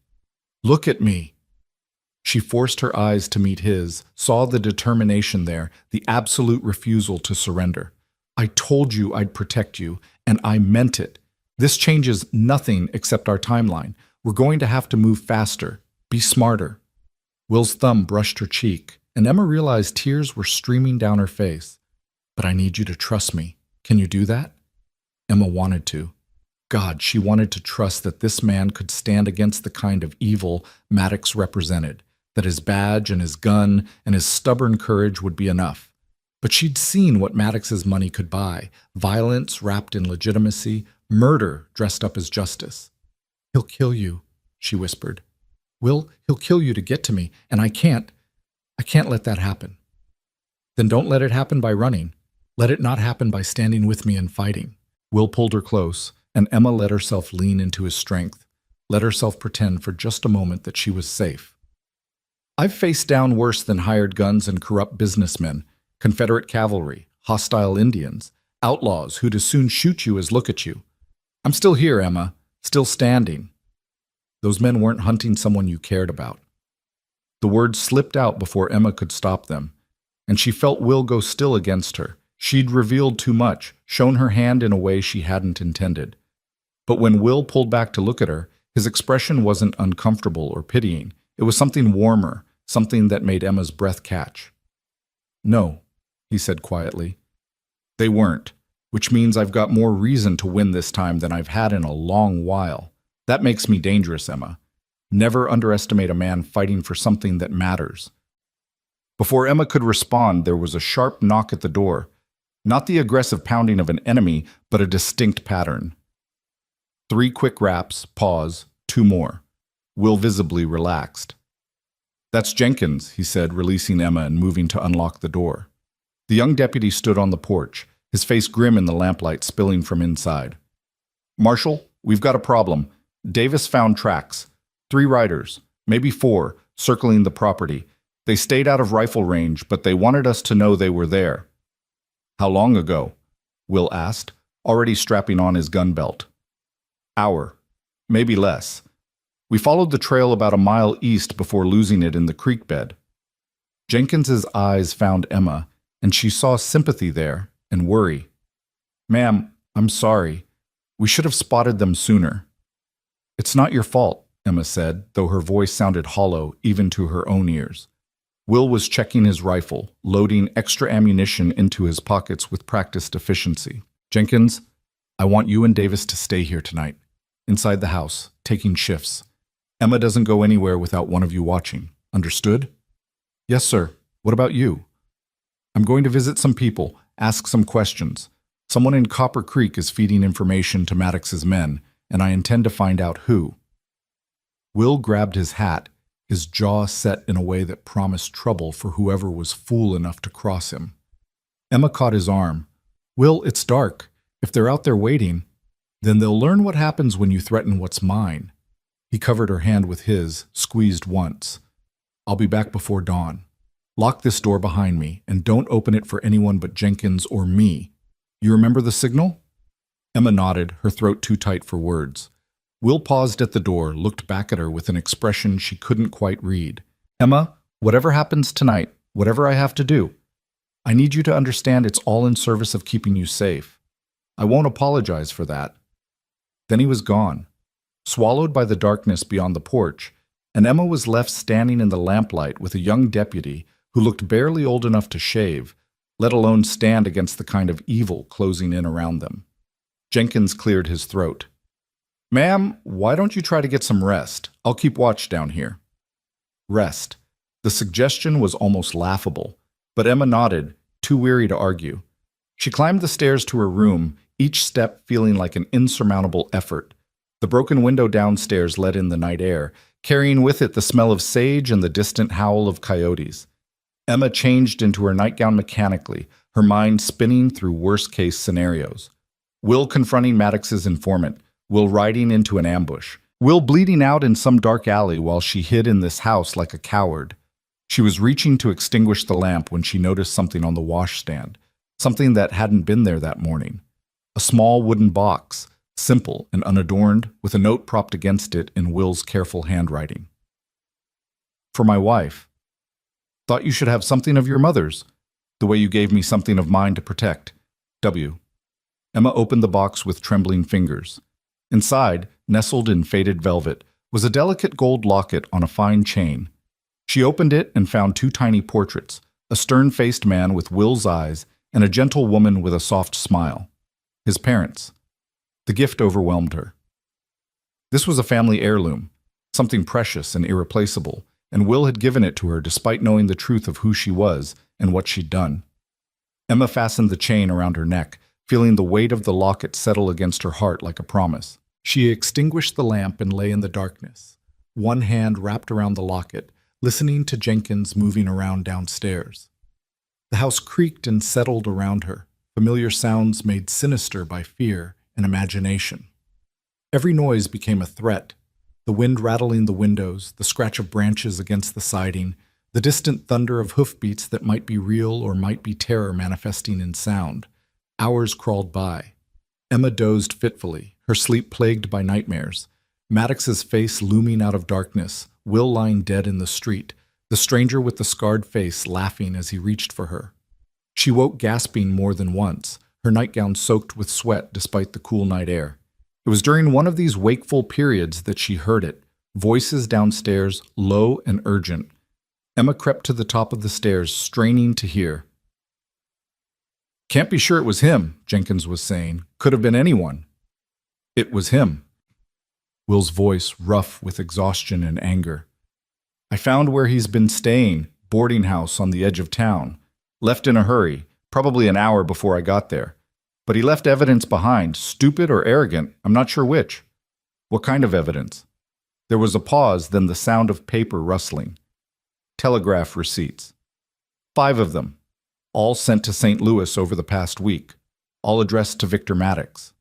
Look at me." She forced her eyes to meet his, saw the determination there, the absolute refusal to surrender. "I told you I'd protect you, and I meant it. This changes nothing except our timeline. We're going to have to move faster, be smarter." Will's thumb brushed her cheek, and Emma realized tears were streaming down her face. "But I need you to trust me. Can you do that?" Emma wanted to. God, she wanted to trust that this man could stand against the kind of evil Maddox represented, that his badge and his gun and his stubborn courage would be enough. But she'd seen what Maddox's money could buy, violence wrapped in legitimacy, murder dressed up as justice. "He'll kill you," she whispered. He'll kill you to get to me, and I can't let that happen." "Then don't let it happen by running. Let it not happen by standing with me and fighting." Will pulled her close, and Emma let herself lean into his strength, let herself pretend for just a moment that she was safe. "I've faced down worse than hired guns and corrupt businessmen, Confederate cavalry, hostile Indians, outlaws who'd as soon shoot you as look at you. I'm still here, Emma, still standing. Those men weren't hunting someone you cared about." The words slipped out before Emma could stop them, and she felt Will go still against her. She'd revealed too much, shown her hand in a way she hadn't intended. But when Will pulled back to look at her, his expression wasn't uncomfortable or pitying. It was something warmer, something that made Emma's breath catch. "No," he said quietly. "They weren't, which means I've got more reason to win this time than I've had in a long while. That makes me dangerous, Emma. Never underestimate a man fighting for something that matters." Before Emma could respond, there was a sharp knock at the door. Not the aggressive pounding of an enemy, but a distinct pattern. 3 quick raps, pause, 2 more. Will visibly relaxed. "That's Jenkins," he said, releasing Emma and moving to unlock the door. The young deputy stood on the porch, his face grim in the lamplight spilling from inside. "Marshal, we've got a problem. Davis found tracks. 3 riders, maybe 4, circling the property. They stayed out of rifle range, but they wanted us to know they were there." "How long ago?" Will asked, already strapping on his gun belt. "Hour, maybe less. We followed the trail about a mile east before losing it in the creek bed." Jenkins's eyes found Emma, and she saw sympathy there and worry. "Ma'am, I'm sorry. We should have spotted them sooner." "It's not your fault," Emma said, though her voice sounded hollow even to her own ears. Will was checking his rifle, loading extra ammunition into his pockets with practiced efficiency. "Jenkins, I want you and Davis to stay here tonight, inside the house, taking shifts. Emma doesn't go anywhere without one of you watching. Understood?" "Yes, sir. What about you?" "I'm going to visit some people, ask some questions. Someone in Copper Creek is feeding information to Maddox's men, and I intend to find out who." Will grabbed his hat, his jaw set in a way that promised trouble for whoever was fool enough to cross him. Emma caught his arm. "Will, it's dark. If they're out there waiting, then they'll learn what happens when you threaten what's mine." He covered her hand with his, squeezed once. "I'll be back before dawn. Lock this door behind me, and don't open it for anyone but Jenkins or me. You remember the signal?" Emma nodded, her throat too tight for words. Will paused at the door, looked back at her with an expression she couldn't quite read. "Emma, whatever happens tonight, whatever I have to do, I need you to understand it's all in service of keeping you safe. I won't apologize for that." Then he was gone, swallowed by the darkness beyond the porch, and Emma was left standing in the lamplight with a young deputy who looked barely old enough to shave, let alone stand against the kind of evil closing in around them. Jenkins cleared his throat. "Ma'am, why don't you try to get some rest? I'll keep watch down here." Rest. The suggestion was almost laughable, but Emma nodded, too weary to argue. She climbed the stairs to her room, each step feeling like an insurmountable effort. The broken window downstairs let in the night air, carrying with it the smell of sage and the distant howl of coyotes. Emma changed into her nightgown mechanically, her mind spinning through worst-case scenarios. Will confronting Maddox's informant, Will riding into an ambush, Will bleeding out in some dark alley while she hid in this house like a coward. She was reaching to extinguish the lamp when she noticed something on the washstand, something that hadn't been there that morning. A small wooden box, simple and unadorned, with a note propped against it in Will's careful handwriting. "For my wife. Thought you should have something of your mother's, the way you gave me something of mine to protect. W." Emma opened the box with trembling fingers. Inside, nestled in faded velvet, was a delicate gold locket on a fine chain. She opened it and found 2 tiny portraits, a stern-faced man with Will's eyes and a gentle woman with a soft smile. His parents. The gift overwhelmed her. This was a family heirloom, something precious and irreplaceable, and Will had given it to her despite knowing the truth of who she was and what she'd done. Emma fastened the chain around her neck, feeling the weight of the locket settle against her heart like a promise. She extinguished the lamp and lay in the darkness, one hand wrapped around the locket, listening to Jenkins moving around downstairs. The house creaked and settled around her, familiar sounds made sinister by fear and imagination. Every noise became a threat, the wind rattling the windows, the scratch of branches against the siding, the distant thunder of hoofbeats that might be real or might be terror manifesting in sound. Hours crawled by. Emma dozed fitfully, her sleep plagued by nightmares. Maddox's face looming out of darkness, Will lying dead in the street, the stranger with the scarred face laughing as he reached for her. She woke gasping more than once, her nightgown soaked with sweat despite the cool night air. It was during one of these wakeful periods that she heard it, voices downstairs, low and urgent. Emma crept to the top of the stairs, straining to hear. "Can't be sure it was him," Jenkins was saying. "Could have been anyone." "It was him." Will's voice rough with exhaustion and anger. "I found where he's been staying, boarding house on the edge of town. Left in a hurry, probably an hour before I got there. But he left evidence behind, stupid or arrogant, I'm not sure which." "What kind of evidence?" There was a pause, then the sound of paper rustling. "Telegraph receipts. 5 of them. All sent to St. Louis over the past week. All addressed to Victor Maddox."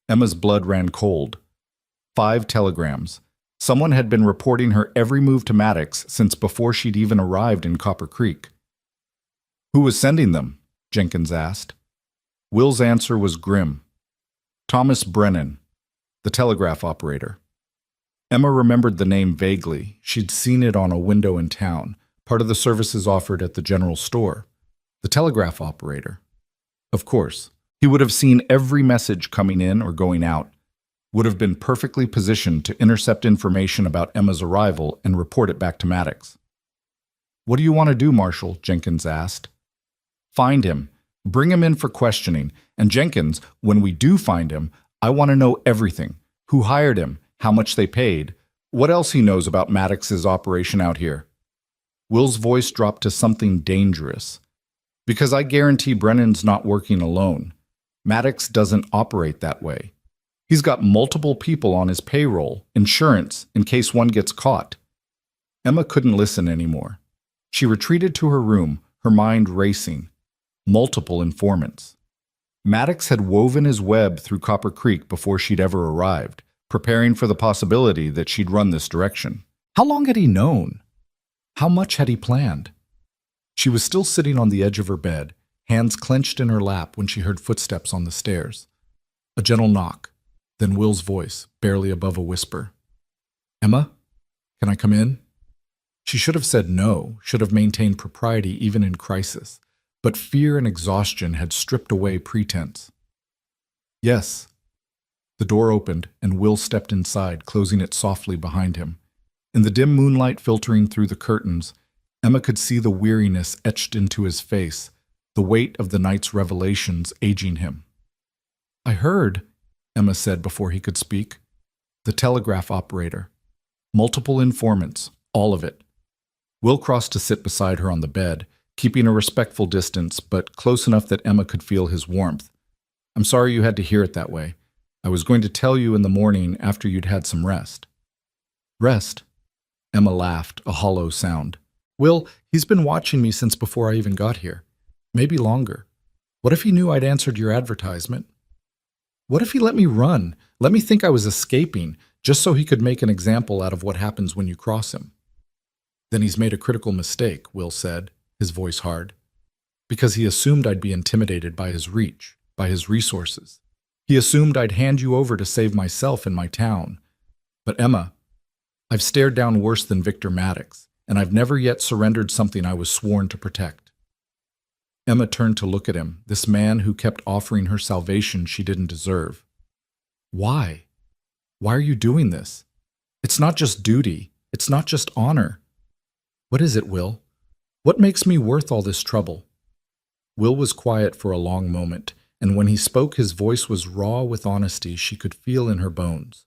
Emma's blood ran cold. 5 telegrams. Someone had been reporting her every move to Maddox since before she'd even arrived in Copper Creek. "Who was sending them?" Jenkins asked. Will's answer was grim. "Thomas Brennan, the telegraph operator." Emma remembered the name vaguely. She'd seen it on a window in town, part of the services offered at the general store. The telegraph operator. Of course, he would have seen every message coming in or going out, would have been perfectly positioned to intercept information about Emma's arrival and report it back to Maddox. "What do you want to do, Marshal?" Jenkins asked. "Find him. Bring him in for questioning. And Jenkins, when we do find him, I want to know everything. Who hired him? How much they paid? What else he knows about Maddox's operation out here?" Will's voice dropped to something dangerous. "Because I guarantee Brennan's not working alone. Maddox doesn't operate that way. He's got multiple people on his payroll, insurance, in case one gets caught." Emma couldn't listen anymore. She retreated to her room, her mind racing. Multiple informants. Maddox had woven his web through Copper Creek before she'd ever arrived, preparing for the possibility that she'd run this direction. How long had he known? How much had he planned? She was still sitting on the edge of her bed, hands clenched in her lap when she heard footsteps on the stairs. A gentle knock, then Will's voice, barely above a whisper. "Emma, can I come in?" She should have said no, should have maintained propriety even in crisis, but fear and exhaustion had stripped away pretense. "Yes." The door opened, and Will stepped inside, closing it softly behind him. In the dim moonlight filtering through the curtains, Emma could see the weariness etched into his face, the weight of the night's revelations aging him. "I heard," Emma said before he could speak. "The telegraph operator. Multiple informants, all of it." Will crossed to sit beside her on the bed, keeping a respectful distance, but close enough that Emma could feel his warmth. "I'm sorry you had to hear it that way. I was going to tell you in the morning after you'd had some rest." "Rest?" Emma laughed, a hollow sound. "Will, he's been watching me since before I even got here. Maybe longer. What if he knew I'd answered your advertisement? What if he let me run, let me think I was escaping, just so he could make an example out of what happens when you cross him?" "Then he's made a critical mistake," Will said, his voice hard. "Because he assumed I'd be intimidated by his reach, by his resources. He assumed I'd hand you over to save myself and my town. But Emma, I've stared down worse than Victor Maddox, and I've never yet surrendered something I was sworn to protect." Emma turned to look at him, this man who kept offering her salvation she didn't deserve. "Why? Why are you doing this? It's not just duty. It's not just honor. What is it, Will? What makes me worth all this trouble?" Will was quiet for a long moment, and when he spoke his voice was raw with honesty she could feel in her bones.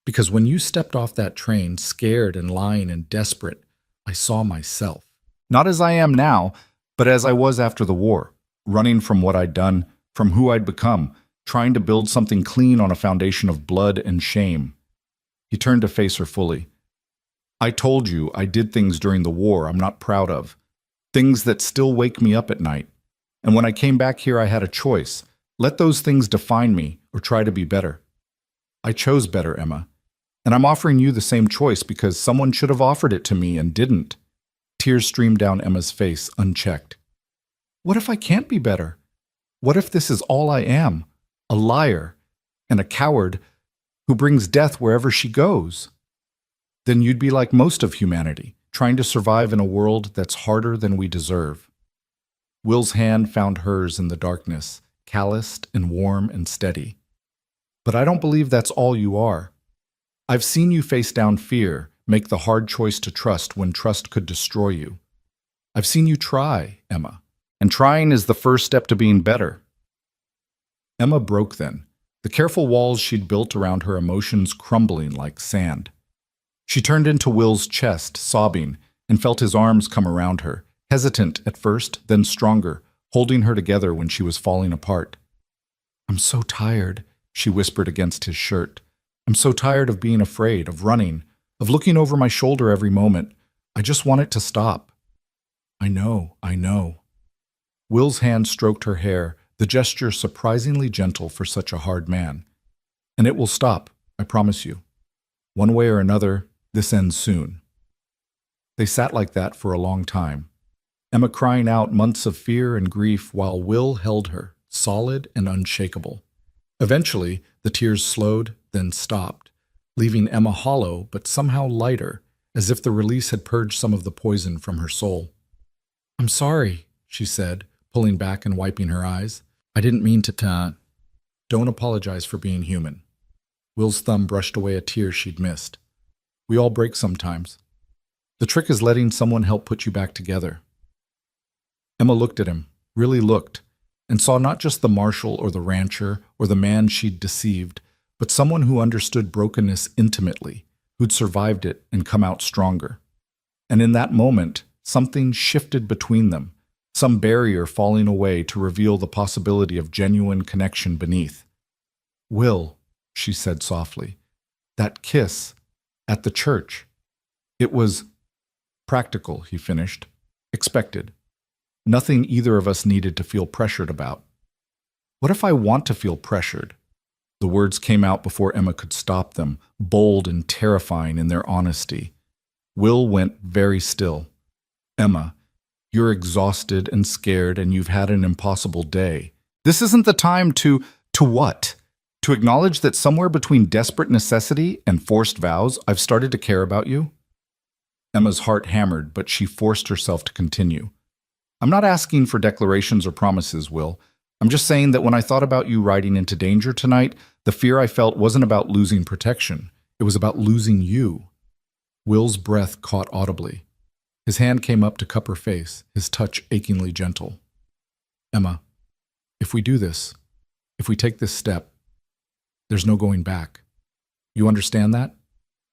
"Because when you stepped off that train, scared and lying and desperate, I saw myself. Not as I am now, but as I was after the war, running from what I'd done, from who I'd become, trying to build something clean on a foundation of blood and shame." He turned to face her fully. "I told you I did things during the war I'm not proud of, things that still wake me up at night. And when I came back here I had a choice. Let those things define me or try to be better. I chose better, Emma. And I'm offering you the same choice because someone should have offered it to me and didn't." Tears streamed down Emma's face, unchecked. "What if I can't be better? What if this is all I am? A liar and a coward who brings death wherever she goes?" "Then you'd be like most of humanity, trying to survive in a world that's harder than we deserve. Will's hand found hers in the darkness, calloused and warm and steady. But I don't believe that's all you are. I've seen you face down fear, make the hard choice to trust when trust could destroy you. I've seen you try, Emma, and trying is the first step to being better. Emma broke then, the careful walls she'd built around her emotions crumbling like sand. She turned into Will's chest, sobbing, and felt his arms come around her, hesitant at first, then stronger, holding her together when she was falling apart. "I'm so tired," she whispered against his shirt. "I'm so tired of being afraid, of running, of looking over my shoulder every moment. I just want it to stop." I know. Will's hand stroked her hair, the gesture surprisingly gentle for such a hard man. "And it will stop, I promise you. One way or another, this ends soon." They sat like that for a long time, Emma crying out months of fear and grief while Will held her, solid and unshakable. Eventually, the tears slowed, then stopped, leaving Emma hollow but somehow lighter, as if the release had purged some of the poison from her soul. "I'm sorry," she said, pulling back and wiping her eyes. "I didn't mean to Don't apologize for being human." Will's thumb brushed away a tear she'd missed. "We all break sometimes. The trick is letting someone help put you back together." Emma looked at him, really looked, and saw not just the marshal or the rancher or the man she'd deceived, but someone who understood brokenness intimately, who'd survived it and come out stronger. And in that moment, something shifted between them, some barrier falling away to reveal the possibility of genuine connection beneath. "Will," she said softly, "that kiss at the church. It was practical," he finished. "Expected. Nothing either of us needed to feel pressured about." "What if I want to feel pressured?" The words came out before Emma could stop them, bold and terrifying in their honesty. Will went very still. "Emma, you're exhausted and scared and you've had an impossible day. This isn't the time to what? To acknowledge that somewhere between desperate necessity and forced vows, I've started to care about you?" Emma's heart hammered, but she forced herself to continue. "I'm not asking for declarations or promises, Will. I'm just saying that when I thought about you riding into danger tonight, the fear I felt wasn't about losing protection. It was about losing you." Will's breath caught audibly. His hand came up to cup her face, his touch achingly gentle. "Emma, if we do this, if we take this step, there's no going back. You understand that?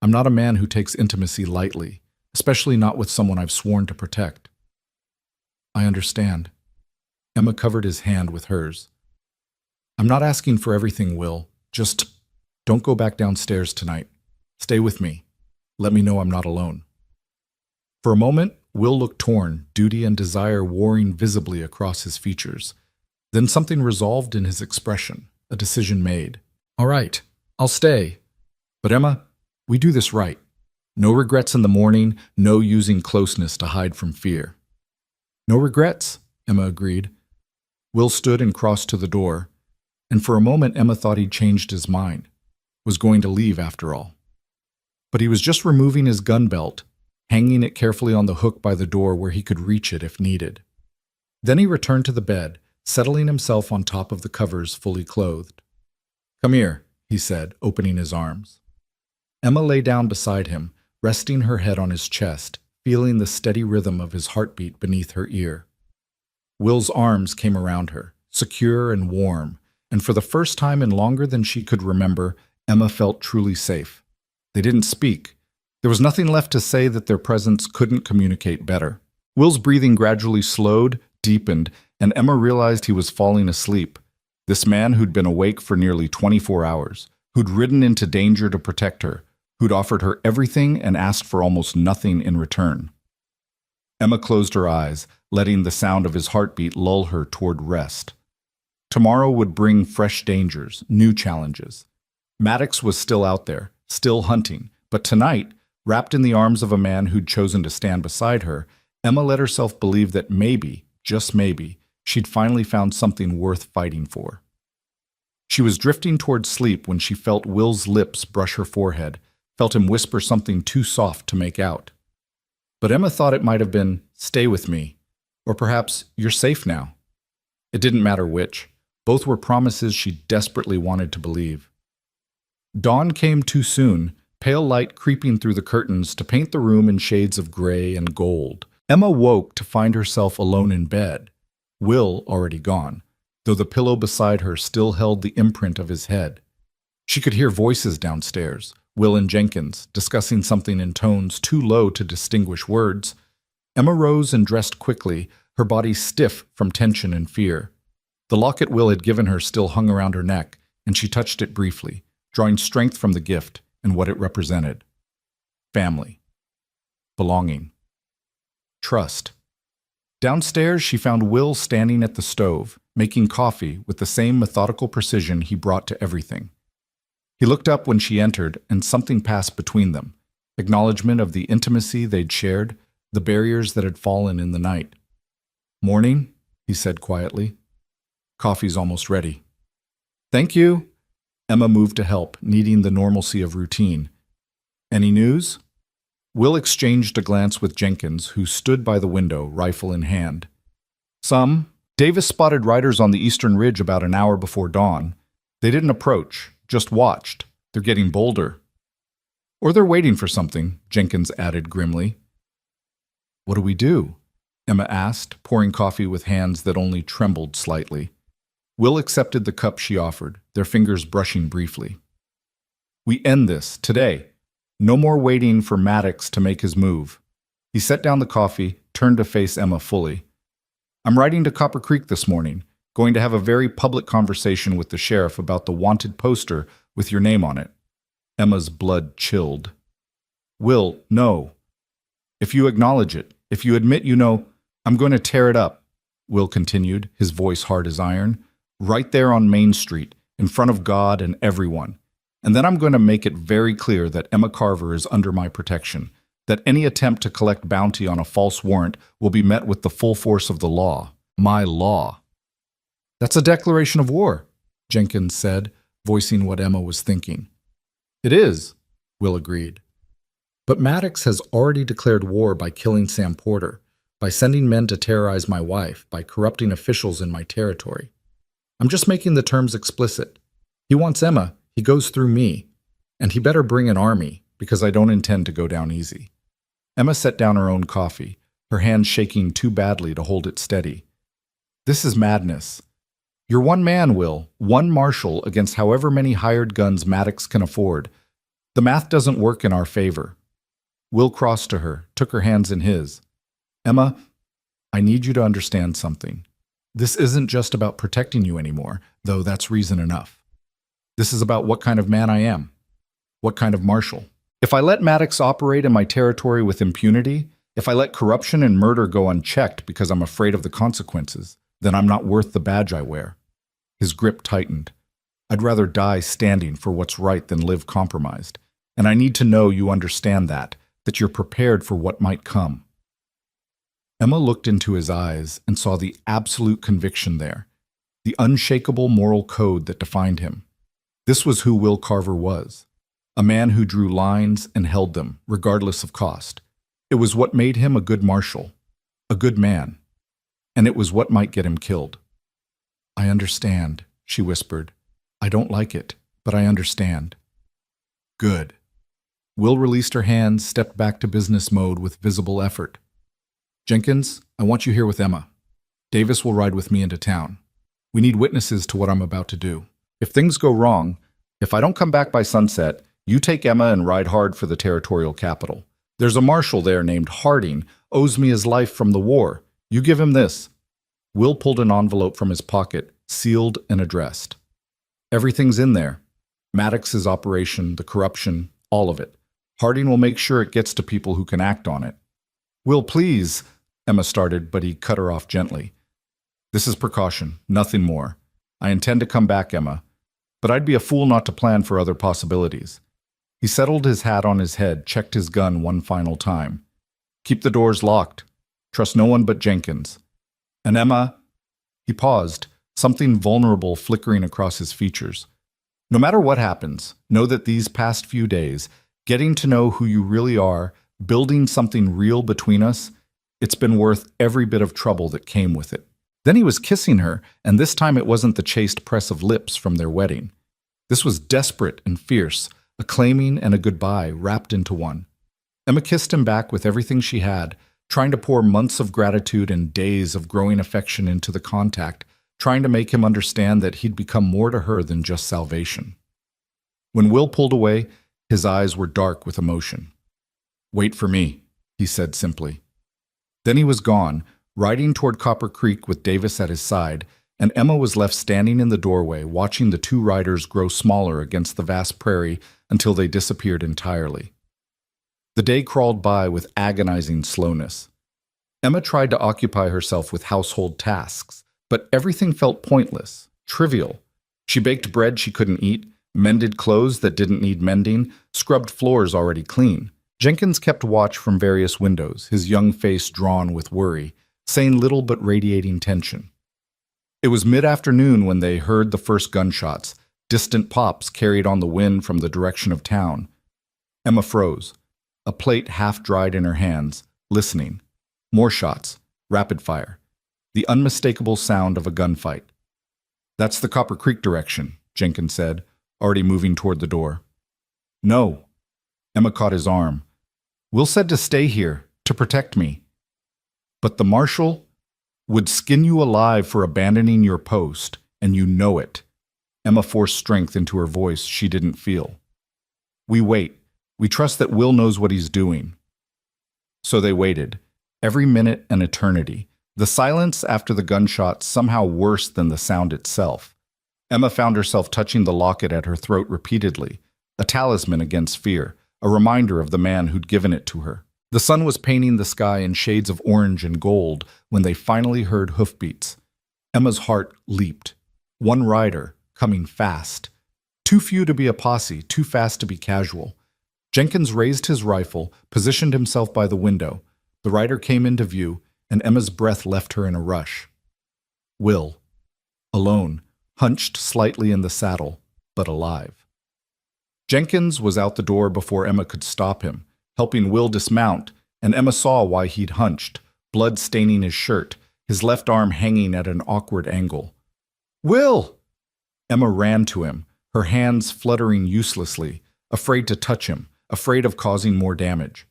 I'm not a man who takes intimacy lightly, especially not with someone I've sworn to protect." "I understand." Emma covered his hand with hers. "I'm not asking for everything, Will. Just don't go back downstairs tonight. Stay with me. Let me know I'm not alone." For a moment, Will looked torn, duty and desire warring visibly across his features. Then something resolved in his expression, a decision made. "All right, I'll stay. But Emma, we do this right. No regrets in the morning, no using closeness to hide from fear." "No regrets," Emma agreed. Will stood and crossed to the door, and for a moment Emma thought he'd changed his mind, was going to leave after all. But he was just removing his gun belt, hanging it carefully on the hook by the door where he could reach it if needed. Then he returned to the bed, settling himself on top of the covers fully clothed. "Come here," he said, opening his arms. Emma lay down beside him, resting her head on his chest, feeling the steady rhythm of his heartbeat beneath her ear. Will's arms came around her, secure and warm, and for the first time in longer than she could remember, Emma felt truly safe. They didn't speak. There was nothing left to say that their presence couldn't communicate better. Will's breathing gradually slowed, deepened, and Emma realized he was falling asleep. This man who'd been awake for nearly 24 hours, who'd ridden into danger to protect her, who'd offered her everything and asked for almost nothing in return. Emma closed her eyes, letting the sound of his heartbeat lull her toward rest. Tomorrow would bring fresh dangers, new challenges. Maddox was still out there, still hunting, but tonight, wrapped in the arms of a man who'd chosen to stand beside her, Emma let herself believe that maybe, just maybe, she'd finally found something worth fighting for. She was drifting toward sleep when she felt Will's lips brush her forehead, felt him whisper something too soft to make out. But Emma thought it might have been, "Stay with me," or perhaps, "You're safe now." It didn't matter which. Both were promises she desperately wanted to believe. Dawn came too soon, pale light creeping through the curtains to paint the room in shades of gray and gold. Emma woke to find herself alone in bed. Will already gone, though the pillow beside her still held the imprint of his head. She could hear voices downstairs, Will and Jenkins, discussing something in tones too low to distinguish words. Emma rose and dressed quickly, her body stiff from tension and fear. The locket Will had given her still hung around her neck, and she touched it briefly, drawing strength from the gift and what it represented. Family. Belonging. Trust. Downstairs, she found Will standing at the stove, making coffee with the same methodical precision he brought to everything. He looked up when she entered, and something passed between them, acknowledgement of the intimacy they'd shared, the barriers that had fallen in the night. "Morning," he said quietly. "Coffee's almost ready." "Thank you." Emma moved to help, needing the normalcy of routine. "Any news?" Will exchanged a glance with Jenkins, who stood by the window, rifle in hand. "Some. Davis spotted riders on the eastern ridge about an hour before dawn. They didn't approach, just watched. They're getting bolder." "Or they're waiting for something," Jenkins added grimly. "What do we do?" Emma asked, pouring coffee with hands that only trembled slightly. Will accepted the cup she offered, their fingers brushing briefly. "We end this, today. No more waiting for Maddox to make his move." He set down the coffee, turned to face Emma fully. "I'm riding to Copper Creek this morning, going to have a very public conversation with the sheriff about the wanted poster with your name on it." Emma's blood chilled. "Will, no. If you acknowledge it, if you admit you know, I'm going to tear it up," Will continued, his voice hard as iron, "right there on Main Street, in front of God and everyone. And then I'm going to make it very clear that Emma Carver is under my protection, that any attempt to collect bounty on a false warrant will be met with the full force of the law, my law." "That's a declaration of war," Jenkins said, voicing what Emma was thinking. "It is," Will agreed. "But Maddox has already declared war by killing Sam Porter, by sending men to terrorize my wife, by corrupting officials in my territory. I'm just making the terms explicit. He wants Emma, he goes through me, and he better bring an army, because I don't intend to go down easy." Emma set down her own coffee, her hand shaking too badly to hold it steady. "This is madness. You're one man, Will, one marshal against however many hired guns Maddox can afford. The math doesn't work in our favor." Will crossed to her, took her hands in his. "Emma, I need you to understand something. This isn't just about protecting you anymore, though that's reason enough. This is about what kind of man I am, what kind of marshal. If I let Maddox operate in my territory with impunity, if I let corruption and murder go unchecked because I'm afraid of the consequences, then I'm not worth the badge I wear." His grip tightened. "I'd rather die standing for what's right than live compromised. And I need to know you understand that you're prepared for what might come." Emma looked into his eyes and saw the absolute conviction there, the unshakable moral code that defined him. This was who Will Carver was, a man who drew lines and held them, regardless of cost. It was what made him a good marshal, a good man, and it was what might get him killed. "I understand," she whispered. "I don't like it, but I understand." "Good." Will released her hands, stepped back to business mode with visible effort. "Jenkins, I want you here with Emma. Davis will ride with me into town. We need witnesses to what I'm about to do. If things go wrong, if I don't come back by sunset, you take Emma and ride hard for the territorial capital. There's a marshal there named Harding, owes me his life from the war. You give him this." Will pulled an envelope from his pocket, sealed and addressed. "Everything's in there. Maddox's operation, the corruption, all of it. Harding will make sure it gets to people who can act on it." "Will, please," Emma started, but he cut her off gently. "This is precaution, nothing more. I intend to come back, Emma, but I'd be a fool not to plan for other possibilities." He settled his hat on his head, checked his gun one final time. "Keep the doors locked. Trust no one but Jenkins. And Emma," he paused, something vulnerable flickering across his features. "No matter what happens, know that these past few days, getting to know who you really are, building something real between us. It's been worth every bit of trouble that came with it. Then he was kissing her, and this time it wasn't the chaste press of lips from their wedding. This was desperate and fierce, a claiming and a goodbye wrapped into one. Emma kissed him back with everything she had, trying to pour months of gratitude and days of growing affection into the contact, trying to make him understand that he'd become more to her than just salvation. When Will pulled away, his eyes were dark with emotion. "Wait for me," he said simply. Then he was gone, riding toward Copper Creek with Davis at his side, and Emma was left standing in the doorway, watching the two riders grow smaller against the vast prairie until they disappeared entirely. The day crawled by with agonizing slowness. Emma tried to occupy herself with household tasks, but everything felt pointless, trivial. She baked bread she couldn't eat, mended clothes that didn't need mending, scrubbed floors already clean. Jenkins kept watch from various windows, his young face drawn with worry, saying little but radiating tension. It was mid-afternoon when they heard the first gunshots, distant pops carried on the wind from the direction of town. Emma froze, a plate half-dried in her hands, listening. More shots, rapid fire, the unmistakable sound of a gunfight. "That's the Copper Creek direction," Jenkins said, already moving toward the door. "No." Emma caught his arm. "Will said to stay here, to protect me." "But the marshal would skin you alive for abandoning your post, and you know it." Emma forced strength into her voice she didn't feel. "We wait. We trust that Will knows what he's doing." So they waited, every minute an eternity, the silence after the gunshot somehow worse than the sound itself. Emma found herself touching the locket at her throat repeatedly, a talisman against fear, a reminder of the man who'd given it to her. The sun was painting the sky in shades of orange and gold when they finally heard hoofbeats. Emma's heart leaped. One rider, coming fast. Too few to be a posse, too fast to be casual. Jenkins raised his rifle, positioned himself by the window. The rider came into view, and Emma's breath left her in a rush. Will. Alone, hunched slightly in the saddle, but alive. Jenkins was out the door before Emma could stop him, helping Will dismount, and Emma saw why he'd hunched, blood staining his shirt, his left arm hanging at an awkward angle. "Will!" Emma ran to him, her hands fluttering uselessly, afraid to touch him, afraid of causing more damage.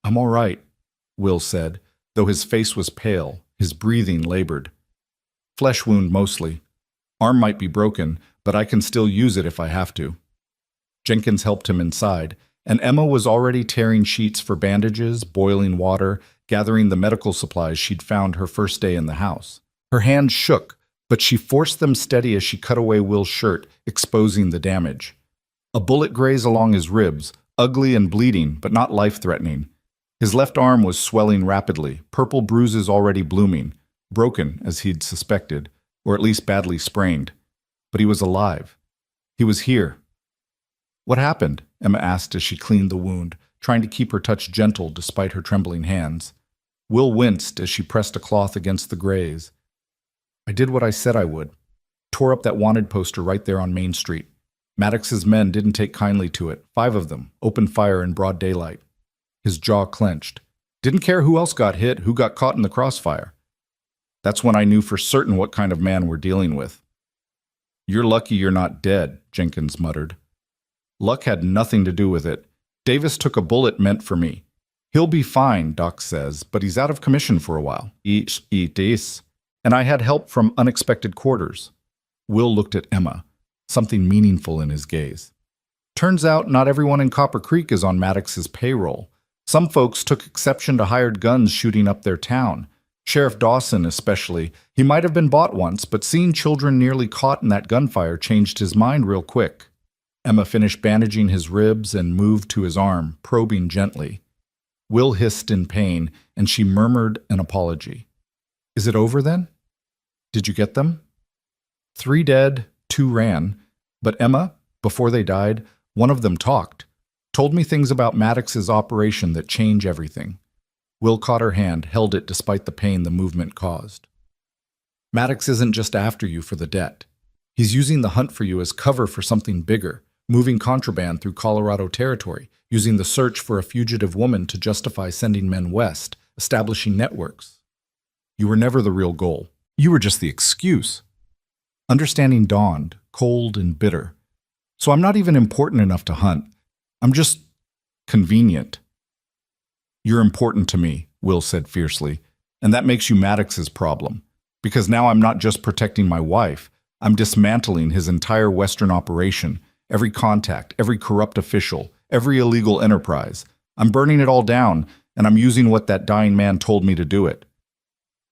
"I'm all right," Will said, though his face was pale, his breathing labored. "Flesh wound mostly. Arm might be broken, but I can still use it if I have to." Jenkins helped him inside, and Emma was already tearing sheets for bandages, boiling water, gathering the medical supplies she'd found her first day in the house. Her hands shook, but she forced them steady as she cut away Will's shirt, exposing the damage. A bullet grazed along his ribs, ugly and bleeding, but not life-threatening. His left arm was swelling rapidly, purple bruises already blooming, broken, as he'd suspected, or at least badly sprained. But he was alive. He was here. "What happened?" Emma asked as she cleaned the wound, trying to keep her touch gentle despite her trembling hands. Will winced as she pressed a cloth against the graze. "I did what I said I would. Tore up that wanted poster right there on Main Street. Maddox's men didn't take kindly to it. 5 of them, opened fire in broad daylight." His jaw clenched. "Didn't care who else got hit, who got caught in the crossfire. That's when I knew for certain what kind of man we're dealing with." "You're lucky you're not dead," Jenkins muttered. "Luck had nothing to do with it. Davis took a bullet meant for me. He'll be fine, Doc says, but he's out of commission for a while. Eat this. And I had help from unexpected quarters." Will looked at Emma, something meaningful in his gaze. "Turns out not everyone in Copper Creek is on Maddox's payroll. Some folks took exception to hired guns shooting up their town. Sheriff Dawson especially. He might have been bought once, but seeing children nearly caught in that gunfire changed his mind real quick." Emma finished bandaging his ribs and moved to his arm, probing gently. Will hissed in pain, and she murmured an apology. "Is it over then? Did you get them?" 3 dead, 2 ran. But Emma, before they died, one of them talked. Told me things about Maddox's operation that change everything. Will caught her hand, held it despite the pain the movement caused. "Maddox isn't just after you for the debt. He's using the hunt for you as cover for something bigger, moving contraband through Colorado territory. using the search for a fugitive woman to justify sending men west, establishing networks. You were never the real goal. You were just the excuse. Understanding dawned, cold and bitter. So I'm not even important enough to hunt. I'm just convenient. You're important to me, Will said fiercely, and that makes you Maddox's problem. Because now I'm not just protecting my wife, I'm dismantling his entire Western operation, every contact, every corrupt official, every illegal enterprise. I'm burning it all down, and I'm using what that dying man told me to do it.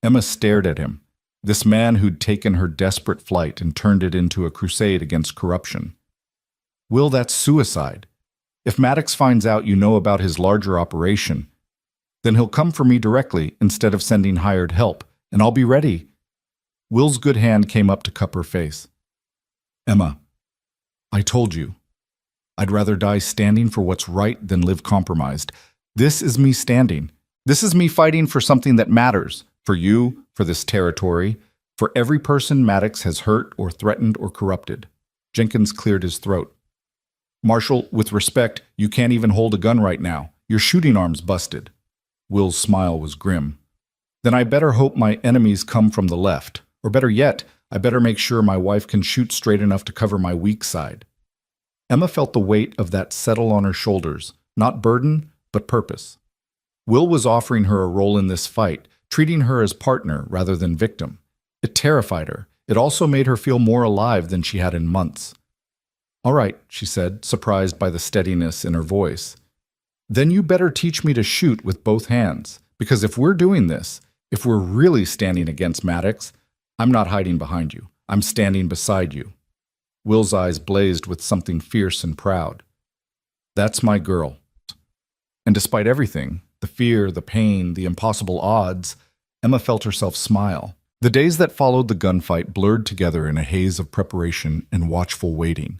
Emma stared at him, this man who'd taken her desperate flight and turned it into a crusade against corruption. Will, that's suicide. If Maddox finds out you know about his larger operation, then he'll come for me directly instead of sending hired help, and I'll be ready. Will's good hand came up to cup her face. Emma, I told you. I'd rather die standing for what's right than live compromised. This is me standing. This is me fighting for something that matters. For you, for this territory, for every person Maddox has hurt or threatened or corrupted. Jenkins cleared his throat. Marshal, with respect, you can't even hold a gun right now. Your shooting arm's busted. Will's smile was grim. Then I better hope my enemies come from the left. Or better yet, I better make sure my wife can shoot straight enough to cover my weak side. Emma felt the weight of that settle on her shoulders, not burden, but purpose. Will was offering her a role in this fight, treating her as partner rather than victim. It terrified her. It also made her feel more alive than she had in months. All right, she said, surprised by the steadiness in her voice. Then you better teach me to shoot with both hands, because if we're doing this, if we're really standing against Maddox, I'm not hiding behind you. I'm standing beside you. Will's eyes blazed with something fierce and proud. That's my girl. And despite everything, the fear, the pain, the impossible odds, Emma felt herself smile. The days that followed the gunfight blurred together in a haze of preparation and watchful waiting.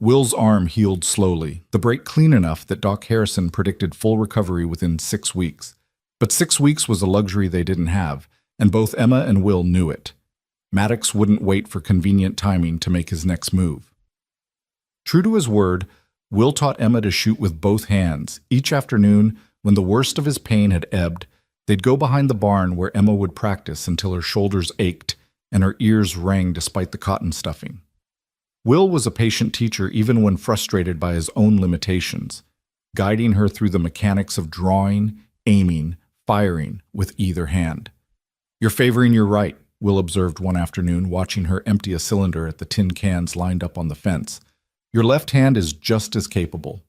Will's arm healed slowly, the break clean enough that Doc Harrison predicted full recovery within 6 weeks. But 6 weeks was a luxury they didn't have, and both Emma and Will knew it. Maddox wouldn't wait for convenient timing to make his next move. True to his word, Will taught Emma to shoot with both hands. Each afternoon, when the worst of his pain had ebbed, they'd go behind the barn where Emma would practice until her shoulders ached and her ears rang despite the cotton stuffing. Will was a patient teacher even when frustrated by his own limitations, guiding her through the mechanics of drawing, aiming, firing with either hand. You're favoring your right, Will observed one afternoon, watching her empty a cylinder at the tin cans lined up on the fence. Your left hand is just as capable.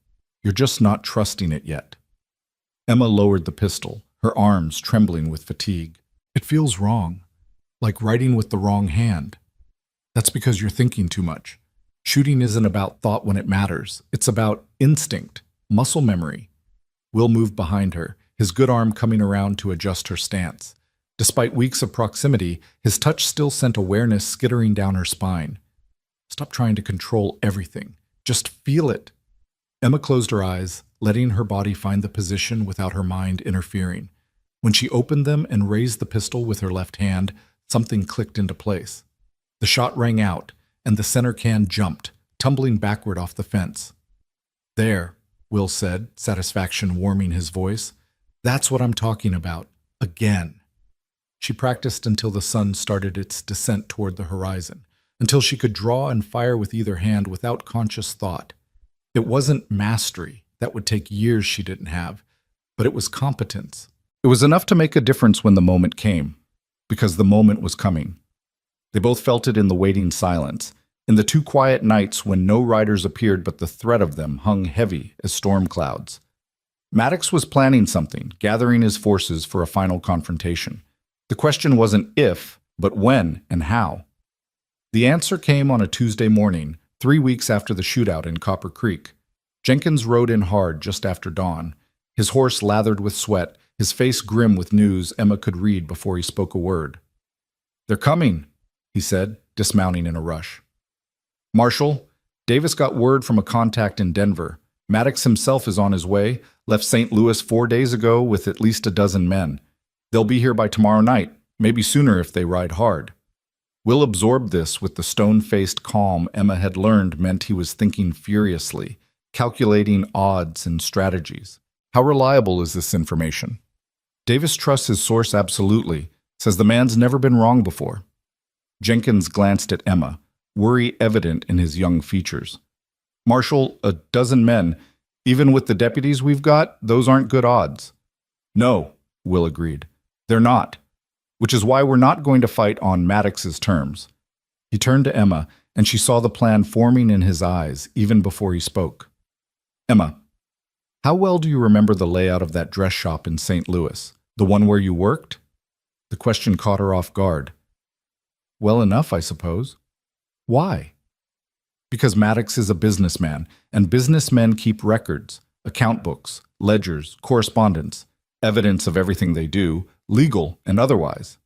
You're just not trusting it yet. Emma lowered the pistol, her arms trembling with fatigue. It feels wrong, like writing with the wrong hand. That's because you're thinking too much. Shooting isn't about thought when it matters. It's about instinct, muscle memory. Will moved behind her, his good arm coming around to adjust her stance. Despite weeks of proximity, his touch still sent awareness skittering down her spine. Stop trying to control everything. Just feel it. Emma closed her eyes, letting her body find the position without her mind interfering. When she opened them and raised the pistol with her left hand, something clicked into place. The shot rang out, and the center can jumped, tumbling backward off the fence. There, Will said, satisfaction warming his voice. That's what I'm talking about. Again. She practiced until the sun started its descent toward the horizon, until she could draw and fire with either hand without conscious thought. It wasn't mastery. That would take years she didn't have, but it was competence. It was enough to make a difference when the moment came, because the moment was coming. They both felt it in the waiting silence, in the 2 quiet nights when no riders appeared but the threat of them hung heavy as storm clouds. Maddox was planning something, gathering his forces for a final confrontation. The question wasn't if, but when and how. The answer came on a Tuesday morning, 3 weeks after the shootout in Copper Creek. Jenkins rode in hard just after dawn, his horse lathered with sweat, his face grim with news Emma could read before he spoke a word. "They're coming," he said, dismounting in a rush. "Marshal, Davis got word from a contact in Denver. Maddox himself is on his way, left St. Louis 4 days ago with at least a dozen men. They'll be here by tomorrow night, maybe sooner if they ride hard." Will absorbed this with the stone-faced calm Emma had learned meant he was thinking furiously, calculating odds and strategies. How reliable is this information? Davis trusts his source absolutely, says the man's never been wrong before. Jenkins glanced at Emma, worry evident in his young features. Marshal, a dozen men, even with the deputies we've got, those aren't good odds. No, Will agreed. They're not, which is why we're not going to fight on Maddox's terms. He turned to Emma, and she saw the plan forming in his eyes even before he spoke. Emma, how well do you remember the layout of that dress shop in St. Louis, the one where you worked? The question caught her off guard. Well enough, I suppose. Why? Because Maddox is a businessman, and businessmen keep records, account books, ledgers, correspondence, evidence of everything they do, legal and otherwise.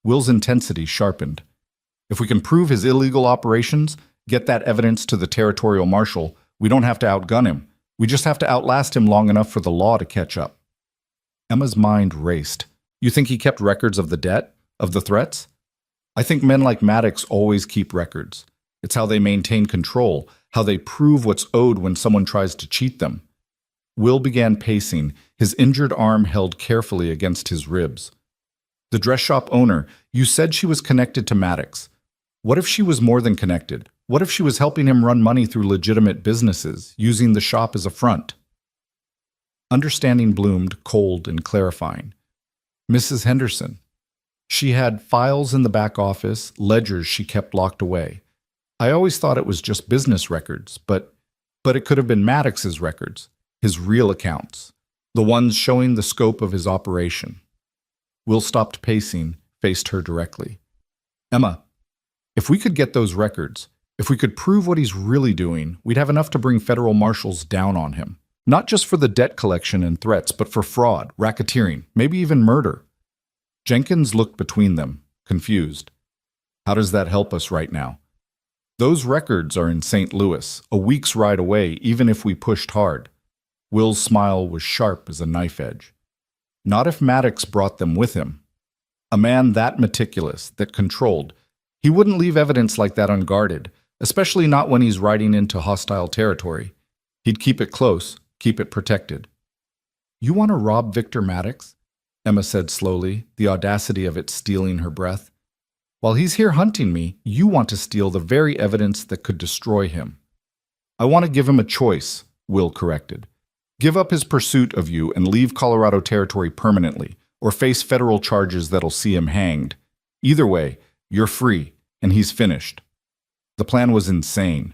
Will's intensity sharpened. If we can prove his illegal operations, get that evidence to the territorial marshal, we don't have to outgun him. We just have to outlast him long enough for the law to catch up. Emma's mind raced. You think he kept records of the debt? Of the threats? I think men like Maddox always keep records. It's how they maintain control, how they prove what's owed when someone tries to cheat them. Will began pacing, his injured arm held carefully against his ribs. The dress shop owner, you said she was connected to Maddox. What if she was more than connected? What if she was helping him run money through legitimate businesses, using the shop as a front? Understanding bloomed, cold and clarifying. Mrs. Henderson. She had files in the back office, ledgers she kept locked away. I always thought it was just business records, but it could have been Maddox's records, his real accounts, the ones showing the scope of his operation. Will stopped pacing, faced her directly. Emma, if we could get those records, if we could prove what he's really doing, we'd have enough to bring federal marshals down on him. Not just for the debt collection and threats, but for fraud, racketeering, maybe even murder. Jenkins looked between them, confused. How does that help us right now? Those records are in St. Louis, a week's ride away, even if we pushed hard. Will's smile was sharp as a knife edge. Not if Maddox brought them with him. A man that meticulous, that controlled, he wouldn't leave evidence like that unguarded, especially not when he's riding into hostile territory. He'd keep it close, keep it protected. You want to rob Victor Maddox? Emma said slowly, the audacity of it stealing her breath. While he's here hunting me, you want to steal the very evidence that could destroy him. I want to give him a choice, Will corrected. Give up his pursuit of you and leave Colorado territory permanently, or face federal charges that'll see him hanged. Either way, you're free, and he's finished. The plan was insane.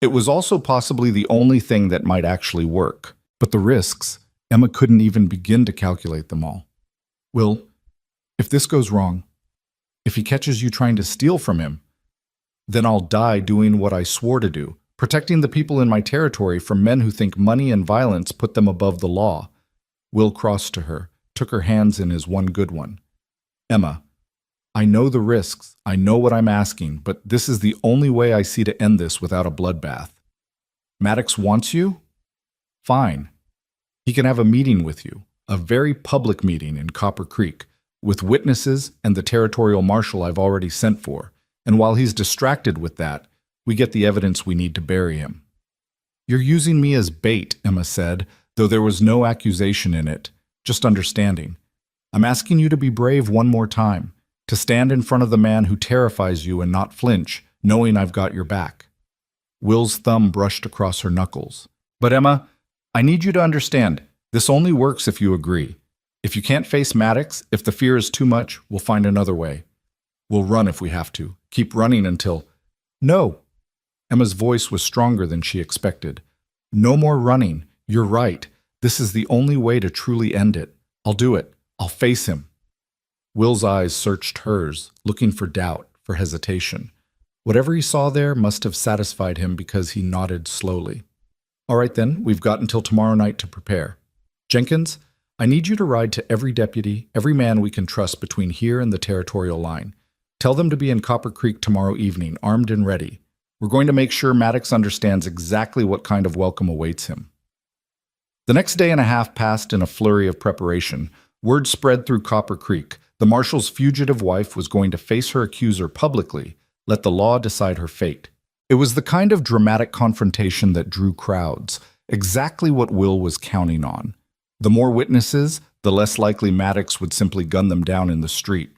It was also possibly the only thing that might actually work. But the risks, Emma couldn't even begin to calculate them all. Will, if this goes wrong, if he catches you trying to steal from him, then I'll die doing what I swore to do, protecting the people in my territory from men who think money and violence put them above the law. Will crossed to her, took her hands in his one good one. Emma, I know the risks, I know what I'm asking, but this is the only way I see to end this without a bloodbath. Maddox wants you? Fine. He can have a meeting with you, a very public meeting in Copper Creek, with witnesses and the territorial marshal I've already sent for, and while he's distracted with that, we get the evidence we need to bury him. You're using me as bait, Emma said, though there was no accusation in it, just understanding. I'm asking you to be brave one more time, to stand in front of the man who terrifies you and not flinch, knowing I've got your back. Will's thumb brushed across her knuckles. But Emma, I need you to understand, this only works if you agree. If you can't face Maddox, if the fear is too much, we'll find another way. We'll run if we have to, keep running until... No! Emma's voice was stronger than she expected. No more running. You're right. This is the only way to truly end it. I'll do it. I'll face him. Will's eyes searched hers, looking for doubt, for hesitation. Whatever he saw there must have satisfied him because he nodded slowly. All right then, we've got until tomorrow night to prepare. Jenkins, I need you to ride to every deputy, every man we can trust between here and the territorial line. Tell them to be in Copper Creek tomorrow evening, armed and ready. We're going to make sure Maddox understands exactly what kind of welcome awaits him. The next day and a half passed in a flurry of preparation. Word spread through Copper Creek. The marshal's fugitive wife was going to face her accuser publicly, let the law decide her fate. It was the kind of dramatic confrontation that drew crowds, exactly what Will was counting on. The more witnesses, the less likely Maddox would simply gun them down in the street.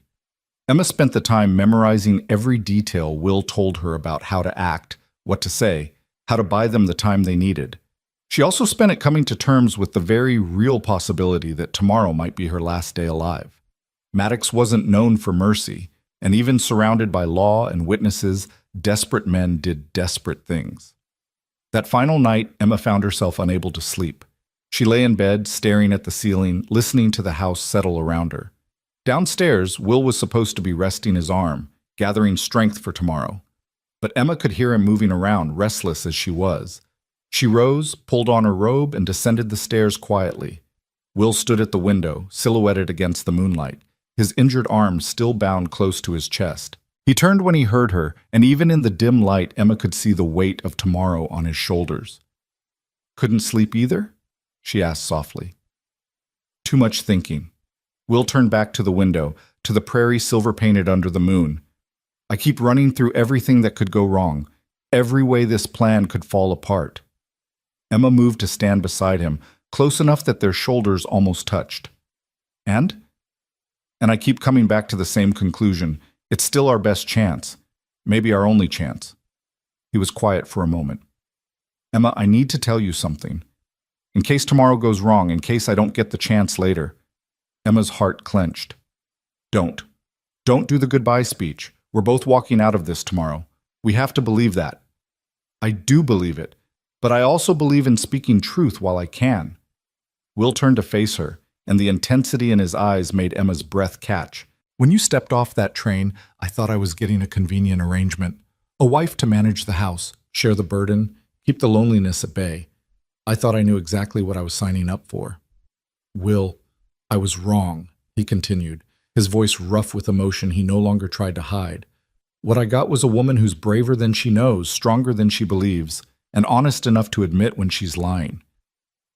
Emma spent the time memorizing every detail Will told her about how to act, what to say, how to buy them the time they needed. She also spent it coming to terms with the very real possibility that tomorrow might be her last day alive. Maddox wasn't known for mercy, and even surrounded by law and witnesses, desperate men did desperate things. That final night, Emma found herself unable to sleep. She lay in bed, staring at the ceiling, listening to the house settle around her. Downstairs, Will was supposed to be resting his arm, gathering strength for tomorrow. But Emma could hear him moving around, restless as she was. She rose, pulled on her robe, and descended the stairs quietly. Will stood at the window, silhouetted against the moonlight, his injured arm still bound close to his chest. He turned when he heard her, and even in the dim light, Emma could see the weight of tomorrow on his shoulders. "Couldn't sleep either?" she asked softly. "Too much thinking." Will turned back to the window, to the prairie silver-painted under the moon. "I keep running through everything that could go wrong, every way this plan could fall apart." Emma moved to stand beside him, close enough that their shoulders almost touched. "And?" "And I keep coming back to the same conclusion. It's still our best chance. Maybe our only chance." He was quiet for a moment. "Emma, I need to tell you something. In case tomorrow goes wrong, in case I don't get the chance later." Emma's heart clenched. "Don't. Don't do the goodbye speech. We're both walking out of this tomorrow. We have to believe that." "I do believe it, but I also believe in speaking truth while I can." Will turned to face her, and the intensity in his eyes made Emma's breath catch. "When you stepped off that train, I thought I was getting a convenient arrangement. A wife to manage the house, share the burden, keep the loneliness at bay. I thought I knew exactly what I was signing up for." "Will, I was wrong," he continued, his voice rough with emotion he no longer tried to hide. "What I got was a woman who's braver than she knows, stronger than she believes, and honest enough to admit when she's lying.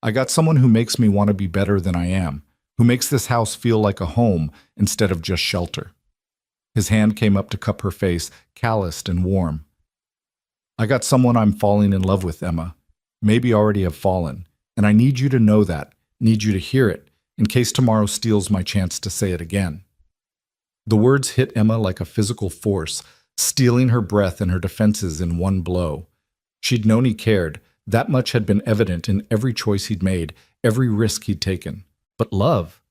I got someone who makes me want to be better than I am, who makes this house feel like a home instead of just shelter." His hand came up to cup her face, calloused and warm. "I got someone I'm falling in love with, Emma. Maybe already have fallen, and I need you to know that, need you to hear it, in case tomorrow steals my chance to say it again." The words hit Emma like a physical force, stealing her breath and her defenses in one blow. She'd known he cared. That much had been evident in every choice he'd made, every risk he'd taken. But love,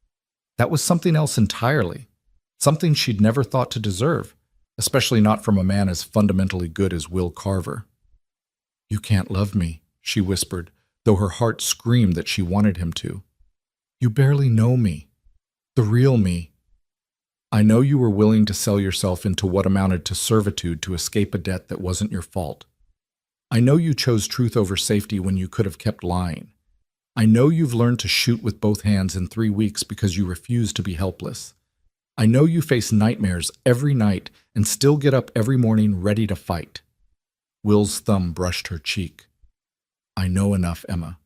that was something else entirely, something she'd never thought to deserve, especially not from a man as fundamentally good as Will Carver. "You can't love me," she whispered, though her heart screamed that she wanted him to. "You barely know me, the real me. I know you were willing to sell yourself into what amounted to servitude to escape a debt that wasn't your fault. I know you chose truth over safety when you could have kept lying. I know you've learned to shoot with both hands in 3 weeks because you refuse to be helpless. I know you face nightmares every night and still get up every morning ready to fight." Will's thumb brushed her cheek. "I know enough, Emma.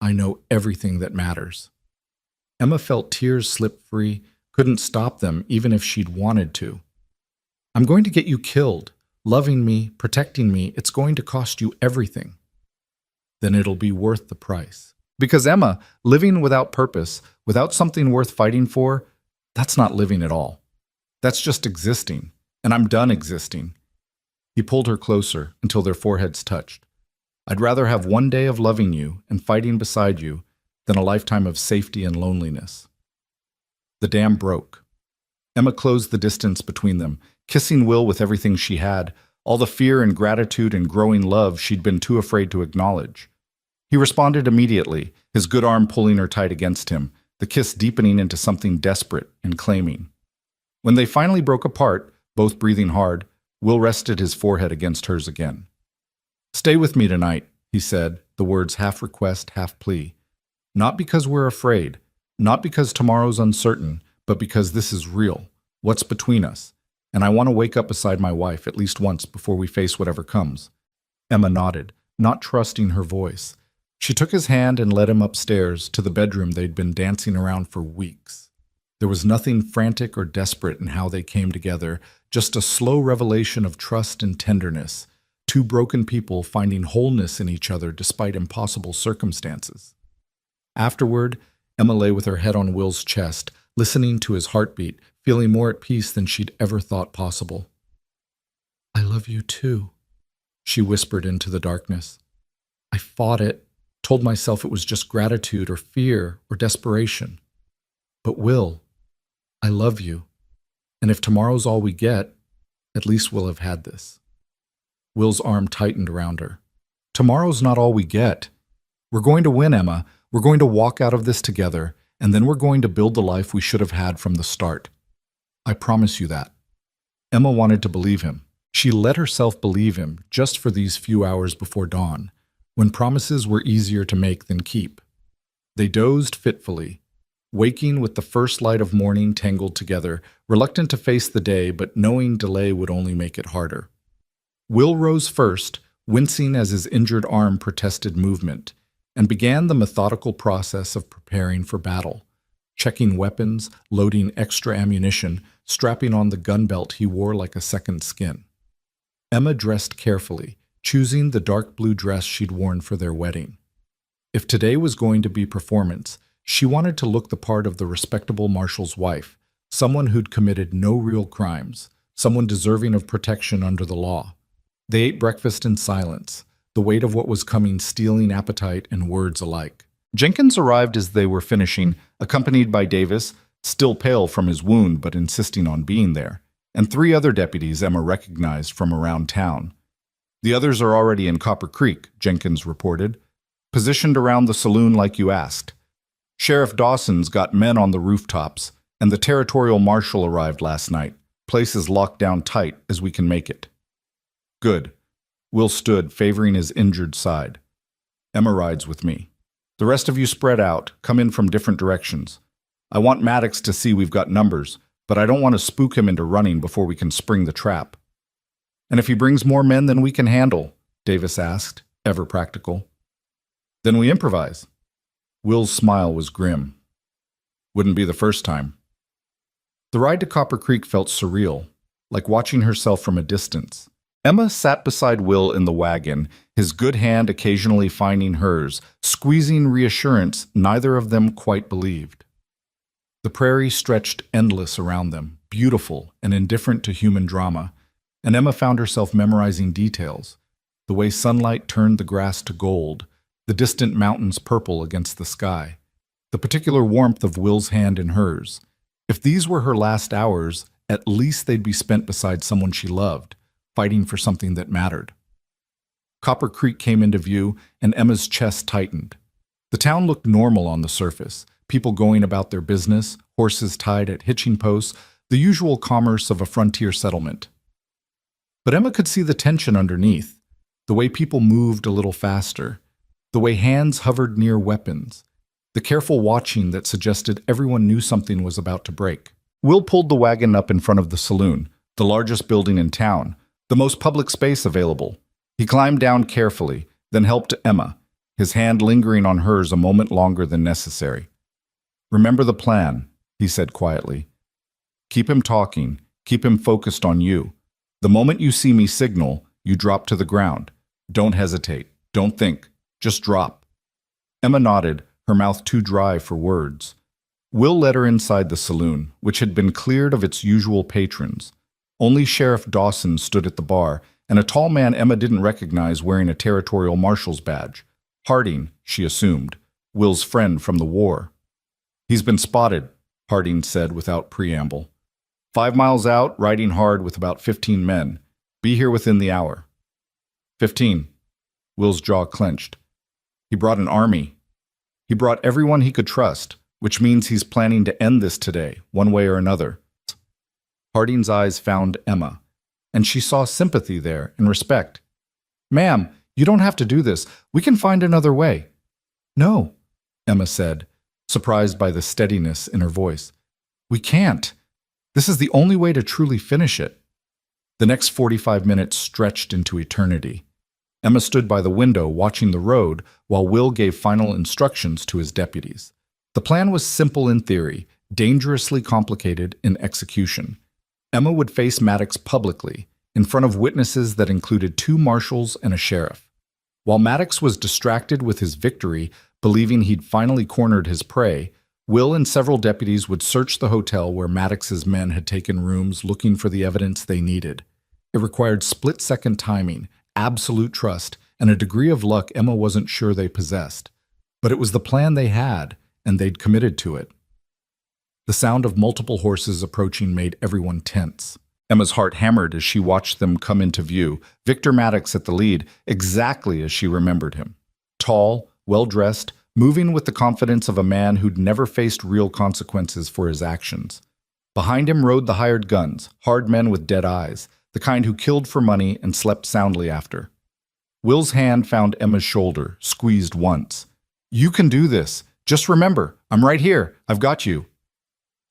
I know everything that matters." Emma felt tears slip free, couldn't stop them even if she'd wanted to. "I'm going to get you killed. Loving me, protecting me, it's going to cost you everything." "Then it'll be worth the price." Because Emma, living without purpose, without something worth fighting for, that's not living at all. That's just existing, and I'm done existing. He pulled her closer until their foreheads touched. "I'd rather have one day of loving you and fighting beside you than a lifetime of safety and loneliness." The dam broke. Emma closed the distance between them, kissing Will with everything she had, all the fear and gratitude and growing love she'd been too afraid to acknowledge. He responded immediately, his good arm pulling her tight against him, the kiss deepening into something desperate and claiming. When they finally broke apart, both breathing hard, Will rested his forehead against hers again. "Stay with me tonight," he said, the words half request, half plea. "Not because we're afraid, not because tomorrow's uncertain, but because this is real, what's between us, and I want to wake up beside my wife at least once before we face whatever comes." Emma nodded, not trusting her voice. She took his hand and led him upstairs to the bedroom they'd been dancing around for weeks. There was nothing frantic or desperate in how they came together, just a slow revelation of trust and tenderness, two broken people finding wholeness in each other despite impossible circumstances. Afterward, Emma lay with her head on Will's chest, listening to his heartbeat, feeling more at peace than she'd ever thought possible. "I love you too," she whispered into the darkness. I fought it, told myself it was just gratitude or fear or desperation. But Will, I love you, and if tomorrow's all we get, at least we'll have had this. Will's arm tightened around her. Tomorrow's not all we get. We're going to win, Emma. We're going to walk out of this together, and then we're going to build the life we should have had from the start. I promise you that. Emma wanted to believe him. She let herself believe him just for these few hours before dawn, when promises were easier to make than keep. They dozed fitfully, waking with the first light of morning tangled together, reluctant to face the day but knowing delay would only make it harder. Will rose first, wincing as his injured arm protested movement, and began the methodical process of preparing for battle, checking weapons, loading extra ammunition, strapping on the gun belt he wore like a second skin. Emma dressed carefully, choosing the dark blue dress she'd worn for their wedding. If today was going to be performance, she wanted to look the part of the respectable marshal's wife, someone who'd committed no real crimes, someone deserving of protection under the law. They ate breakfast in silence, the weight of what was coming stealing appetite and words alike. Jenkins arrived as they were finishing, accompanied by Davis, still pale from his wound but insisting on being there, and 3 other deputies Emma recognized from around town. "The others are already in Copper Creek," Jenkins reported, "positioned around the saloon like you asked. Sheriff Dawson's got men on the rooftops, and the territorial marshal arrived last night. Place is locked down tight as we can make it." "Good." Will stood, favoring his injured side. "Emma rides with me. The rest of you spread out, come in from different directions. I want Maddox to see we've got numbers, but I don't want to spook him into running before we can spring the trap." "And if he brings more men than we can handle?" Davis asked, ever practical. "Then we improvise." Will's smile was grim. "Wouldn't be the first time." The ride to Copper Creek felt surreal, like watching herself from a distance. Emma sat beside Will in the wagon, his good hand occasionally finding hers, squeezing reassurance neither of them quite believed. The prairie stretched endless around them, beautiful and indifferent to human drama, and Emma found herself memorizing details, the way sunlight turned the grass to gold, the distant mountains purple against the sky, the particular warmth of Will's hand in hers. If these were her last hours, at least they'd be spent beside someone she loved, fighting for something that mattered. Copper Creek came into view, and Emma's chest tightened. The town looked normal on the surface, people going about their business, horses tied at hitching posts, the usual commerce of a frontier settlement. But Emma could see the tension underneath, the way people moved a little faster, the way hands hovered near weapons, the careful watching that suggested everyone knew something was about to break. Will pulled the wagon up in front of the saloon, the largest building in town, the most public space available. He climbed down carefully, then helped Emma, his hand lingering on hers a moment longer than necessary. "Remember the plan," he said quietly. "Keep him talking, keep him focused on you. The moment you see me signal, you drop to the ground. Don't hesitate, don't think, just drop." Emma nodded, her mouth too dry for words. Will led her inside the saloon, which had been cleared of its usual patrons. Only Sheriff Dawson stood at the bar, and a tall man Emma didn't recognize wearing a territorial marshal's badge. Harding, she assumed, Will's friend from the war. "He's been spotted," Harding said without preamble. 5 miles out, riding hard with about 15 men. Be here within the hour." 15. Will's jaw clenched. He brought an army. He brought everyone he could trust, which means he's planning to end this today, one way or another. Harding's eyes found Emma, and she saw sympathy there and respect. "Ma'am, you don't have to do this. We can find another way." "No," Emma said, surprised by the steadiness in her voice. "We can't. This is the only way to truly finish it." The next 45 minutes stretched into eternity. Emma stood by the window watching the road while Will gave final instructions to his deputies. The plan was simple in theory, dangerously complicated in execution. Emma would face Maddox publicly, in front of witnesses that included 2 marshals and a sheriff. While Maddox was distracted with his victory, believing he'd finally cornered his prey, Will and several deputies would search the hotel where Maddox's men had taken rooms looking for the evidence they needed. It required split-second timing, absolute trust, and a degree of luck Emma wasn't sure they possessed. But it was the plan they had, and they'd committed to it. The sound of multiple horses approaching made everyone tense. Emma's heart hammered as she watched them come into view, Victor Maddox at the lead, exactly as she remembered him. Tall, well-dressed, moving with the confidence of a man who'd never faced real consequences for his actions. Behind him rode the hired guns, hard men with dead eyes, the kind who killed for money and slept soundly after. Will's hand found Emma's shoulder, squeezed once. "You can do this. Just remember, I'm right here. I've got you."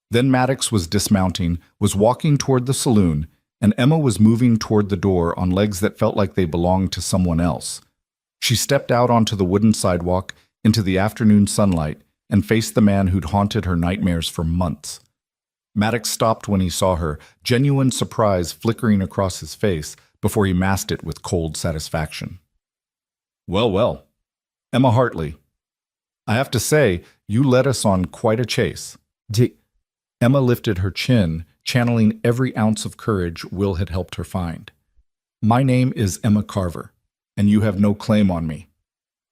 Then Maddox was dismounting, was walking toward the saloon, and Emma was moving toward the door on legs that felt like they belonged to someone else. She stepped out onto the wooden sidewalk, into the afternoon sunlight, and faced the man who'd haunted her nightmares for months. Maddox stopped when he saw her, genuine surprise flickering across his face before he masked it with cold satisfaction. "Well, well. Emma Hartley. I have to say, you led us on quite a chase." Emma lifted her chin, channeling every ounce of courage Will had helped her find. "My name is Emma Carver, and you have no claim on me."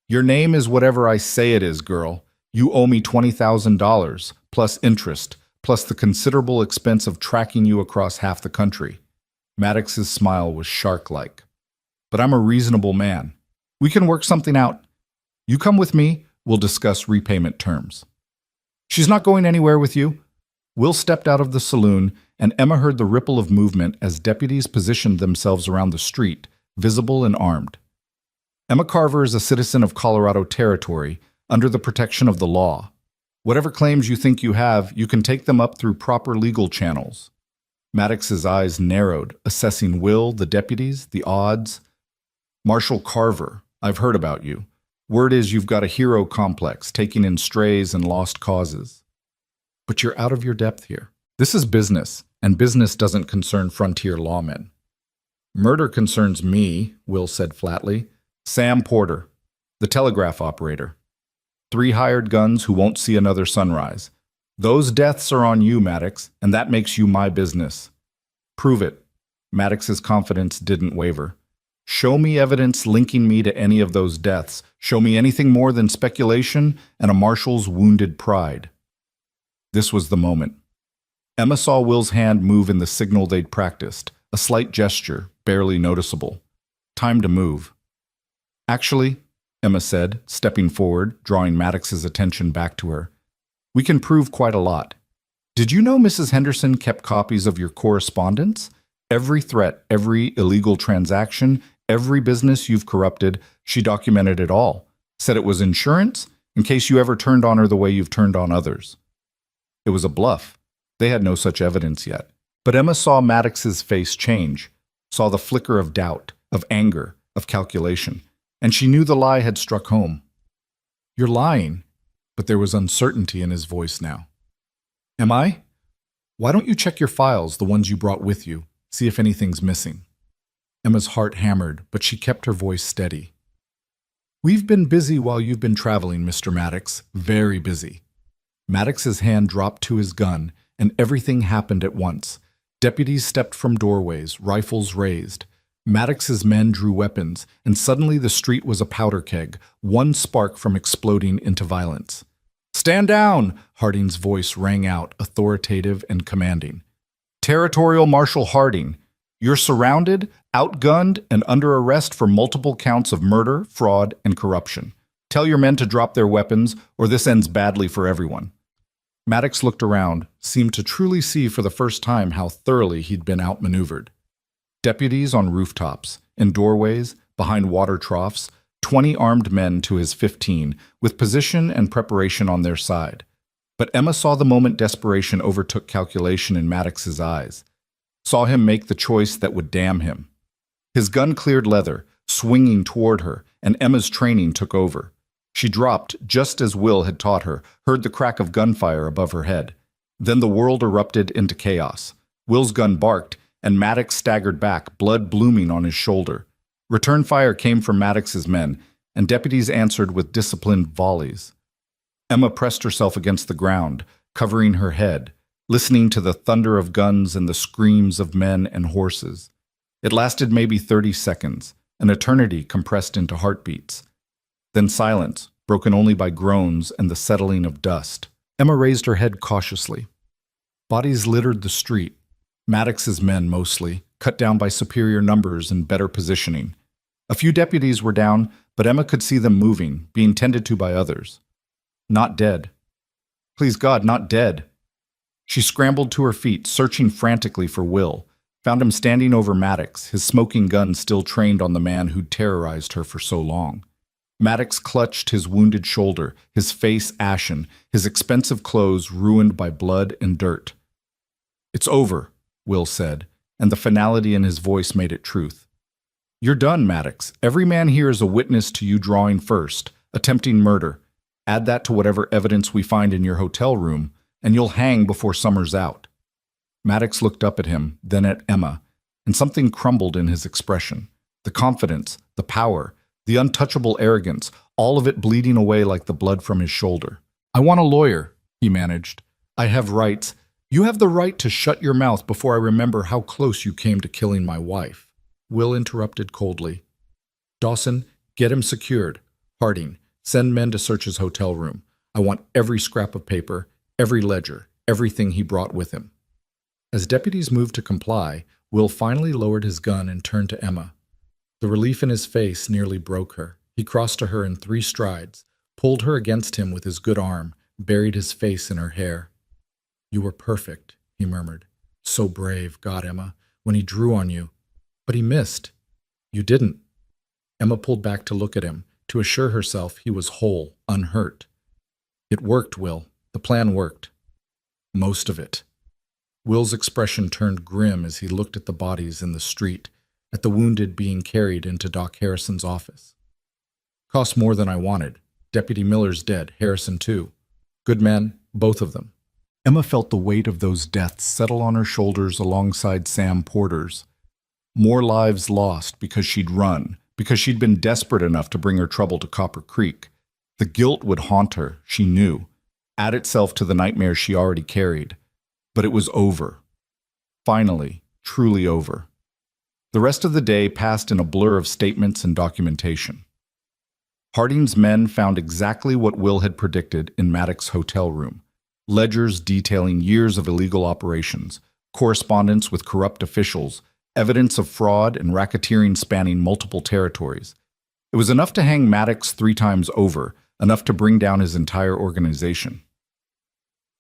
"Your name is whatever I say it is, girl. You owe me $20,000, plus interest, plus the considerable expense of tracking you across half the country." Maddox's smile was shark-like. "But I'm a reasonable man. We can work something out. You come with me, we'll discuss repayment terms." "She's not going anywhere with you." Will stepped out of the saloon, and Emma heard the ripple of movement as deputies positioned themselves around the street, visible and armed. "Emma Carver is a citizen of Colorado Territory, under the protection of the law. Whatever claims you think you have, you can take them up through proper legal channels." Maddox's eyes narrowed, assessing Will, the deputies, the odds. "Marshal Carver, I've heard about you. Word is you've got a hero complex, taking in strays and lost causes. But you're out of your depth here. This is business, and business doesn't concern frontier lawmen." "Murder concerns me," Will said flatly. "Sam Porter, the telegraph operator. 3 hired guns who won't see another sunrise. Those deaths are on you, Maddox, and that makes you my business." "Prove it." Maddox's confidence didn't waver. "Show me evidence linking me to any of those deaths. Show me anything more than speculation and a marshal's wounded pride." This was the moment. Emma saw Will's hand move in the signal they'd practiced, a slight gesture, barely noticeable. "Time to move." "Actually," Emma said, stepping forward, drawing Maddox's attention back to her, "we can prove quite a lot. Did you know Mrs. Henderson kept copies of your correspondence? Every threat, every illegal transaction, every business you've corrupted, she documented it all. Said it was insurance, in case you ever turned on her the way you've turned on others." It was a bluff. They had no such evidence yet. But Emma saw Maddox's face change, saw the flicker of doubt, of anger, of calculation, and she knew the lie had struck home. "You're lying," but there was uncertainty in his voice now. "Am I? Why don't you check your files, the ones you brought with you, see if anything's missing?" Emma's heart hammered, but she kept her voice steady. "We've been busy while you've been traveling, Mr. Maddox, very busy." Maddox's hand dropped to his gun, and everything happened at once. Deputies stepped from doorways, rifles raised. Maddox's men drew weapons, and suddenly the street was a powder keg, one spark from exploding into violence. "Stand down!" Harding's voice rang out, authoritative and commanding. "Territorial Marshal Harding, you're surrounded, outgunned, and under arrest for multiple counts of murder, fraud, and corruption. Tell your men to drop their weapons, or this ends badly for everyone." Maddox looked around, seemed to truly see for the first time how thoroughly he'd been outmaneuvered. Deputies on rooftops, in doorways, behind water troughs, 20 armed men to his 15, with position and preparation on their side. But Emma saw the moment desperation overtook calculation in Maddox's eyes, saw him make the choice that would damn him. His gun cleared leather, swinging toward her, and Emma's training took over. She dropped, just as Will had taught her, heard the crack of gunfire above her head. Then the world erupted into chaos. Will's gun barked, and Maddox staggered back, blood blooming on his shoulder. Return fire came from Maddox's men, and deputies answered with disciplined volleys. Emma pressed herself against the ground, covering her head, listening to the thunder of guns and the screams of men and horses. It lasted maybe 30 seconds, an eternity compressed into heartbeats. Then silence, broken only by groans and the settling of dust. Emma raised her head cautiously. Bodies littered the street. Maddox's men, mostly, cut down by superior numbers and better positioning. A few deputies were down, but Emma could see them moving, being tended to by others. Not dead. Please God, not dead. She scrambled to her feet, searching frantically for Will, found him standing over Maddox, his smoking gun still trained on the man who'd terrorized her for so long. Maddox clutched his wounded shoulder, his face ashen, his expensive clothes ruined by blood and dirt. "It's over," Will said, and the finality in his voice made it truth. "You're done, Maddox. Every man here is a witness to you drawing first, attempting murder. Add that to whatever evidence we find in your hotel room, and you'll hang before summer's out." Maddox looked up at him, then at Emma, and something crumbled in his expression. The confidence, the power, the untouchable arrogance, all of it bleeding away like the blood from his shoulder. "I want a lawyer," he managed. "I have rights. You have the right to shut your mouth before I remember how close you came to killing my wife." Will interrupted coldly. "Dawson, get him secured. Harding, send men to search his hotel room. I want every scrap of paper, every ledger, everything he brought with him." As deputies moved to comply, Will finally lowered his gun and turned to Emma. The relief in his face nearly broke her. He crossed to her in 3 strides, pulled her against him with his good arm, buried his face in her hair. "You were perfect," he murmured. "So brave, God, Emma, when he drew on you. But he missed. You didn't." Emma pulled back to look at him, to assure herself he was whole, unhurt. "It worked, Will. The plan worked." "Most of it." Will's expression turned grim as he looked at the bodies in the street, at the wounded being carried into Doc Harrison's office. "Cost more than I wanted. Deputy Miller's dead, Harrison too. Good men, both of them." Emma felt the weight of those deaths settle on her shoulders alongside Sam Porter's. More lives lost because she'd run, because she'd been desperate enough to bring her trouble to Copper Creek. The guilt would haunt her, she knew, add itself to the nightmares she already carried. But it was over. Finally, truly over. The rest of the day passed in a blur of statements and documentation. Harding's men found exactly what Will had predicted in Maddox's hotel room. Ledgers detailing years of illegal operations, correspondence with corrupt officials, evidence of fraud and racketeering spanning multiple territories. It was enough to hang Maddox 3 times over, enough to bring down his entire organization.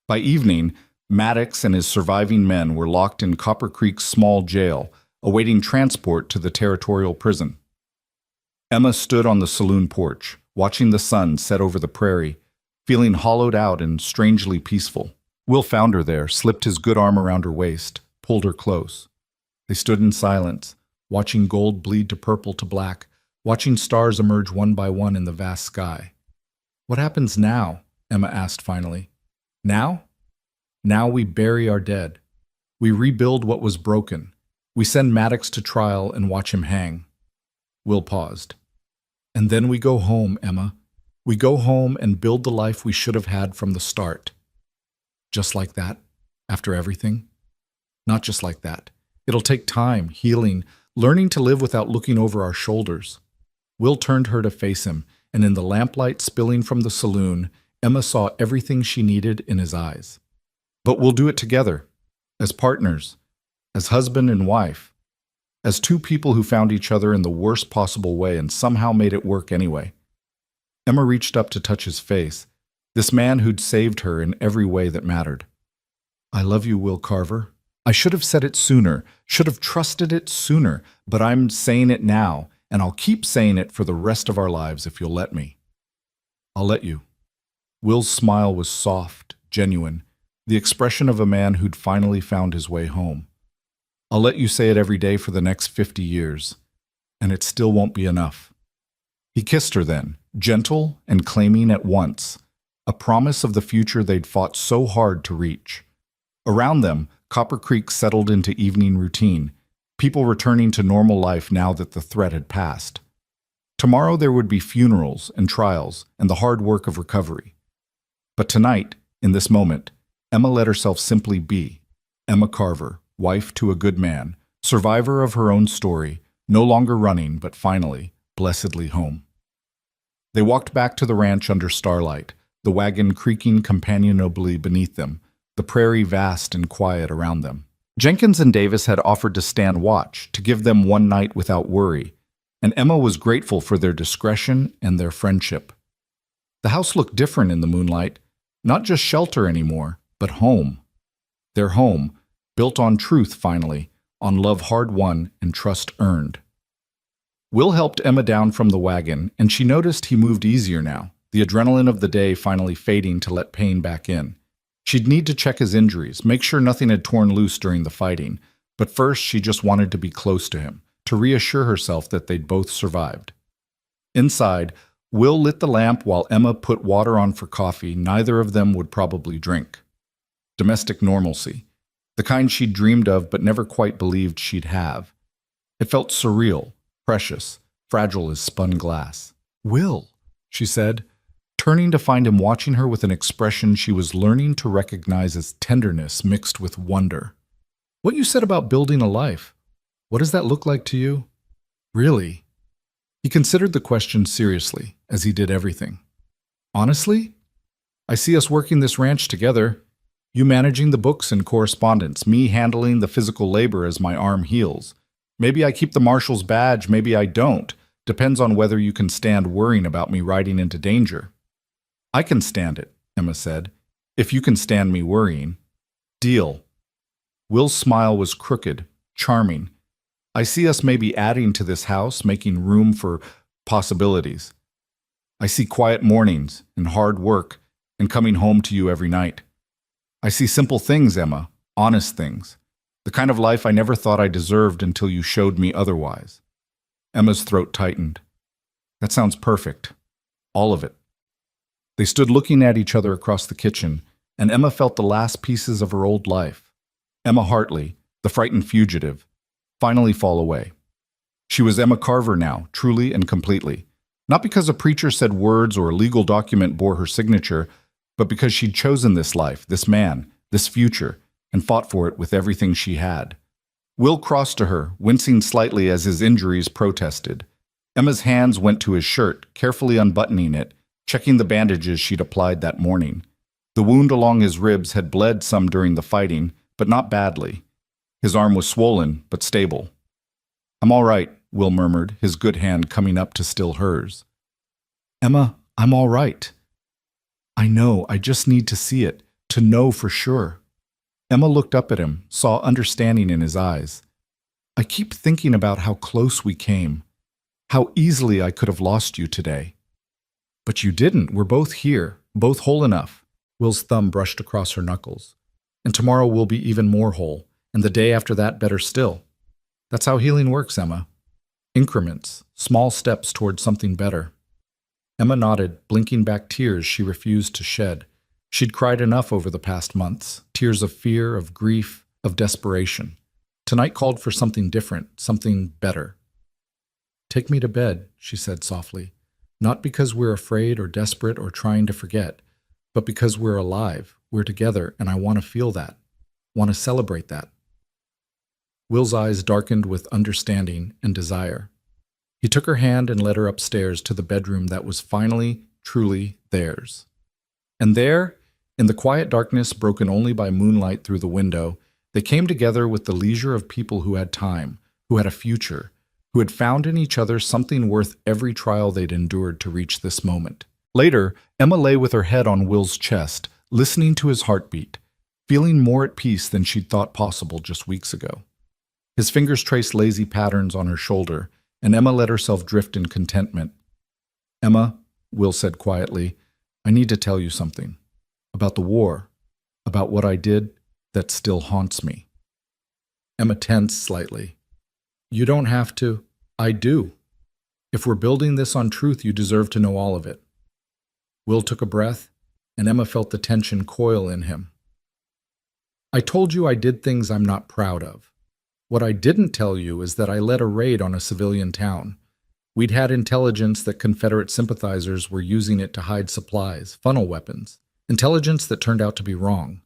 By evening, Maddox and his surviving men were locked in Copper Creek's small jail, awaiting transport to the territorial prison. Emma stood on the saloon porch, watching the sun set over the prairie, feeling hollowed out and strangely peaceful. Will found her there, slipped his good arm around her waist, pulled her close. They stood in silence, watching gold bleed to purple to black, watching stars emerge one by one in the vast sky. "What happens now?" Emma asked finally. "Now? Now we bury our dead. We rebuild what was broken. We send Maddox to trial and watch him hang." Will paused. "And then we go home, Emma. We go home and build the life we should have had from the start." "Just like that? After everything?" "Not just like that. It'll take time, healing, learning to live without looking over our shoulders." Will turned her to face him, and in the lamplight spilling from the saloon, Emma saw everything she needed in his eyes. "But we'll do it together, as partners, as husband and wife, as 2 people who found each other in the worst possible way and somehow made it work anyway." Emma reached up to touch his face, this man who'd saved her in every way that mattered. "I love you, Will Carver. I should have said it sooner, should have trusted it sooner, but I'm saying it now, and I'll keep saying it for the rest of our lives if you'll let me." "I'll let you." Will's smile was soft, genuine, the expression of a man who'd finally found his way home. "I'll let you say it every day for the next 50 years, and it still won't be enough." He kissed her then, gentle and claiming at once, a promise of the future they'd fought so hard to reach. Around them, Copper Creek settled into evening routine, people returning to normal life now that the threat had passed. Tomorrow there would be funerals and trials and the hard work of recovery. But tonight, in this moment, Emma let herself simply be. Emma Carver, wife to a good man, survivor of her own story, no longer running, but finally, blessedly home. They walked back to the ranch under starlight, the wagon creaking companionably beneath them, the prairie vast and quiet around them. Jenkins and Davis had offered to stand watch, to give them one night without worry, and Emma was grateful for their discretion and their friendship. The house looked different in the moonlight, not just shelter anymore, but home. Their home, built on truth finally, on love hard won and trust earned. Will helped Emma down from the wagon, and she noticed he moved easier now, the adrenaline of the day finally fading to let pain back in. She'd need to check his injuries, make sure nothing had torn loose during the fighting, but first she just wanted to be close to him, to reassure herself that they'd both survived. Inside, Will lit the lamp while Emma put water on for coffee neither of them would probably drink. Domestic normalcy, the kind she'd dreamed of but never quite believed she'd have. It felt surreal, precious, fragile as spun glass. "Will," she said, turning to find him watching her with an expression she was learning to recognize as tenderness mixed with wonder. "What you said about building a life, what does that look like to you? Really?" He considered the question seriously, as he did everything. "Honestly? I see us working this ranch together. You managing the books and correspondence, me handling the physical labor as my arm heals. Maybe I keep the marshal's badge, maybe I don't. Depends on whether you can stand worrying about me riding into danger." "I can stand it," Emma said, "if you can stand me worrying." "Deal." Will's smile was crooked, charming. "I see us maybe adding to this house, making room for possibilities. I see quiet mornings and hard work and coming home to you every night. I see simple things, Emma, honest things. The kind of life I never thought I deserved until you showed me otherwise." Emma's throat tightened. "That sounds perfect. All of it." They stood looking at each other across the kitchen, and Emma felt the last pieces of her old life. Emma Hartley, the frightened fugitive, finally fall away. She was Emma Carver now, truly and completely. Not because a preacher said words or a legal document bore her signature, but because she'd chosen this life, this man, this future, and fought for it with everything she had. Will crossed to her, wincing slightly as his injuries protested. Emma's hands went to his shirt, carefully unbuttoning it, checking the bandages she'd applied that morning. The wound along his ribs had bled some during the fighting, but not badly. His arm was swollen, but stable. "I'm all right," Will murmured, his good hand coming up to still hers. "Emma, I'm all right." "I know, I just need to see it, to know for sure." Emma looked up at him, saw understanding in his eyes. "I keep thinking about how close we came, how easily I could have lost you today." "But you didn't. We're both here, both whole enough." Will's thumb brushed across her knuckles. "And tomorrow we'll be even more whole, and the day after that better still. That's how healing works, Emma. Increments, small steps toward something better." Emma nodded, blinking back tears she refused to shed. She'd cried enough over the past months, tears of fear, of grief, of desperation. Tonight called for something different, something better. "Take me to bed," she said softly. "Not because we're afraid or desperate or trying to forget, but because we're alive, we're together, and I want to feel that, want to celebrate that." Will's eyes darkened with understanding and desire. He took her hand and led her upstairs to the bedroom that was finally, truly theirs. And there, in the quiet darkness broken only by moonlight through the window, they came together with the leisure of people who had time, who had a future, who had found in each other something worth every trial they'd endured to reach this moment. Later, Emma lay with her head on Will's chest, listening to his heartbeat, feeling more at peace than she'd thought possible just weeks ago. His fingers traced lazy patterns on her shoulder, and Emma let herself drift in contentment. "Emma," Will said quietly, "I need to tell you something. About the war. About what I did that still haunts me." Emma tensed slightly. "You don't have to." "I do. If we're building this on truth, you deserve to know all of it." Will took a breath, and Emma felt the tension coil in him. I told you I did things I'm not proud of. What I didn't tell you is that I led a raid on a civilian town. We'd had intelligence that Confederate sympathizers were using it to hide supplies, funnel weapons. Intelligence that turned out to be wrong.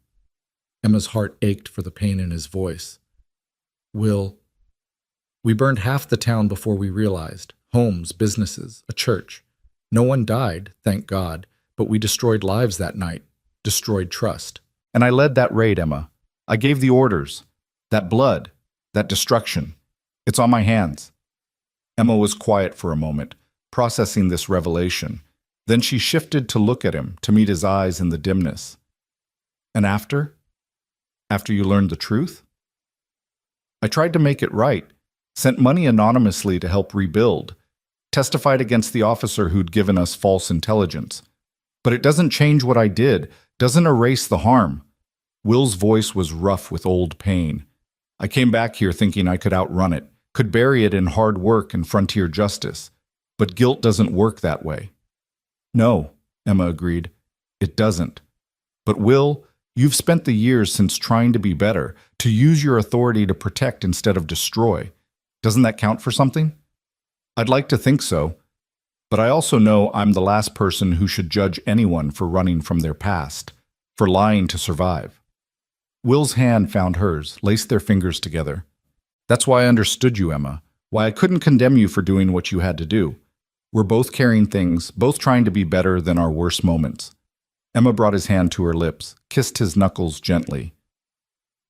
Emma's heart ached for the pain in his voice. Will, we burned half the town before we realized. Homes, businesses, a church. No one died, thank God, but we destroyed lives that night, destroyed trust. And I led that raid, Emma. I gave the orders. That blood, that destruction. It's on my hands. Emma was quiet for a moment, processing this revelation. Then she shifted to look at him, to meet his eyes in the dimness. And after? After you learned the truth? I tried to make it right, sent money anonymously to help rebuild, testified against the officer who'd given us false intelligence. But it doesn't change what I did, doesn't erase the harm. Will's voice was rough with old pain. I came back here thinking I could outrun it, could bury it in hard work and frontier justice. But guilt doesn't work that way. No, Emma agreed. It doesn't. But Will, you've spent the years since trying to be better, to use your authority to protect instead of destroy. Doesn't that count for something? I'd like to think so. But I also know I'm the last person who should judge anyone for running from their past, for lying to survive. Will's hand found hers, laced their fingers together. That's why I understood you, Emma, why I couldn't condemn you for doing what you had to do. We're both carrying things, both trying to be better than our worst moments. Emma brought his hand to her lips, kissed his knuckles gently.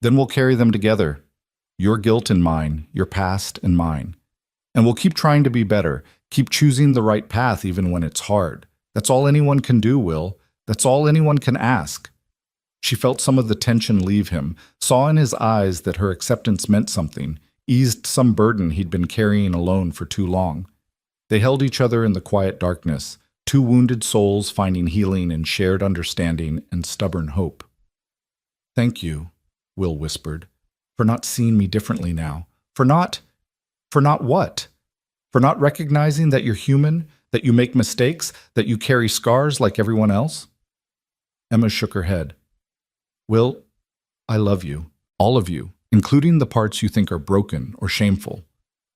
Then we'll carry them together. Your guilt and mine, your past and mine. And we'll keep trying to be better, keep choosing the right path even when it's hard. That's all anyone can do, Will. That's all anyone can ask. She felt some of the tension leave him, saw in his eyes that her acceptance meant something, eased some burden he'd been carrying alone for too long. They held each other in the quiet darkness, two wounded souls finding healing in shared understanding and stubborn hope. Thank you, Will whispered, for not seeing me differently now. For not what? For not recognizing that you're human, that you make mistakes, that you carry scars like everyone else? Emma shook her head. Will, I love you, all of you, including the parts you think are broken or shameful.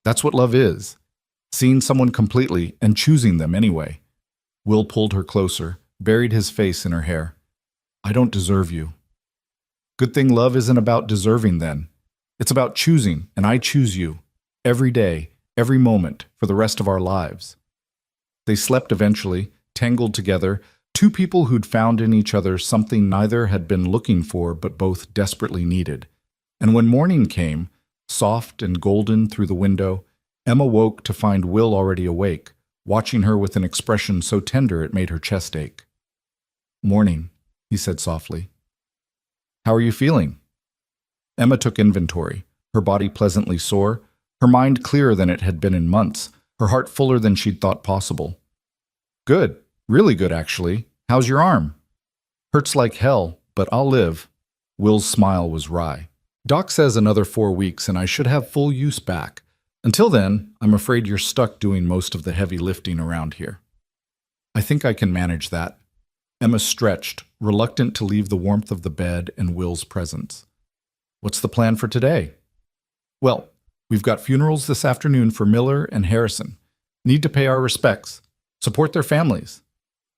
That's what love is. Seeing someone completely and choosing them anyway. Will pulled her closer, buried his face in her hair. I don't deserve you. Good thing love isn't about deserving then. It's about choosing, and I choose you. Every day, every moment, for the rest of our lives. They slept eventually, tangled together, two people who'd found in each other something neither had been looking for but both desperately needed. And when morning came, soft and golden through the window, Emma woke to find Will already awake, watching her with an expression so tender it made her chest ache. Morning, he said softly. How are you feeling? Emma took inventory, her body pleasantly sore, her mind clearer than it had been in months, her heart fuller than she'd thought possible. Good, really good actually. How's your arm? Hurts like hell, but I'll live. Will's smile was wry. Doc says another 4 weeks and I should have full use back. Until then, I'm afraid you're stuck doing most of the heavy lifting around here. I think I can manage that. Emma stretched, reluctant to leave the warmth of the bed and Will's presence. What's the plan for today? Well, we've got funerals this afternoon for Miller and Harrison. Need to pay our respects. Support their families.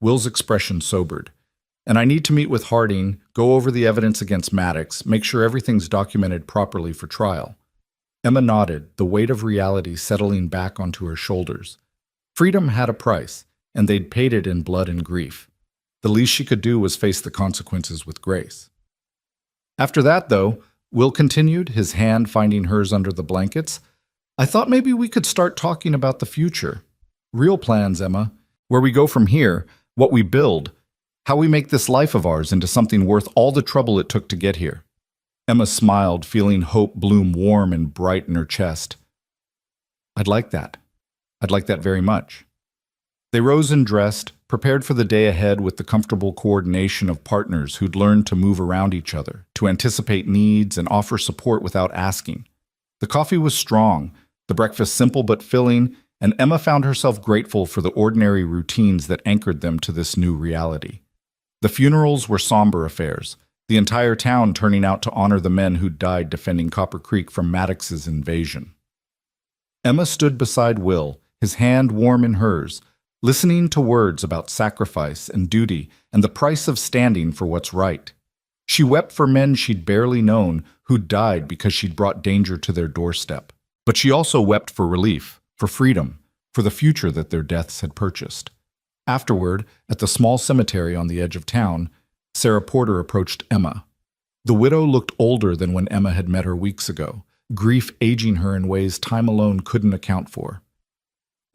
Will's expression sobered. And I need to meet with Harding, go over the evidence against Maddox, make sure everything's documented properly for trial. Emma nodded, the weight of reality settling back onto her shoulders. Freedom had a price, and they'd paid it in blood and grief. The least she could do was face the consequences with grace. After that, though, Will continued, his hand finding hers under the blankets, I thought maybe we could start talking about the future. Real plans, Emma. Where we go from here, what we build, how we make this life of ours into something worth all the trouble it took to get here. Emma smiled, feeling hope bloom warm and bright in her chest. I'd like that. I'd like that very much. They rose and dressed, prepared for the day ahead with the comfortable coordination of partners who'd learned to move around each other, to anticipate needs and offer support without asking. The coffee was strong, the breakfast simple but filling, and Emma found herself grateful for the ordinary routines that anchored them to this new reality. The funerals were somber affairs, the entire town turning out to honor the men who'd died defending Copper Creek from Maddox's invasion. Emma stood beside Will, his hand warm in hers, listening to words about sacrifice and duty and the price of standing for what's right. She wept for men she'd barely known who'd died because she'd brought danger to their doorstep. But she also wept for relief, for freedom, for the future that their deaths had purchased. Afterward, at the small cemetery on the edge of town, Sarah Porter approached Emma. The widow looked older than when Emma had met her weeks ago, grief aging her in ways time alone couldn't account for.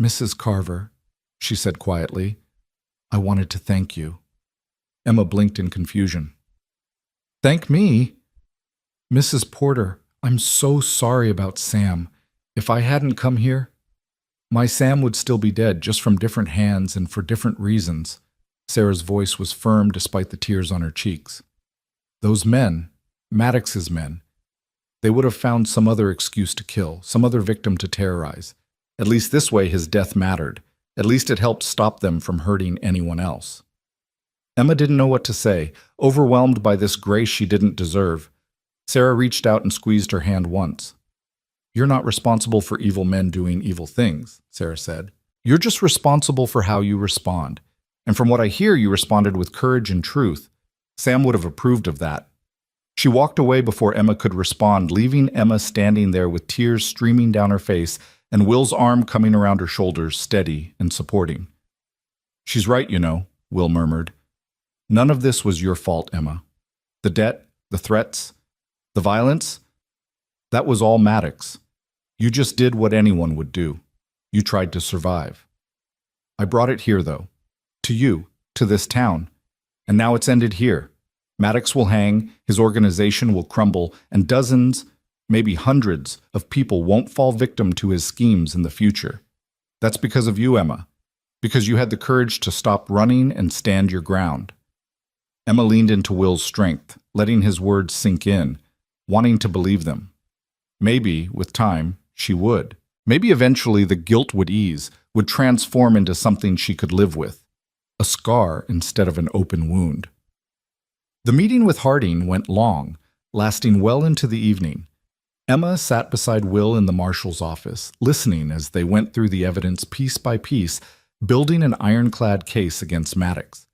"Mrs. Carver," she said quietly, "I wanted to thank you." Emma blinked in confusion. "Thank me?" "Mrs. Porter, I'm so sorry about Sam. If I hadn't come here, my Sam would still be dead, just from different hands and for different reasons." Sarah's voice was firm despite the tears on her cheeks. "Those men, Maddox's men, they would have found some other excuse to kill, some other victim to terrorize. At least this way his death mattered. At least it helped stop them from hurting anyone else." Emma didn't know what to say, overwhelmed by this grace she didn't deserve. Sarah reached out and squeezed her hand once. "You're not responsible for evil men doing evil things," Sarah said. "You're just responsible for how you respond. And from what I hear, you responded with courage and truth. Sam would have approved of that." She walked away before Emma could respond, leaving Emma standing there with tears streaming down her face and Will's arm coming around her shoulders, steady and supporting. "She's right, you know," Will murmured. "None of this was your fault, Emma. The debt, the threats, the violence, that was all Maddox. You just did what anyone would do. You tried to survive. I brought it here, though. To you, to this town. And now it's ended here. Maddox will hang, his organization will crumble, and dozens, maybe hundreds, of people won't fall victim to his schemes in the future. That's because of you, Emma. Because you had the courage to stop running and stand your ground." Emma leaned into Will's strength, letting his words sink in, wanting to believe them. Maybe, with time, she would. Maybe eventually the guilt would ease, would transform into something she could live with. A scar instead of an open wound. The meeting with Harding went long, lasting well into the evening. Emma sat beside Will in the marshal's office, listening as they went through the evidence piece by piece, building an ironclad case against Maddox.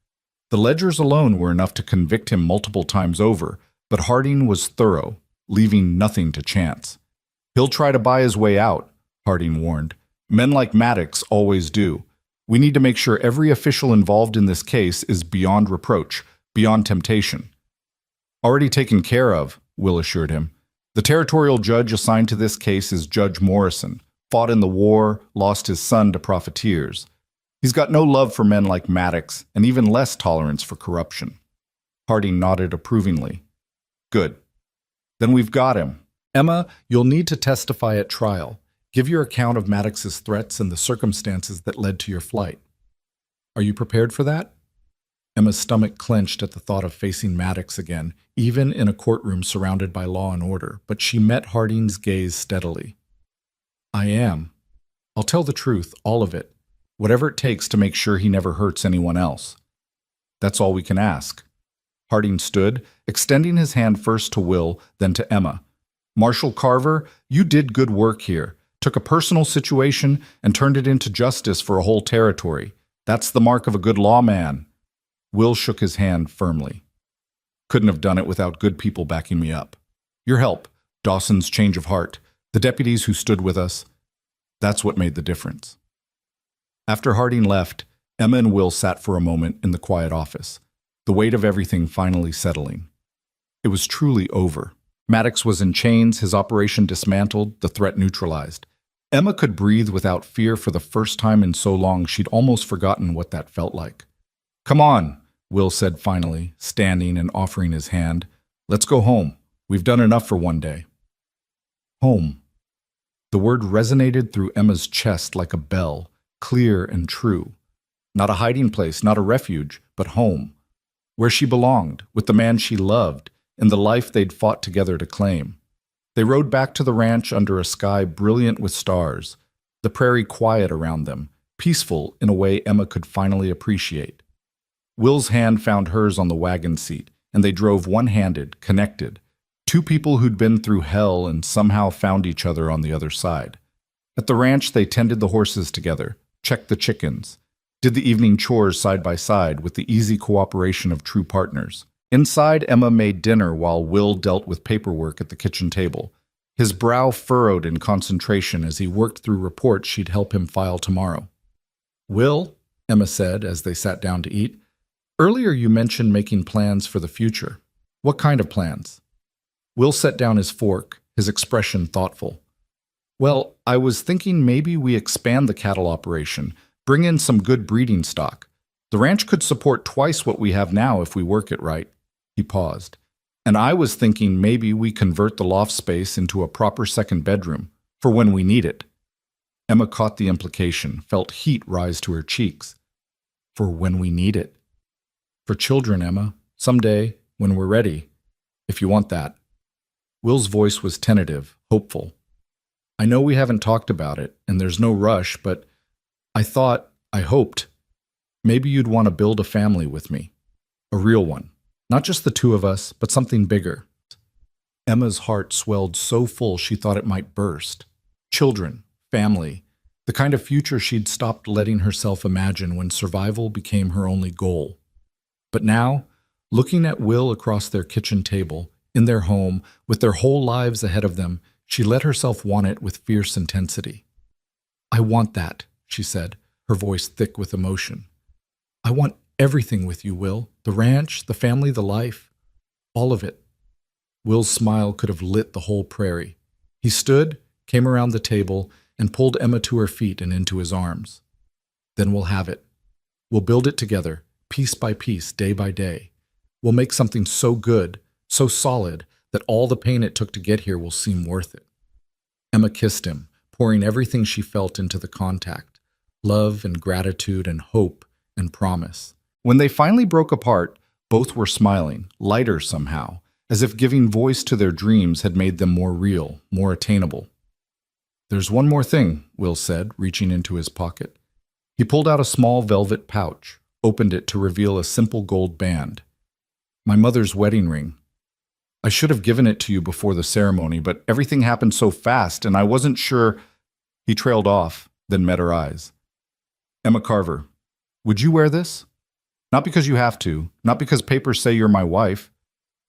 The ledgers alone were enough to convict him multiple times over, but Harding was thorough, leaving nothing to chance. "He'll try to buy his way out," Harding warned. "Men like Maddox always do. We need to make sure every official involved in this case is beyond reproach, beyond temptation." "Already taken care of," Will assured him. "The territorial judge assigned to this case is Judge Morrison, fought in the war, lost his son to profiteers. He's got no love for men like Maddox, and even less tolerance for corruption." Harding nodded approvingly. "Good. Then we've got him. Emma, you'll need to testify at trial. Give your account of Maddox's threats and the circumstances that led to your flight. Are you prepared for that?" Emma's stomach clenched at the thought of facing Maddox again, even in a courtroom surrounded by law and order, but she met Harding's gaze steadily. "I am. I'll tell the truth, all of it, whatever it takes to make sure he never hurts anyone else. That's all we can ask." Harding stood, extending his hand first to Will, then to Emma. "Marshal Carver, you did good work here. Took a personal situation and turned it into justice for a whole territory. That's the mark of a good lawman." Will shook his hand firmly. "Couldn't have done it without good people backing me up. Your help, Dawson's change of heart, the deputies who stood with us, that's what made the difference." After Harding left, Emma and Will sat for a moment in the quiet office, the weight of everything finally settling. It was truly over. Maddox was in chains, his operation dismantled, the threat neutralized. Emma could breathe without fear for the first time in so long she'd almost forgotten what that felt like. "Come on," Will said finally, standing and offering his hand. "Let's go home. We've done enough for one day." Home. The word resonated through Emma's chest like a bell, clear and true. Not a hiding place, not a refuge, but home. Where she belonged, with the man she loved, in the life they'd fought together to claim. They rode back to the ranch under a sky brilliant with stars, the prairie quiet around them, peaceful in a way Emma could finally appreciate. Will's hand found hers on the wagon seat, and they drove one-handed, connected. Two people who'd been through hell and somehow found each other on the other side. At the ranch, they tended the horses together, checked the chickens, did the evening chores side by side with the easy cooperation of true partners. Inside, Emma made dinner while Will dealt with paperwork at the kitchen table. His brow furrowed in concentration as he worked through reports she'd help him file tomorrow. "Will," Emma said as they sat down to eat, "earlier you mentioned making plans for the future. What kind of plans?" Will set down his fork, his expression thoughtful. "Well, I was thinking maybe we expand the cattle operation, bring in some good breeding stock. The ranch could support twice what we have now if we work it right." He paused. "And I was thinking maybe we convert the loft space into a proper second bedroom, for when we need it." Emma caught the implication, felt heat rise to her cheeks. "For when we need it." "For children, Emma. Someday, when we're ready. If you want that." Will's voice was tentative, hopeful. "I know we haven't talked about it, and there's no rush, but I hoped, maybe you'd want to build a family with me. A real one. Not just the two of us, but something bigger." Emma's heart swelled so full she thought it might burst. Children, family, the kind of future she'd stopped letting herself imagine when survival became her only goal. But now, looking at Will across their kitchen table, in their home, with their whole lives ahead of them, she let herself want it with fierce intensity. "I want that," she said, her voice thick with emotion. "I want everything with you, Will. The ranch, the family, the life. All of it." Will's smile could have lit the whole prairie. He stood, came around the table, and pulled Emma to her feet and into his arms. "Then we'll have it. We'll build it together, piece by piece, day by day. We'll make something so good, so solid, that all the pain it took to get here will seem worth it." Emma kissed him, pouring everything she felt into the contact. Love and gratitude and hope and promise. When they finally broke apart, both were smiling, lighter somehow, as if giving voice to their dreams had made them more real, more attainable. "There's one more thing," Will said, reaching into his pocket. He pulled out a small velvet pouch, opened it to reveal a simple gold band. "My mother's wedding ring. I should have given it to you before the ceremony, but everything happened so fast and I wasn't sure." He trailed off, then met her eyes. "Emma Carver, would you wear this? Not because you have to, not because papers say you're my wife,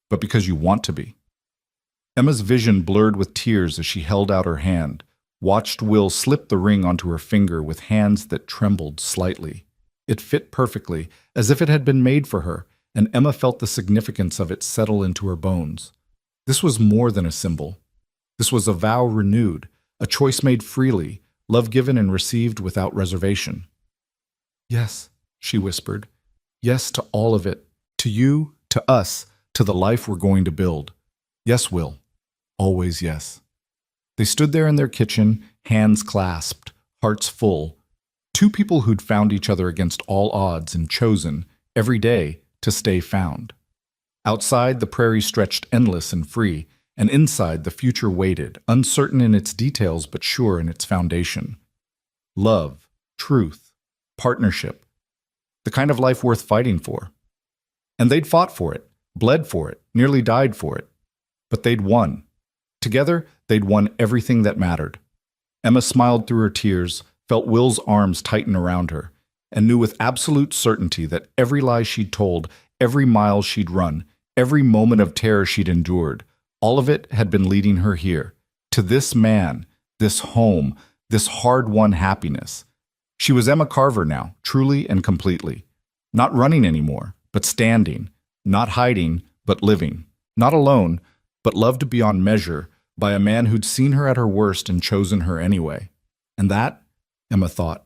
but because you want to be." Emma's vision blurred with tears as she held out her hand, watched Will slip the ring onto her finger with hands that trembled slightly. It fit perfectly, as if it had been made for her, and Emma felt the significance of it settle into her bones. This was more than a symbol. This was a vow renewed, a choice made freely, love given and received without reservation. "Yes," she whispered. "Yes to all of it. To you, to us, to the life we're going to build. Yes, Will. Always yes." They stood there in their kitchen, hands clasped, hearts full. Two people who'd found each other against all odds and chosen, every day, to stay found. Outside, the prairie stretched endless and free, and inside, the future waited, uncertain in its details but sure in its foundation. Love, truth, partnership. The kind of life worth fighting for. And they'd fought for it, bled for it, nearly died for it. But they'd won. Together, they'd won everything that mattered. Emma smiled through her tears, felt Will's arms tighten around her, and knew with absolute certainty that every lie she'd told, every mile she'd run, every moment of terror she'd endured, all of it had been leading her here, to this man, this home, this hard-won happiness. She was Emma Carver now, truly and completely. Not running anymore, but standing. Not hiding, but living. Not alone, but loved beyond measure by a man who'd seen her at her worst and chosen her anyway. And that, Emma thought,